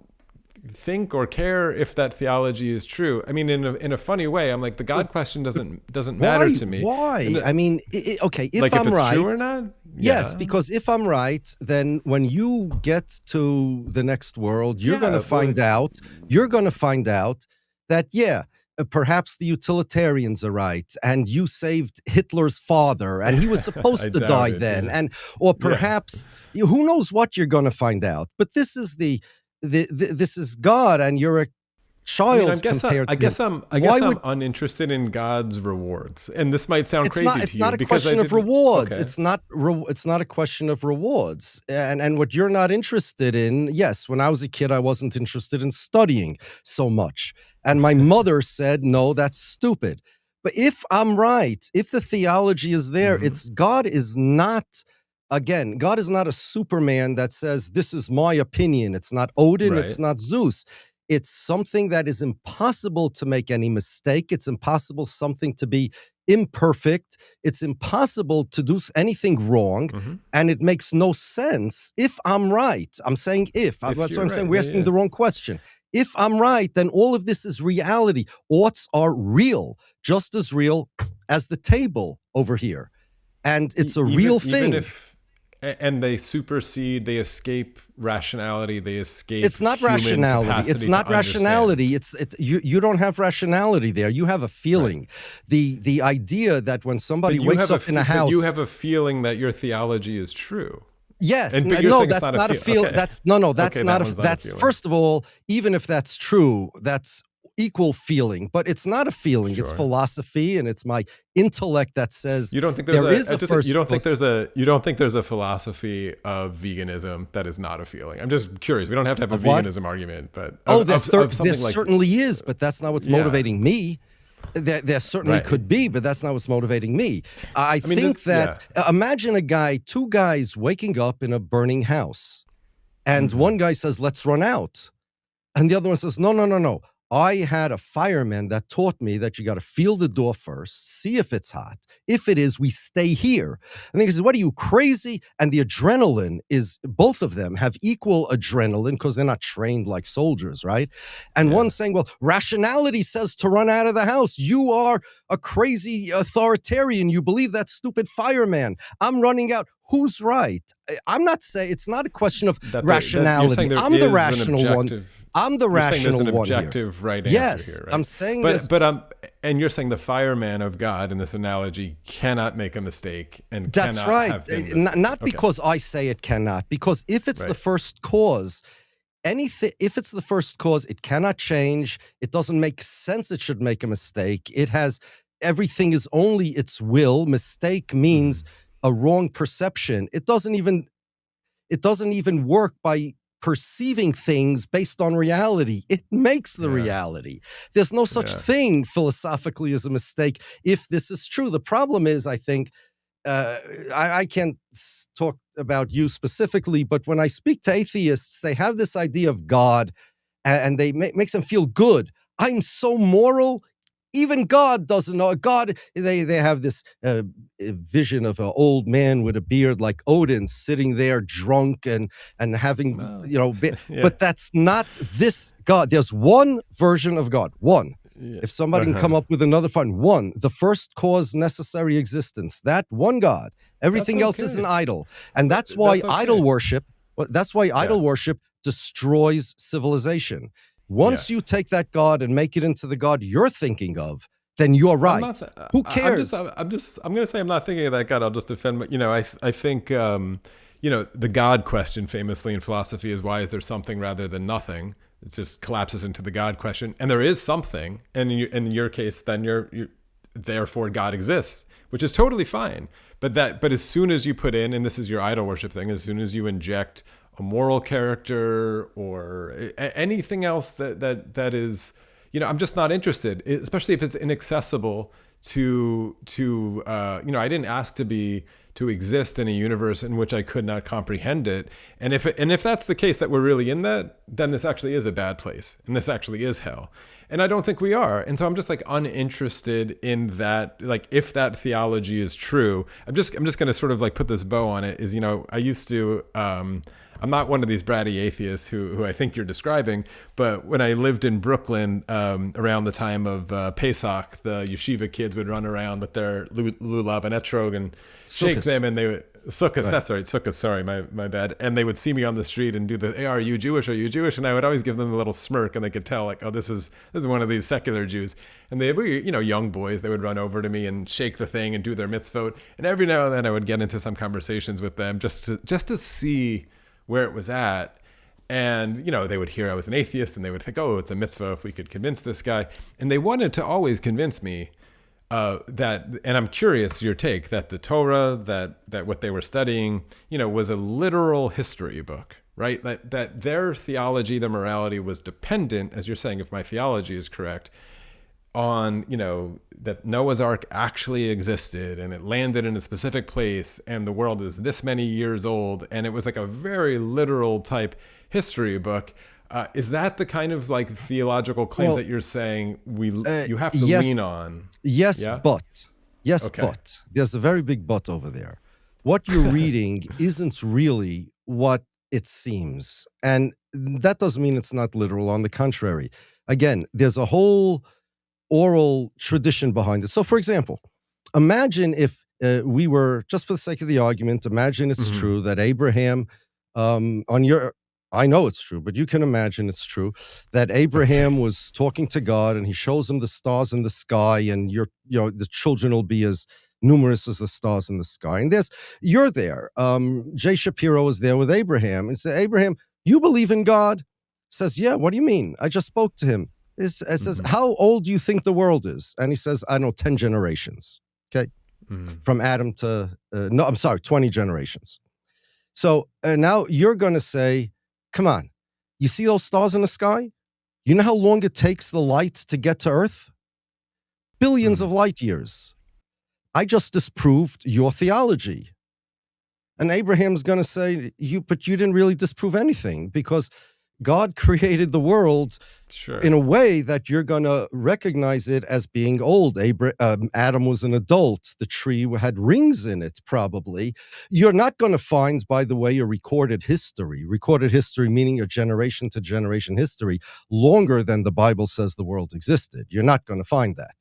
think or care if that theology is true. I mean, in a funny way, I'm like, the God question doesn't matter to me. Why? I mean, okay, if I'm right, true or not? Yes, because if I'm right, then when you get to the next world, you're going to find out that perhaps the utilitarians are right, and you saved Hitler's father, and he was supposed to die then, or perhaps who knows what you're going to find out. But this is this is God, and you're a child I guess I'm uninterested in God's rewards, and this might sound crazy to you. It's not a question of rewards. Okay. It's not a question of rewards. And what you're not interested in, yes, when I was a kid, I wasn't interested in studying so much. And my mother said, no, that's stupid. But if I'm right, if the theology is there, God is not a Superman that says, this is my opinion. It's not Odin. It's not Zeus. It's something that is impossible to make any mistake. It's impossible something to be imperfect. It's impossible to do anything wrong, and it makes no sense if I'm right. I'm saying if. That's what I'm saying. We're asking the wrong question. If I'm right, then all of this is reality. Oughts are real, just as real as the table over here. And it's a real thing. And they supersede, they escape rationality, they escape. It's not rationality. It's not rationality. It's you don't have rationality there. You have a feeling. Right. The idea that when somebody wakes up in a house, you have a feeling that your theology is true. Yes, no, that's not a feeling. Okay. That's not a. That's first of all, even if that's true, that's equal feeling, but it's not a feeling. Sure. It's philosophy, and it's my intellect that says you don't think there's you don't think there's a philosophy of veganism that is not a feeling. I'm just curious. We don't have to have a veganism argument, but there certainly is, but that's not what's motivating me. There certainly could be, but that's not what's motivating me. I think that imagine two guys waking up in a burning house, and one guy says, "Let's run out," and the other one says, "No. I had a fireman that taught me that you got to feel the door first, see if it's hot. If it is, we stay here." And he says, "What are you, crazy?" And the adrenaline is, both of them have equal adrenaline because they're not trained like soldiers, right? And one's saying, well, rationality says to run out of the house. You are a crazy authoritarian. You believe that stupid fireman. I'm running out. Who's right? I'm not saying, it's not a question of rationality. I'm the rational one. I'm the rational one. There's an objective right answer here, right? I'm saying this. And you're saying the fireman of God in this analogy cannot make a mistake and that's cannot right. have been Not because I say it cannot, because if it's the first cause, if it's the first cause, it cannot change. It doesn't make sense. It should make a mistake. Everything is only its will. Mistake means a wrong perception. It doesn't even work by perceiving things based on reality. It makes the reality. There's no such thing philosophically as a mistake if this is true. The problem is, I think, I can't talk about you specifically, but when I speak to atheists, they have this idea of God, and they makes them feel good. I'm so moral. Even God doesn't know. God, they have this vision of an old man with a beard like Odin sitting there drunk and having, but that's not this God. There's one version of God, one. Yeah. If somebody can come up with another one, the first cause necessary existence, that one God. Everything else is an idol. And that's why idol worship, idol worship destroys civilization. Once you take that God and make it into the God you're thinking of, then you're right. Who cares? I'm going to say I'm not thinking of that God. I'll just defend. I think, the God question famously in philosophy is, why is there something rather than nothing? It just collapses into the God question. And there is something. And in your case, then you're therefore God exists, which is totally fine. But as soon as you put in, and this is your idol worship thing, as soon as you inject a moral character or anything else that is, I'm just not interested, especially if it's inaccessible to I didn't ask to exist in a universe in which I could not comprehend it. And if that's the case, that we're really in that, then this actually is a bad place, and this actually is hell. And I don't think we are. And so I'm just uninterested in that. If that theology is true, I'm just going to sort of put this bow on it. Is, I used to, I'm not one of these bratty atheists who I think you're describing, but when I lived in Brooklyn around the time of Pesach, the yeshiva kids would run around with their lulav and etrog and shake them, and they would sukkahs. Right. That's right, sukkahs. Sorry, my bad. And they would see me on the street and do the, "Hey, are you Jewish? Are you Jewish?" And I would always give them a little smirk, and they could tell oh, this is one of these secular Jews. And they were young boys. They would run over to me and shake the thing and do their mitzvot. And every now and then I would get into some conversations with them just to see where it was at. And, they would hear I was an atheist, and they would think, oh, it's a mitzvah if we could convince this guy. And they wanted to always convince me that, and I'm curious your take, that the Torah, that what they were studying, was a literal history book, right? That their theology, their morality was dependent, as you're saying, if my theology is correct, on, that Noah's Ark actually existed and it landed in a specific place and the world is this many years old, and it was a very literal type history book. Is that the kind of theological claims that you're saying you have to lean on? Yes, yeah? Yes, Okay. but there's a very big but over there. What you're reading isn't really what it seems. And that doesn't mean it's not literal. On the contrary, again, there's a whole oral tradition behind it. So, for example, imagine if we were, just for the sake of the argument, imagine it's true that Abraham, I know it's true, but you can imagine it's true that Abraham was talking to God and he shows him the stars in the sky, and the children will be as numerous as the stars in the sky. And you're there. J. Shapiro is there with Abraham and said, Abraham, you believe in God? Says, yeah. What do you mean? I just spoke to him. It says, how old do you think the world is? And he says, I know 10 generations. Okay. From Adam to, 20 generations. So now you're going to say, come on, you see those stars in the sky? You know how long it takes the light to get to Earth? Billions of light years. I just disproved your theology. And Abraham's going to say, but you didn't really disprove anything, because God created the world in a way that you're going to recognize it as being old. Adam was an adult. The tree had rings in it, probably. You're not going to find, by the way, a recorded history meaning a generation to generation history longer than the Bible says the world existed. You're not going to find that.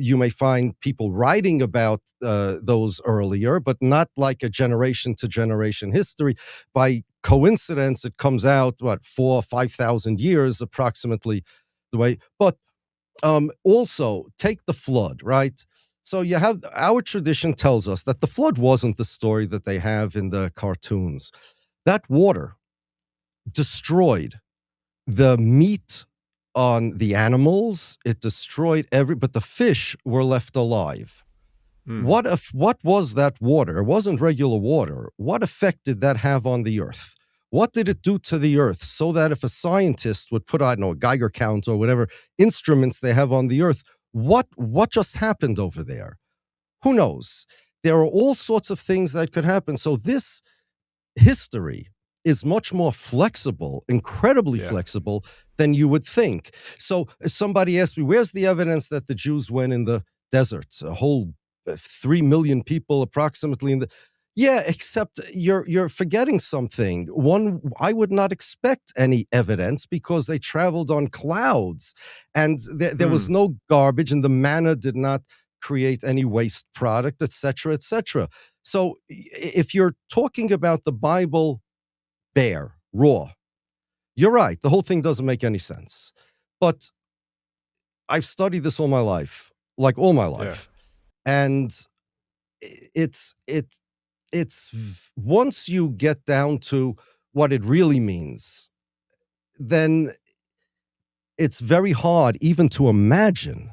You may find people writing about those earlier, but not like a generation to generation history. By coincidence, it comes out, 4,000 or 5,000 years approximately the way. But also, take the flood, right? So you have, our tradition tells us that the flood wasn't the story that they have in the cartoons. That water destroyed the meat on the animals. It destroyed but the fish were left alive. What was that water? It wasn't regular water. What effect did that have on the earth? What did it do to the earth, so that if a scientist would put, I don't know, a Geiger count or whatever instruments they have on the earth, what just happened over there? Who knows? There are all sorts of things that could happen. So this history is much more flexible, incredibly flexible than you would think. So somebody asked me, where's the evidence that the Jews went in the desert? A whole 3 million people approximately except you're forgetting something. One, I would not expect any evidence, because they traveled on clouds, and there was no garbage, and the manna did not create any waste product, etc., etc. So if you're talking about the Bible bare, raw, you're right. The whole thing doesn't make any sense. But I've studied this all my life. And it's once you get down to what it really means, then it's very hard even to imagine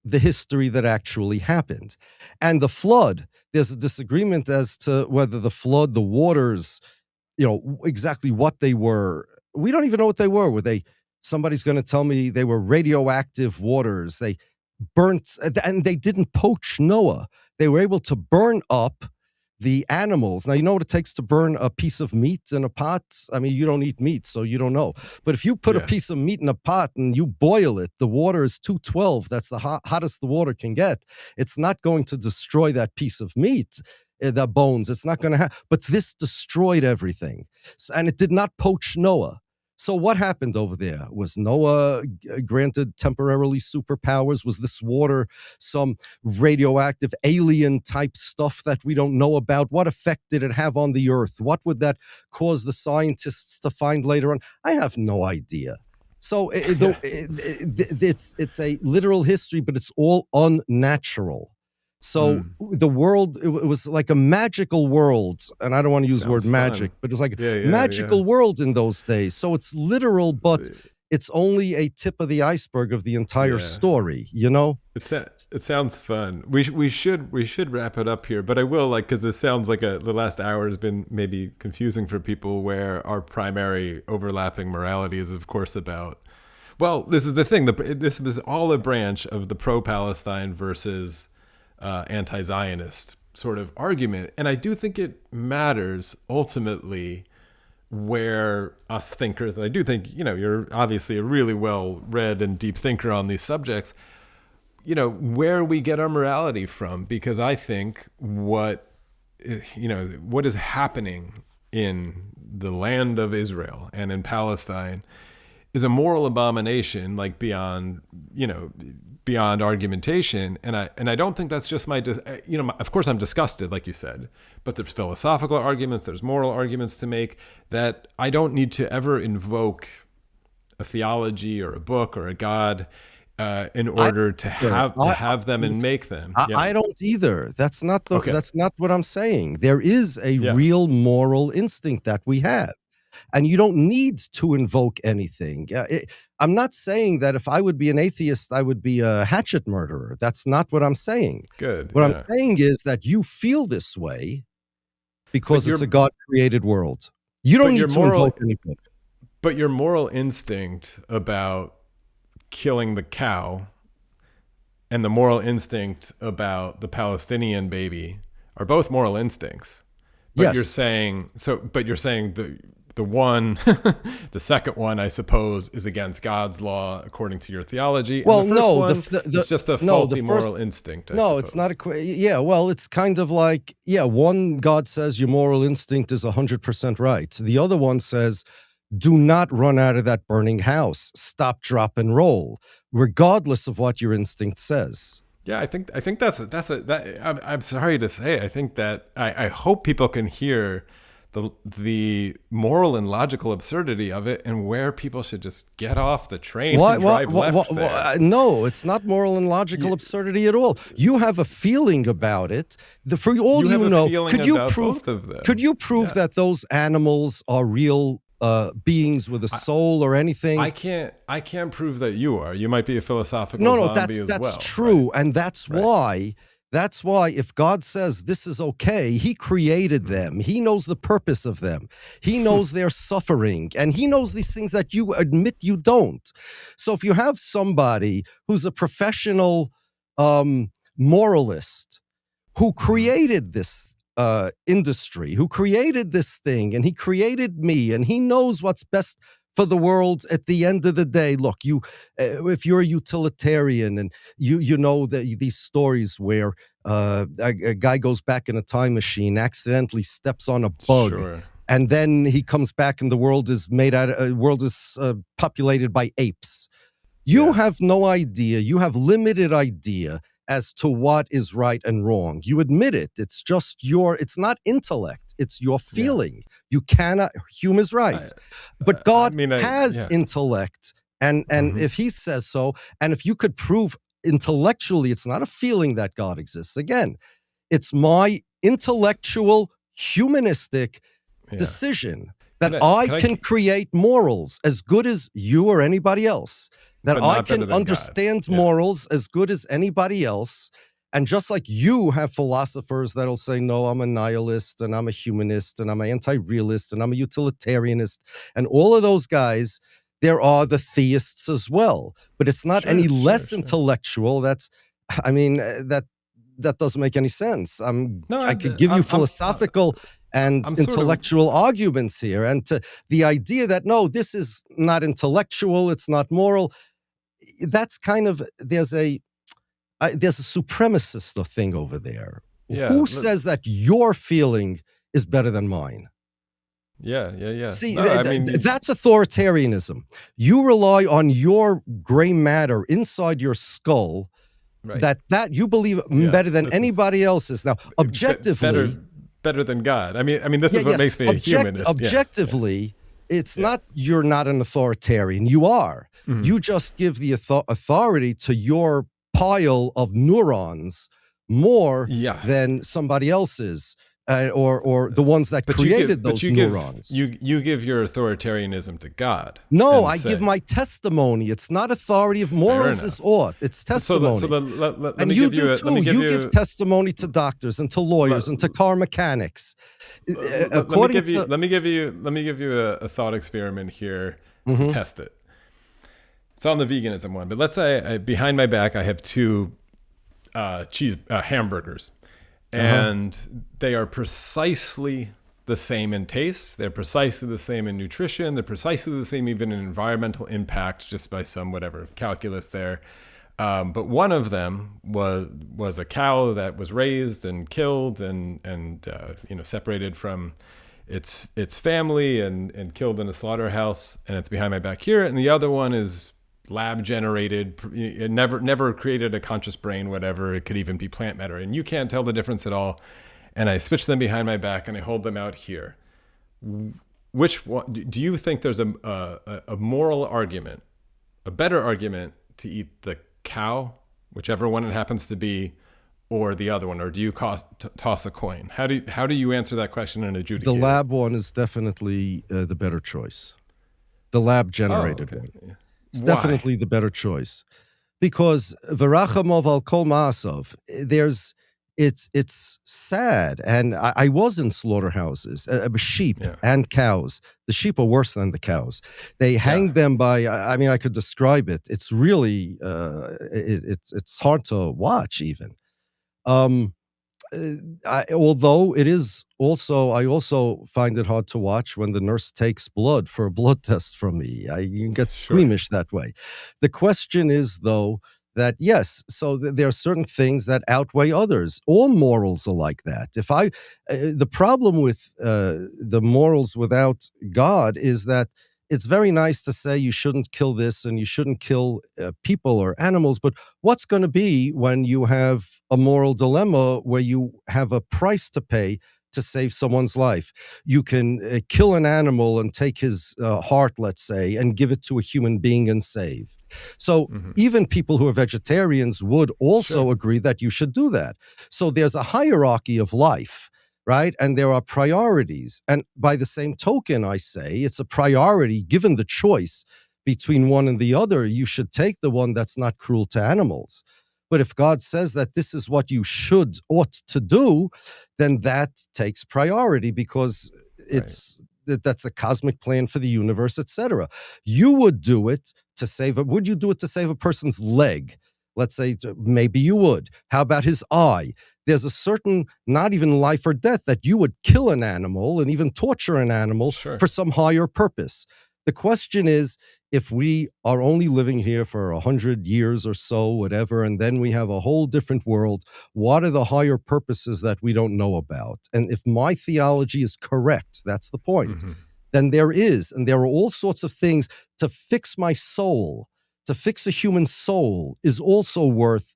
the history that actually happened. And the flood, there's a disagreement as to whether the flood, the waters, exactly what they were. We don't even know what they were. Somebody's going to tell me they were radioactive waters. They burnt, and they didn't poach Noah. They were able to burn up the animals. Now, you know what it takes to burn a piece of meat in a pot? I mean, you don't eat meat, so you don't know. But if you put a piece of meat in a pot and you boil it, the water is 212. That's the hottest the water can get. It's not going to destroy that piece of meat, the bones. It's not going to have. But this destroyed everything. And it did not poach Noah. So what happened over there? Was Noah granted temporarily superpowers? Was this water some radioactive alien type stuff that we don't know about? What effect did it have on the earth? What would that cause the scientists to find later on? I have no idea. So it's a literal history, but it's all unnatural. So the world, it was like a magical world, and I don't want to use the word magic, but it was like a magical world in those days. So it's literal, but it's only a tip of the iceberg of the entire story, It sounds fun. We should wrap it up here, but I will, because this sounds like the last hour has been maybe confusing for people, where our primary overlapping morality is, of course, about, well, this is the thing, this was all a branch of the pro-Palestine versus anti-Zionist sort of argument. And I do think it matters ultimately where us thinkers, and I do think, you're obviously a really well-read and deep thinker on these subjects, where we get our morality from, because I think what is happening in the land of Israel and in Palestine is a moral abomination, like beyond argumentation. And I don't think that's just of course I'm disgusted, like you said, but there's philosophical arguments, there's moral arguments to make that I don't need to ever invoke a theology or a book or a God in order to have them and make them. I don't either. That's not that's not what I'm saying. There is a Yeah. real moral instinct that we have, and you don't need to invoke anything. I'm not saying that if I would be an atheist, I would be a hatchet murderer. That's not what I'm saying. Good. What I'm saying is that you feel this way because it's a God-created world. You don't need to invoke anything. But your moral instinct about killing the cow and the moral instinct about the Palestinian baby are both moral instincts. But Yes. you're saying the one, the second one, I suppose, is against God's law according to your theology. Well, and the first no, it's just a faulty moral instinct. I suppose. It's not well, it's kind of like, one God says your moral instinct is 100% right. The other one says, do not run out of that burning house. Stop, drop, and roll, regardless of what your instinct says. Yeah, I think I'm sorry to say, I think that I hope people can hear the moral and logical absurdity of it, and where people should just get off the train and drive left there. No, it's not moral and logical absurdity at all. You have a feeling about it. For all you know, could you prove that those animals are real beings with a soul or anything? I can't prove that you are. You might be a philosophical zombie as well. That's true, right? And that's why. That's why if God says this is okay, he created them. He knows the purpose of them. He knows their suffering, and he knows these things that you admit you don't. So if you have somebody who's a professional moralist who created this industry, who created this thing, and he created me, and he knows what's best for the world at the end of the day. Look, if you're a utilitarian, and you know that these stories where a guy goes back in a time machine, accidentally steps on a bug, Sure. and then he comes back and the world is populated by apes. You have no idea. You have limited idea as to what is right and wrong. You admit it. It's just it's not intellect. It's your feeling. You cannot, Hume is right. But God has intellect. And if he says so, and if you could prove intellectually, it's not a feeling that God exists. Again, it's my intellectual, humanistic decision that I can create morals as good as you or anybody else, that I can understand morals as good as anybody else. And just like you have philosophers that'll say, no, I'm a nihilist, and I'm a humanist, and I'm an anti-realist, and I'm a utilitarianist, and all of those guys, there are the theists as well. But it's not any less intellectual. That doesn't make any sense. I could give you philosophical and intellectual arguments here. And the idea that, no, this is not intellectual, it's not moral, that's kind of, there's a supremacist thing over there. Who says that your feeling is better than mine? Yeah. See, that's authoritarianism. You rely on your gray matter inside your skull, that you believe better than anybody else's. Now, objectively, better than God. I mean, this is what makes me a humanist. Objectively, it's not. You're not an authoritarian. You are. Mm-hmm. You just give the authority to your pile of neurons more than somebody else's, or the ones that created those neurons. You give your authoritarianism to God. No, I give my testimony. It's not authority of morals is ought. It's testimony. And you do too. You give testimony to doctors and to lawyers and to car mechanics. Let me give you a thought experiment here to test it. It's on the veganism one, but let's say behind my back I have two hamburgers, and they are precisely the same in taste. They're precisely the same in nutrition. They're precisely the same even in environmental impact, just by some whatever calculus there. But one of them was a cow that was raised and killed and separated from its family and killed in a slaughterhouse, and it's behind my back here. And the other one is lab generated. It never created a conscious brain, whatever. It could even be plant matter, and you can't tell the difference at all. And I switch them behind my back and I hold them out here. Which one do you think there's a moral argument, a better argument to eat the cow, whichever one it happens to be, or the other one, or do you toss a coin? How do you answer that question in adjudicator? The lab one is definitely the better choice. The lab generated one. Yeah. It's definitely the better choice, because V'rachamov al kol ma'asav. It's sad, and I was in slaughterhouses, sheep and cows. The sheep are worse than the cows. They hang them by. I mean, I could describe it. It's really it's hard to watch even. Although it is also, I also find it hard to watch when the nurse takes blood for a blood test from me. You can get squeamish that way. The question is, though, that yes, so there are certain things that outweigh others. All morals are like that. The problem with the morals without God is that it's very nice to say you shouldn't kill this and you shouldn't kill people or animals, but what's going to be when you have a moral dilemma where you have a price to pay to save someone's life? You can kill an animal and take his heart, let's say, and give it to a human being and save. So even people who are vegetarians would also agree that you should do that. So there's a hierarchy of life, right? And there are priorities. And by the same token, I say it's a priority. Given the choice between one and the other, you should take the one that's not cruel to animals. But if God says that this is what you ought to do, then that takes priority, because that's the cosmic plan for the universe, etc. You would do it to save would you do it to save a person's leg? Let's say maybe you would. How about his eye? There's a certain, not even life or death, that you would kill an animal and even torture an animal for some higher purpose. The question is, if we are only living here for 100 years or so, whatever, and then we have a whole different world, what are the higher purposes that we don't know about? And if my theology is correct, that's the point, then there are all sorts of things to fix my soul. To fix a human soul is also worth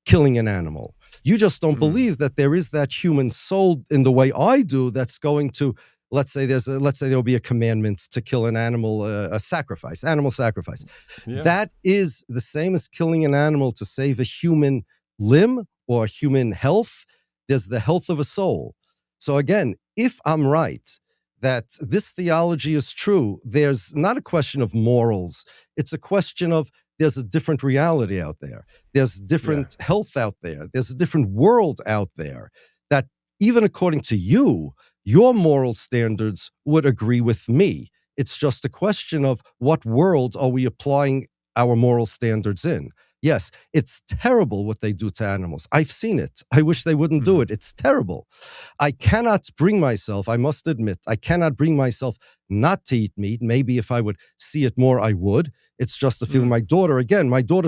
killing an animal. You just don't believe that there is that human soul in the way I do that's going to, let's say there'll be a commandment to kill an animal, animal sacrifice. Yeah. That is the same as killing an animal to save a human limb or human health. There's the health of a soul. So again, if I'm right that this theology is true, there's not a question of morals. It's a question of there's a different reality out there. There's different health out there. There's a different world out there that even according to you, your moral standards would agree with me. It's just a question of what world are we applying our moral standards in. Yes, it's terrible what they do to animals. I've seen it. I wish they wouldn't do it. It's terrible. I cannot bring myself, I must admit, I cannot bring myself not to eat meat. Maybe if I would see it more, I would. It's just a feeling. My daughter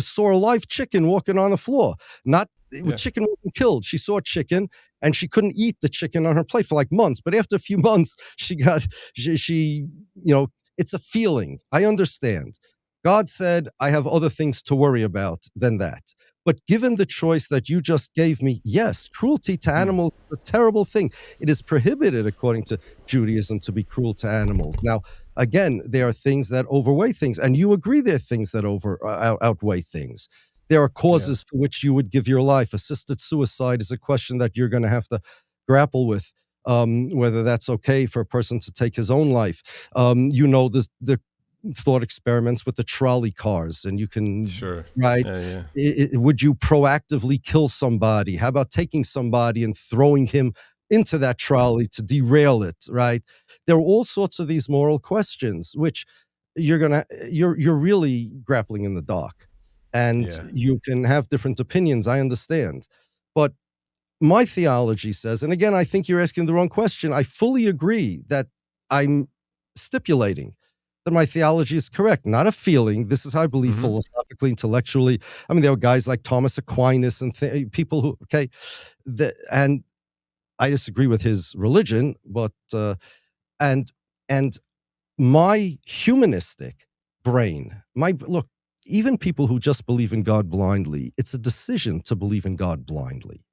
saw a live chicken walking on the floor. Chicken wasn't killed. She saw a chicken and she couldn't eat the chicken on her plate for like months. But after a few months, it's a feeling. I understand. God said, I have other things to worry about than that. But given the choice that you just gave me, yes, cruelty to animals is a terrible thing. It is prohibited, according to Judaism, to be cruel to animals. Now, again, there are things that overweigh things, and you agree there are things that outweigh things. There are causes for which you would give your life. Assisted suicide is a question that you're going to have to grapple with, whether that's okay for a person to take his own life. The thought experiments with the trolley cars, and you can would you proactively kill somebody? How about taking somebody and throwing him into that trolley to derail it, right? There are all sorts of these moral questions which you're really grappling in the dark, and you can have different opinions. I understand, but my theology says, and again, I think you're asking the wrong question. I fully agree that I'm stipulating that my theology is correct, not a feeling. This is how I believe philosophically, intellectually. I mean, there were guys like Thomas Aquinas and people who, and I disagree with his religion, but, and my humanistic brain, look, even people who just believe in God blindly, it's a decision to believe in God blindly.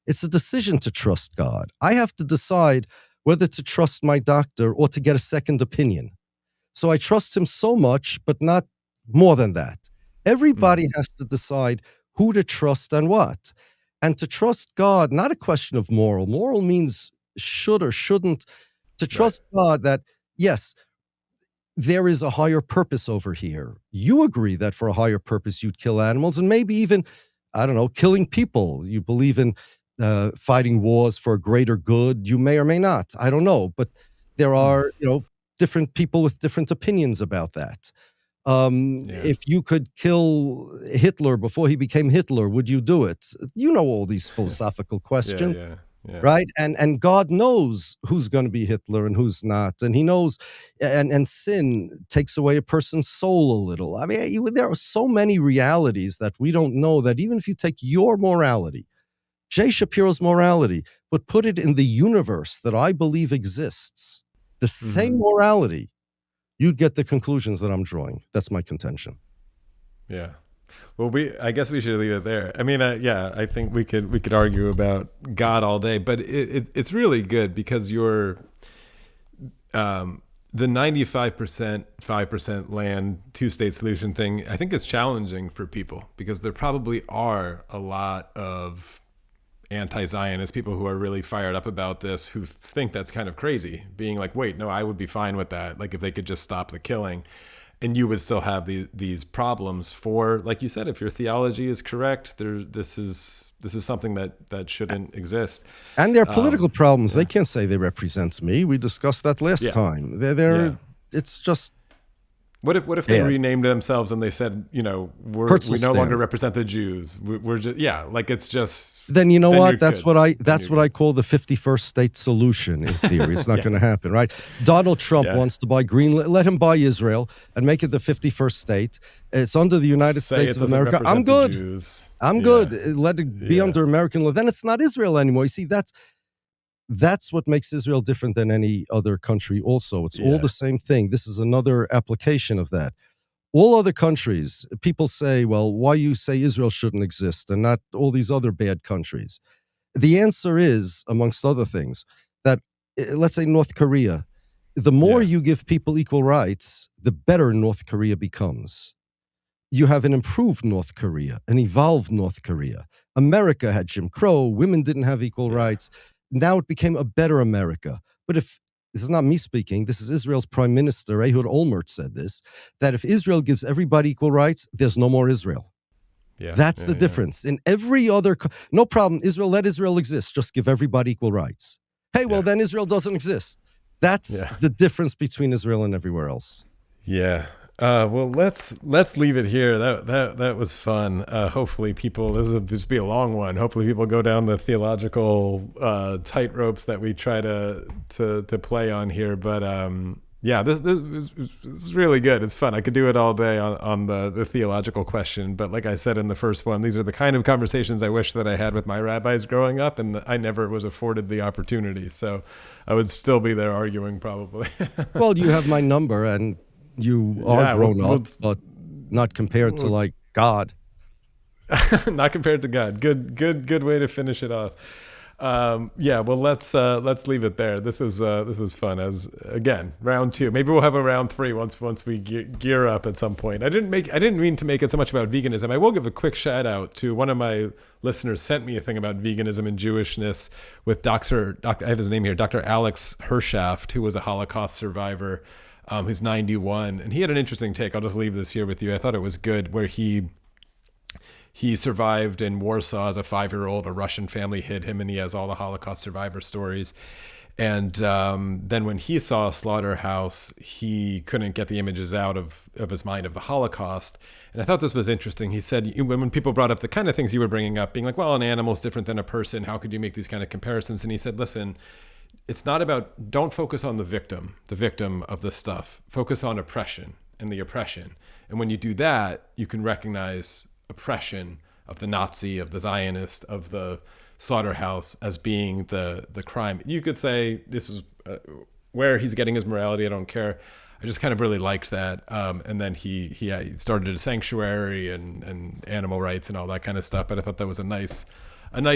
It's a decision to trust God. I have to decide whether to trust my doctor or to get a second opinion. So I trust him so much, but not more than that. Everybody has to decide who to trust and what. And to trust God, not a question of moral. Moral means should or shouldn't. To trust God that, yes, there is a higher purpose over here. You agree that for a higher purpose you'd kill animals and maybe even, I don't know, killing people. You believe in fighting wars for a greater good. You may or may not. I don't know. But there are, different people with different opinions about that. If you could kill Hitler before he became Hitler, would you do it? You know all these philosophical questions. Right? And God knows who's going to be Hitler and who's not. And he knows, and sin takes away a person's soul a little. I mean, there are so many realities that we don't know that even if you take your morality, J. Shapiro's morality, but put it in the universe that I believe exists, the same morality, you'd get the conclusions that I'm drawing. That's my contention. Yeah. Well, I guess we should leave it there. I mean, I think we could argue about God all day, but it's really good because you're the 95%, 5% land, two-state solution thing. I think is challenging for people because there probably are a lot of anti-Zionist people who are really fired up about this, who think that's kind of crazy, being like, wait, no, I would be fine with that. Like if they could just stop the killing. And you would still have these problems for, like you said, if your theology is correct, this is something that shouldn't exist. And their political problems, they can't say they represent me. We discussed that last time. It's just. What if they renamed themselves and they said, we no longer represent the Jews. We're just it's just. Then you know what? That's what I call the 51st state solution in theory. It's not going to happen, right? Donald Trump wants to buy Greenland. Let him buy Israel and make it the 51st state. It's under the United States of America. I'm good. I'm good. Let it be under American law. Then it's not Israel anymore. You see, that's what makes Israel different than any other country also. It's all the same thing. This is another application of that. All other countries, people say, well, why you say Israel shouldn't exist and not all these other bad countries? The answer is, amongst other things, that let's say North Korea, the more you give people equal rights, the better North Korea becomes. You have an improved North Korea, an evolved North Korea. America had Jim Crow, women didn't have equal rights. Now it became a better America. But if, this is not me speaking, this is Israel's Prime Minister, Ehud Olmert said this, that if Israel gives everybody equal rights, there's no more Israel. That's the difference. In every other, no problem, Israel, let Israel exist, just give everybody equal rights. Hey, well, then Israel doesn't exist. That's the difference between Israel and everywhere else. Yeah. Well, let's leave it here. That was fun. Hopefully people, this will just be a long one. Hopefully people go down the theological tight ropes that we try to play on here. But this is really good. It's fun. I could do it all day on the theological question. But like I said in the first one, these are the kind of conversations I wish that I had with my rabbis growing up, and I never was afforded the opportunity. So I would still be there arguing probably. Well, you have my number, and you are grown up, but not compared to like God. Not compared to God. Good way to finish it off. Well, let's leave it there. This was fun. As again, round 2. Maybe we'll have a round 3 once we gear up at some point. I didn't mean to make it so much about veganism. I will give a quick shout out to one of my listeners sent me a thing about veganism and Jewishness with Dr. I have his name here, Dr. Alex Hershaft, who was a Holocaust survivor. Who's 91, and he had an interesting take. I'll just leave this here with you. I thought it was good, where he survived in Warsaw as a 5-year-old. A Russian family hid him, and he has all the Holocaust survivor stories. And then when he saw Slaughterhouse, he couldn't get the images out of his mind of the Holocaust. And I thought this was interesting. He said, when people brought up the kind of things you were bringing up, being like, well, an animal is different than a person. How could you make these kind of comparisons? And he said, listen, it's not about, don't focus on the victim of the stuff. Focus on oppression and the oppression. And when you do that, you can recognize oppression of the Nazi, of the Zionist, of the Slaughterhouse as being the crime. You could say this is where he's getting his morality. I don't care. I just kind of really liked that. And then he started a sanctuary and animal rights and all that kind of stuff. But I thought that was a nice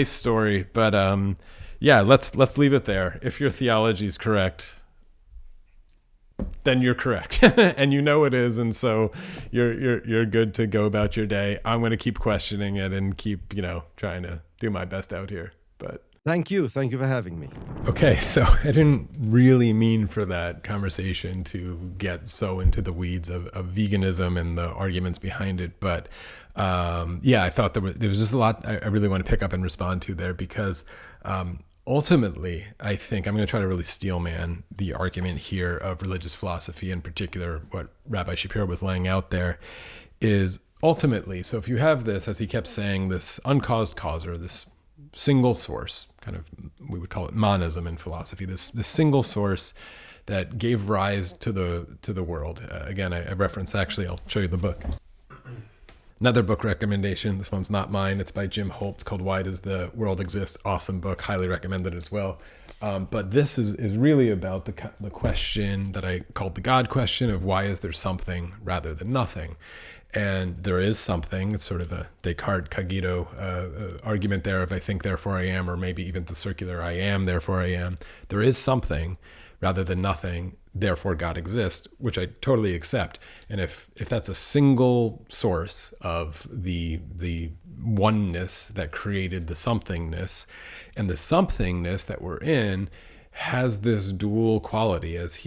story. But yeah, let's leave it there. If your theology is correct, then you're correct, and you know it is, and so you're good to go about your day. I'm going to keep questioning it and keep trying to do my best out here. But thank you for having me. Okay, so I didn't really mean for that conversation to get so into the weeds of veganism and the arguments behind it, but yeah, I thought there was just a lot I really want to pick up and respond to there, because ultimately, I think I'm going to try to really steelman the argument here of religious philosophy, in particular, what Rabbi Shapiro was laying out there is ultimately, so if you have this, as he kept saying, this uncaused cause, or this single source, kind of, we would call it monism in philosophy, this single source that gave rise to the world. Again, I reference, actually, I'll show you the book. Another book recommendation. This one's not mine. It's by Jim Holtz, called Why Does the World Exist? Awesome book. Highly recommended as well. But this is really about the question that I called the God question of why is there something rather than nothing? And there is something. It's sort of a Descartes cogito argument there of I think, therefore I am, or maybe even the circular I am, therefore I am. There is something rather than nothing, therefore God exists, which I totally accept. And if that's a single source of the oneness that created the somethingness, and the somethingness that we're in has this dual quality, as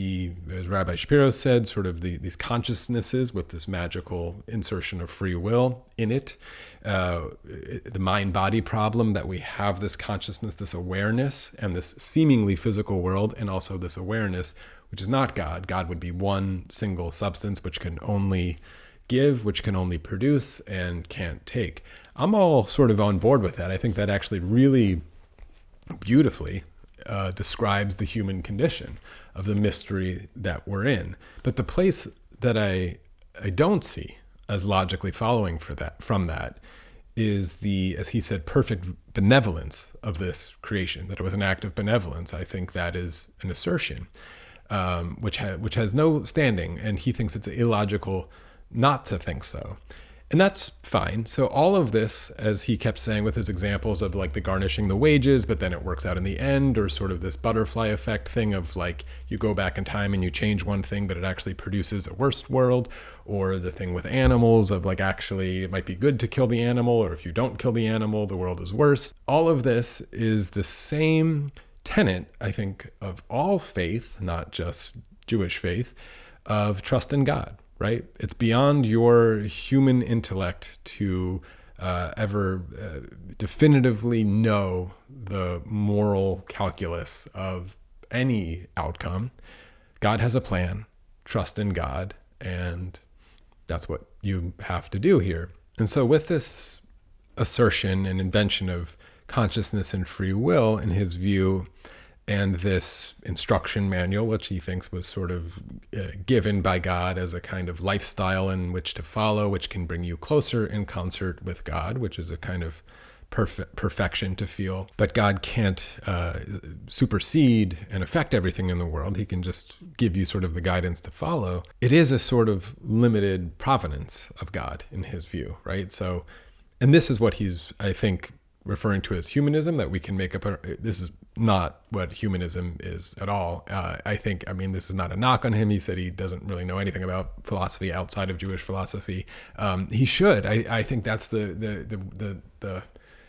Rabbi Shapiro said, sort of these consciousnesses with this magical insertion of free will in it, the mind-body problem that we have this consciousness, this awareness, and this seemingly physical world, and also this awareness, which is not God. God would be one single substance which can only give, which can only produce, and can't take. I'm all sort of on board with that. I think that actually really beautifully describes the human condition of the mystery that we're in. But the place that I don't see as logically following from that is the, as he said, perfect benevolence of this creation, that it was an act of benevolence. I think that is an assertion which has no standing, and he thinks it's illogical not to think so. And that's fine. So all of this, as he kept saying with his examples of like the garnishing the wages, but then it works out in the end, or sort of this butterfly effect thing of like you go back in time and you change one thing, but it actually produces a worse world, or the thing with animals of like actually it might be good to kill the animal, or if you don't kill the animal, the world is worse. All of this is the same tenet, I think, of all faith, not just Jewish faith, of trust in God. Right? It's beyond your human intellect to ever definitively know the moral calculus of any outcome. God has a plan, trust in God, and that's what you have to do here. And so with this assertion and invention of consciousness and free will, in his view, and this instruction manual, which he thinks was sort of given by God as a kind of lifestyle in which to follow, which can bring you closer in concert with God, which is a kind of perfection to feel. But God can't supersede and affect everything in the world. He can just give you sort of the guidance to follow. It is a sort of limited providence of God in his view, right? So, and this is what he's, I think, referring to as humanism, that we can make up. This is not what humanism is at all. I mean, this is not a knock on him. He said he doesn't really know anything about philosophy outside of Jewish philosophy. He should. I think that's the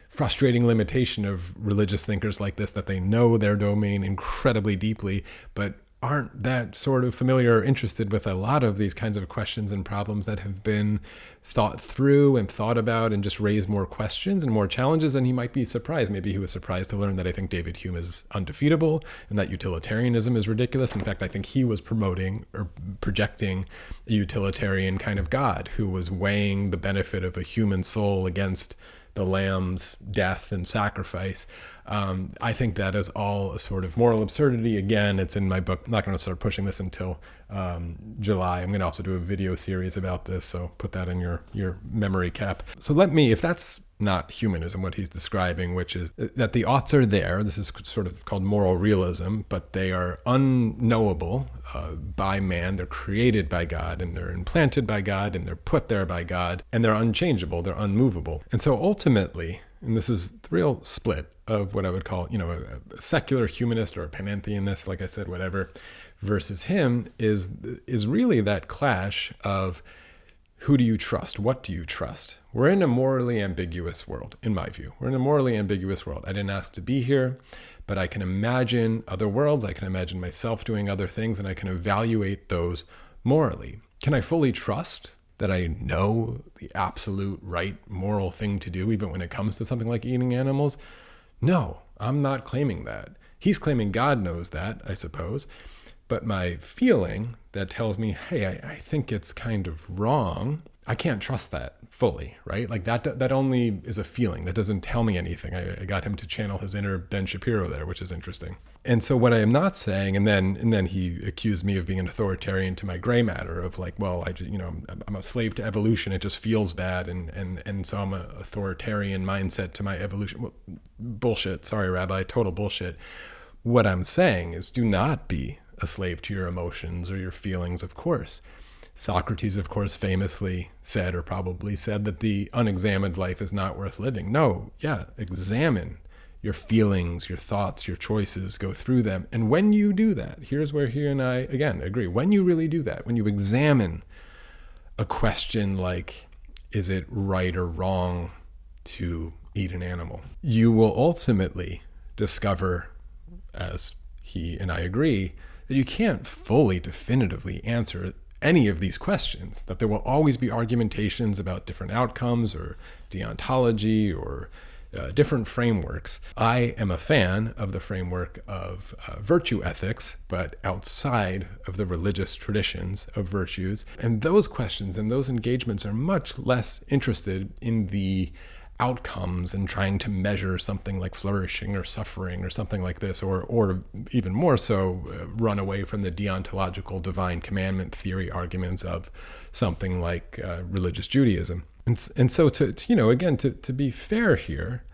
frustrating limitation of religious thinkers like this, that they know their domain incredibly deeply, but aren't that sort of familiar or interested with a lot of these kinds of questions and problems that have been thought through and thought about and just raise more questions and more challenges. And he might be surprised. Maybe he was surprised to learn that I think David Hume is undefeatable and that utilitarianism is ridiculous. In fact, I think he was promoting or projecting a utilitarian kind of God who was weighing the benefit of a human soul against the lamb's death and sacrifice. I think that is all a sort of moral absurdity. Again, it's in my book. I'm not going to start pushing this until July. I'm going to also do a video series about this, so put that in your memory cap. So if that's not humanism, what he's describing, which is that the oughts are there. This is sort of called moral realism, but they are unknowable by man. They're created by God, and they're implanted by God, and they're put there by God, and they're unchangeable, they're unmovable. And so ultimately, and this is the real split of what I would call, a secular humanist or a panentheist, like I said, whatever, versus him is really that clash of who do you trust? What do you trust? We're in a morally ambiguous world, in my view. We're in a morally ambiguous world. I didn't ask to be here, but I can imagine other worlds. I can imagine myself doing other things, and I can evaluate those morally. Can I fully trust that I know the absolute right moral thing to do, even when it comes to something like eating animals? No, I'm not claiming that. He's claiming God knows that, I suppose. But my feeling that tells me, hey, I think it's kind of wrong, I can't trust that fully, right? Like that only is a feeling. That doesn't tell me anything. I got him to channel his inner Ben Shapiro there, which is interesting. And so what I am not saying, and then he accused me of being an authoritarian to my gray matter of like, well, I'm a slave to evolution. It just feels bad. And so I'm an authoritarian mindset to my evolution. Well, bullshit. Sorry, Rabbi, total bullshit. What I'm saying is do not be a slave to your emotions or your feelings, of course. Socrates, of course, famously said, or probably said, that the unexamined life is not worth living. No, examine your feelings, your thoughts, your choices, go through them. And when you do that, here's where he and I, again, agree. When you really do that, when you examine a question like, is it right or wrong to eat an animal, you will ultimately discover, as he and I agree, that you can't fully definitively answer any of these questions, that there will always be argumentations about different outcomes or deontology or different frameworks. I am a fan of the framework of virtue ethics, but outside of the religious traditions of virtues. And those questions and those engagements are much less interested in the outcomes and trying to measure something like flourishing or suffering or something like this, or even more so, run away from the deontological divine commandment theory arguments of something like religious Judaism. And so to be fair here,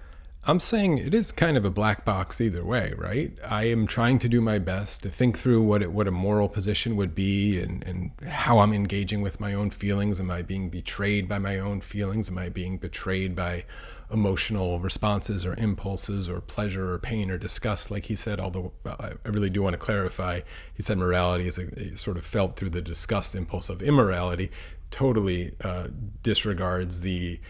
I'm saying it is kind of a black box either way, right? I am trying to do my best to think through what a moral position would be and how I'm engaging with my own feelings. Am I being betrayed by my own feelings? Am I being betrayed by emotional responses or impulses or pleasure or pain or disgust, like he said, although I really do want to clarify, he said morality is sort of felt through the disgust impulse of immorality, totally disregards the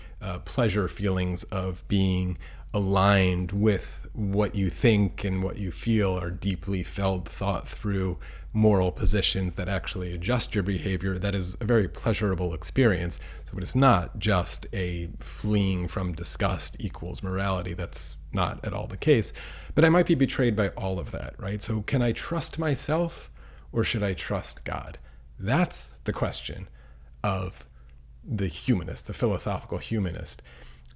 pleasure feelings of being aligned with what you think and what you feel are deeply felt, thought through moral positions that actually adjust your behavior. That is a very pleasurable experience. So it's not just a fleeing from disgust equals morality. That's not at all the case. But I might be betrayed by all of that, right? So can I trust myself or should I trust God? That's the question of the humanist, the philosophical humanist.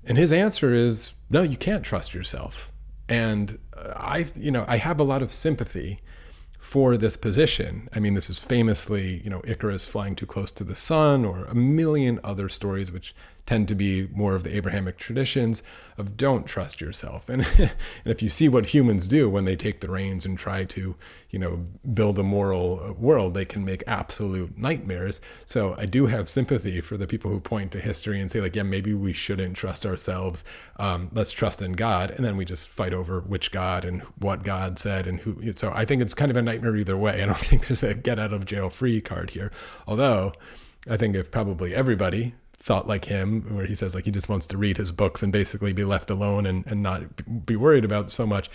And his answer is, no, you can't trust yourself. And I have a lot of sympathy for this position. I mean, this is famously, Icarus flying too close to the sun, or a million other stories which tend to be more of the Abrahamic traditions of don't trust yourself. And if you see what humans do when they take the reins and try to, build a moral world, they can make absolute nightmares. So I do have sympathy for the people who point to history and say like, yeah, maybe we shouldn't trust ourselves. Let's trust in God. And then we just fight over which God and what God said and who. So I think it's kind of a nightmare either way. I don't think there's a get out of jail free card here. Although I think if probably everybody thought like him, where he says like he just wants to read his books and basically be left alone and not be worried about so much,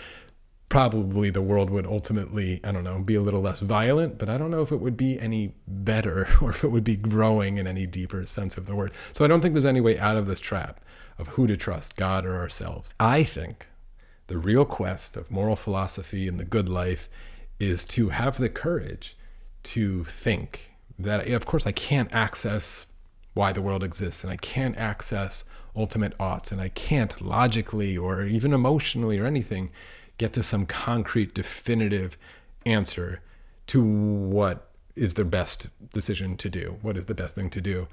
probably the world would ultimately, be a little less violent, but I don't know if it would be any better or if it would be growing in any deeper sense of the word. So I don't think there's any way out of this trap of who to trust, God or ourselves. I think the real quest of moral philosophy and the good life is to have the courage to think that, of course, I can't access why the world exists, and I can't access ultimate oughts, and I can't logically or even emotionally or anything get to some concrete, definitive answer to what is the best decision to do, what is the best thing to do.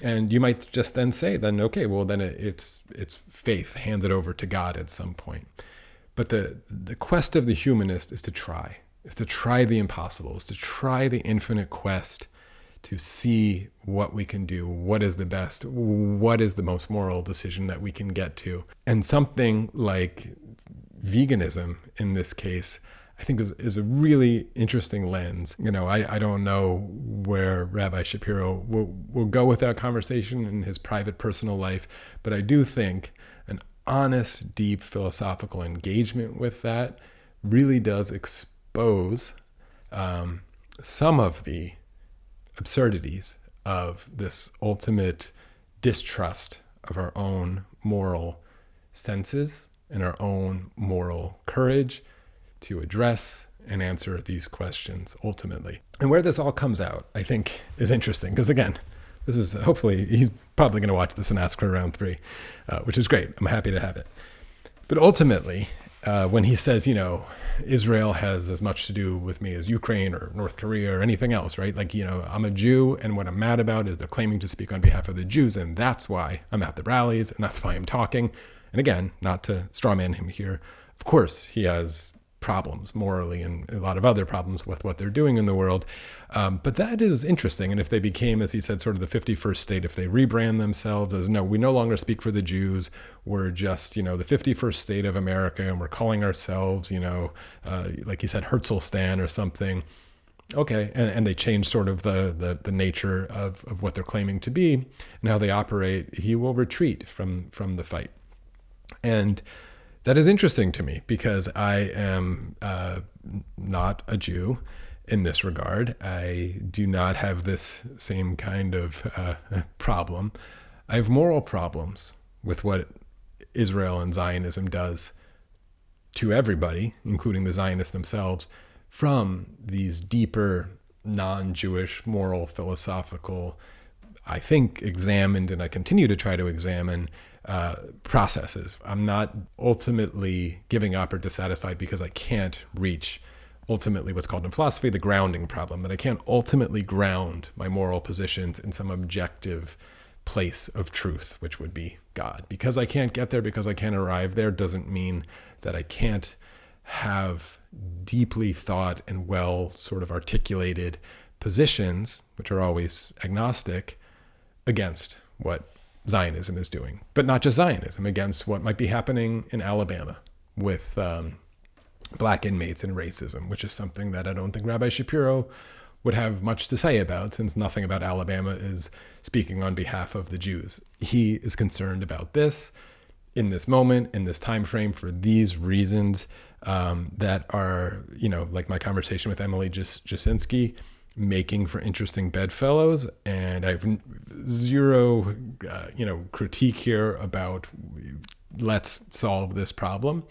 And you might just then say, okay, well, then it's faith handed over to God at some point. But the quest of the humanist is to try the impossible, is to try the infinite quest to see what we can do, what is the best, what is the most moral decision that we can get to. And something like veganism in this case, I think is a really interesting lens. I don't know where Rabbi Shapiro will go with that conversation in his private personal life, but I do think an honest, deep philosophical engagement with that really does expose some of the absurdities of this ultimate distrust of our own moral senses and our own moral courage to address and answer these questions ultimately. And where this all comes out, I think, is interesting, because again, this is hopefully, he's probably going to watch this and ask for round 3, which is great. I'm happy to have it. But ultimately, when he says, Israel has as much to do with me as Ukraine or North Korea or anything else, right? I'm a Jew, and what I'm mad about is they're claiming to speak on behalf of the Jews, and that's why I'm at the rallies, and that's why I'm talking. And again, not to strawman him here, of course, he has problems morally and a lot of other problems with what they're doing in the world. But that is interesting. And if they became, as he said, sort of the 51st state, if they rebrand themselves as, no, we no longer speak for the Jews, we're just, the 51st state of America, and we're calling ourselves, like he said, Herzlstan or something. Okay, and they change sort of the nature of what they're claiming to be and how they operate, he will retreat from the fight. And that is interesting to me, because I am not a Jew in this regard. I do not have this same kind of problem. I have moral problems with what Israel and Zionism does to everybody, including the Zionists themselves, from these deeper, non-Jewish, moral, philosophical, I think, examined, and I continue to try to examine processes. I'm not ultimately giving up or dissatisfied because I can't reach ultimately what's called in philosophy the grounding problem, that I can't ultimately ground my moral positions in some objective place of truth, which would be God. Because I can't get there, because I can't arrive there, doesn't mean that I can't have deeply thought and well sort of articulated positions, which are always agnostic, against what Zionism is doing. But not just Zionism, against what might be happening in Alabama with black inmates and racism, which is something that I don't think Rabbi Shapiro would have much to say about, since nothing about Alabama is speaking on behalf of the Jews. He is concerned about this in this moment, in this time frame, for these reasons that are, like my conversation with Emily Jasinski, making for interesting bedfellows. And I have zero, critique here about let's solve this problem.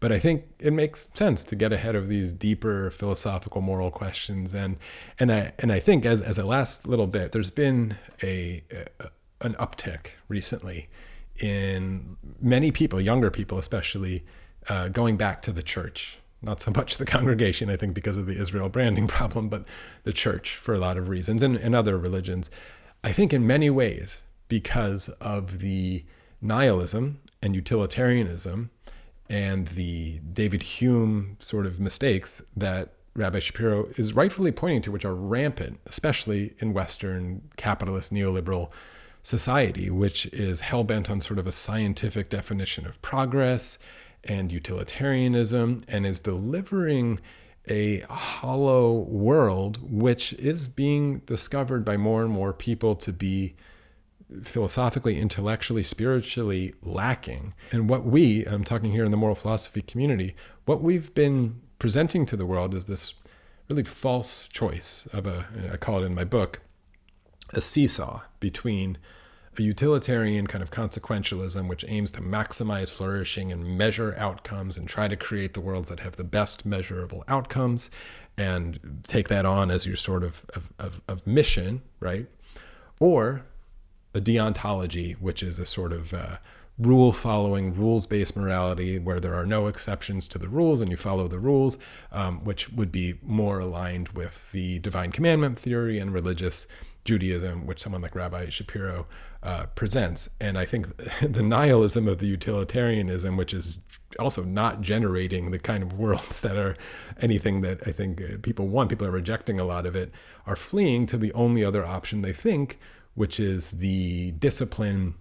But I think it makes sense to get ahead of these deeper philosophical, moral questions. And I think as a last little bit, there's been an uptick recently in many people, younger people especially, going back to the church. Not so much the congregation, I think, because of the Israel branding problem, but the church for a lot of reasons, and other religions. I think in many ways because of the nihilism and utilitarianism and the David Hume sort of mistakes that Rabbi Shapiro is rightfully pointing to, which are rampant, especially in Western capitalist neoliberal society, which is hell-bent on sort of a scientific definition of progress and utilitarianism, and is delivering a hollow world, which is being discovered by more and more people to be philosophically, intellectually, spiritually lacking. And what I'm talking here in the moral philosophy community, what we've been presenting to the world is this really false choice of I call it in my book, a seesaw between a utilitarian kind of consequentialism, which aims to maximize flourishing and measure outcomes and try to create the worlds that have the best measurable outcomes and take that on as your sort of mission, right? Or a deontology, which is a sort of rule-following, rules-based morality where there are no exceptions to the rules and you follow the rules, which would be more aligned with the divine commandment theory and religious Judaism, which someone like Rabbi Shapiro presents. And I think the nihilism of the utilitarianism, which is also not generating the kind of worlds that are anything that I think people want, people are rejecting a lot of it, are fleeing to the only other option they think, which is the discipline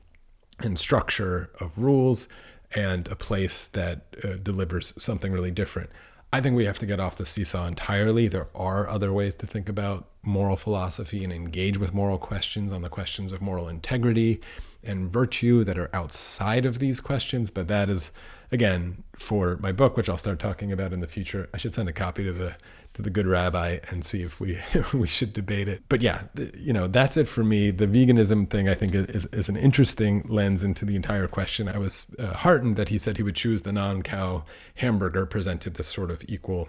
and structure of rules and a place that delivers something really different. I think we have to get off the seesaw entirely. There are other ways to think about moral philosophy and engage with moral questions on the questions of moral integrity and virtue that are outside of these questions. But that is, again, for my book, which I'll start talking about in the future. I should send a copy to the good rabbi and see if we should debate it. But yeah, that's it for me. The veganism thing, I think, is an interesting lens into the entire question. I was heartened that he said he would choose the non-cow hamburger, presented this sort of equal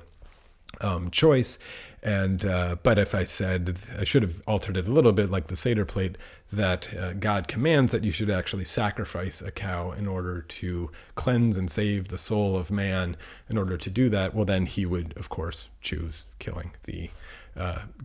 choice. And but if I said, I should have altered it a little bit, like the Seder plate, that God commands that you should actually sacrifice a cow in order to cleanse and save the soul of man. In order to do that, well, then he would, of course, choose killing the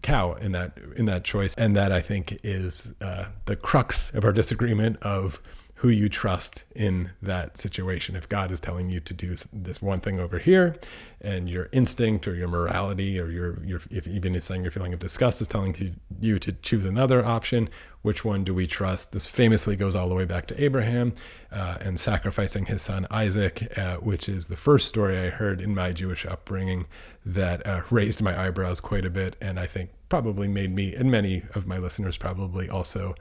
cow in that choice. And that, I think, is the crux of our disagreement of who you trust in that situation. If God is telling you to do this one thing over here, and your instinct or your morality or if even is saying your feeling of disgust is telling you to choose another option, which one do we trust? This famously goes all the way back to Abraham and sacrificing his son Isaac, which is the first story I heard in my Jewish upbringing that raised my eyebrows quite a bit, and I think probably made me, and many of my listeners probably also,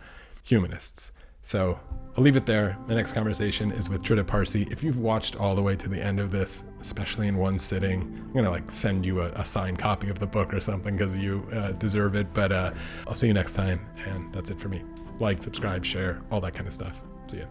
humanists. So I'll leave it there. The next conversation is with Trita Parsi. If you've watched all the way to the end of this, especially in one sitting, I'm going to send you a signed copy of the book or something because you deserve it. But I'll see you next time. And that's it for me. Like, subscribe, share, all that kind of stuff. See ya.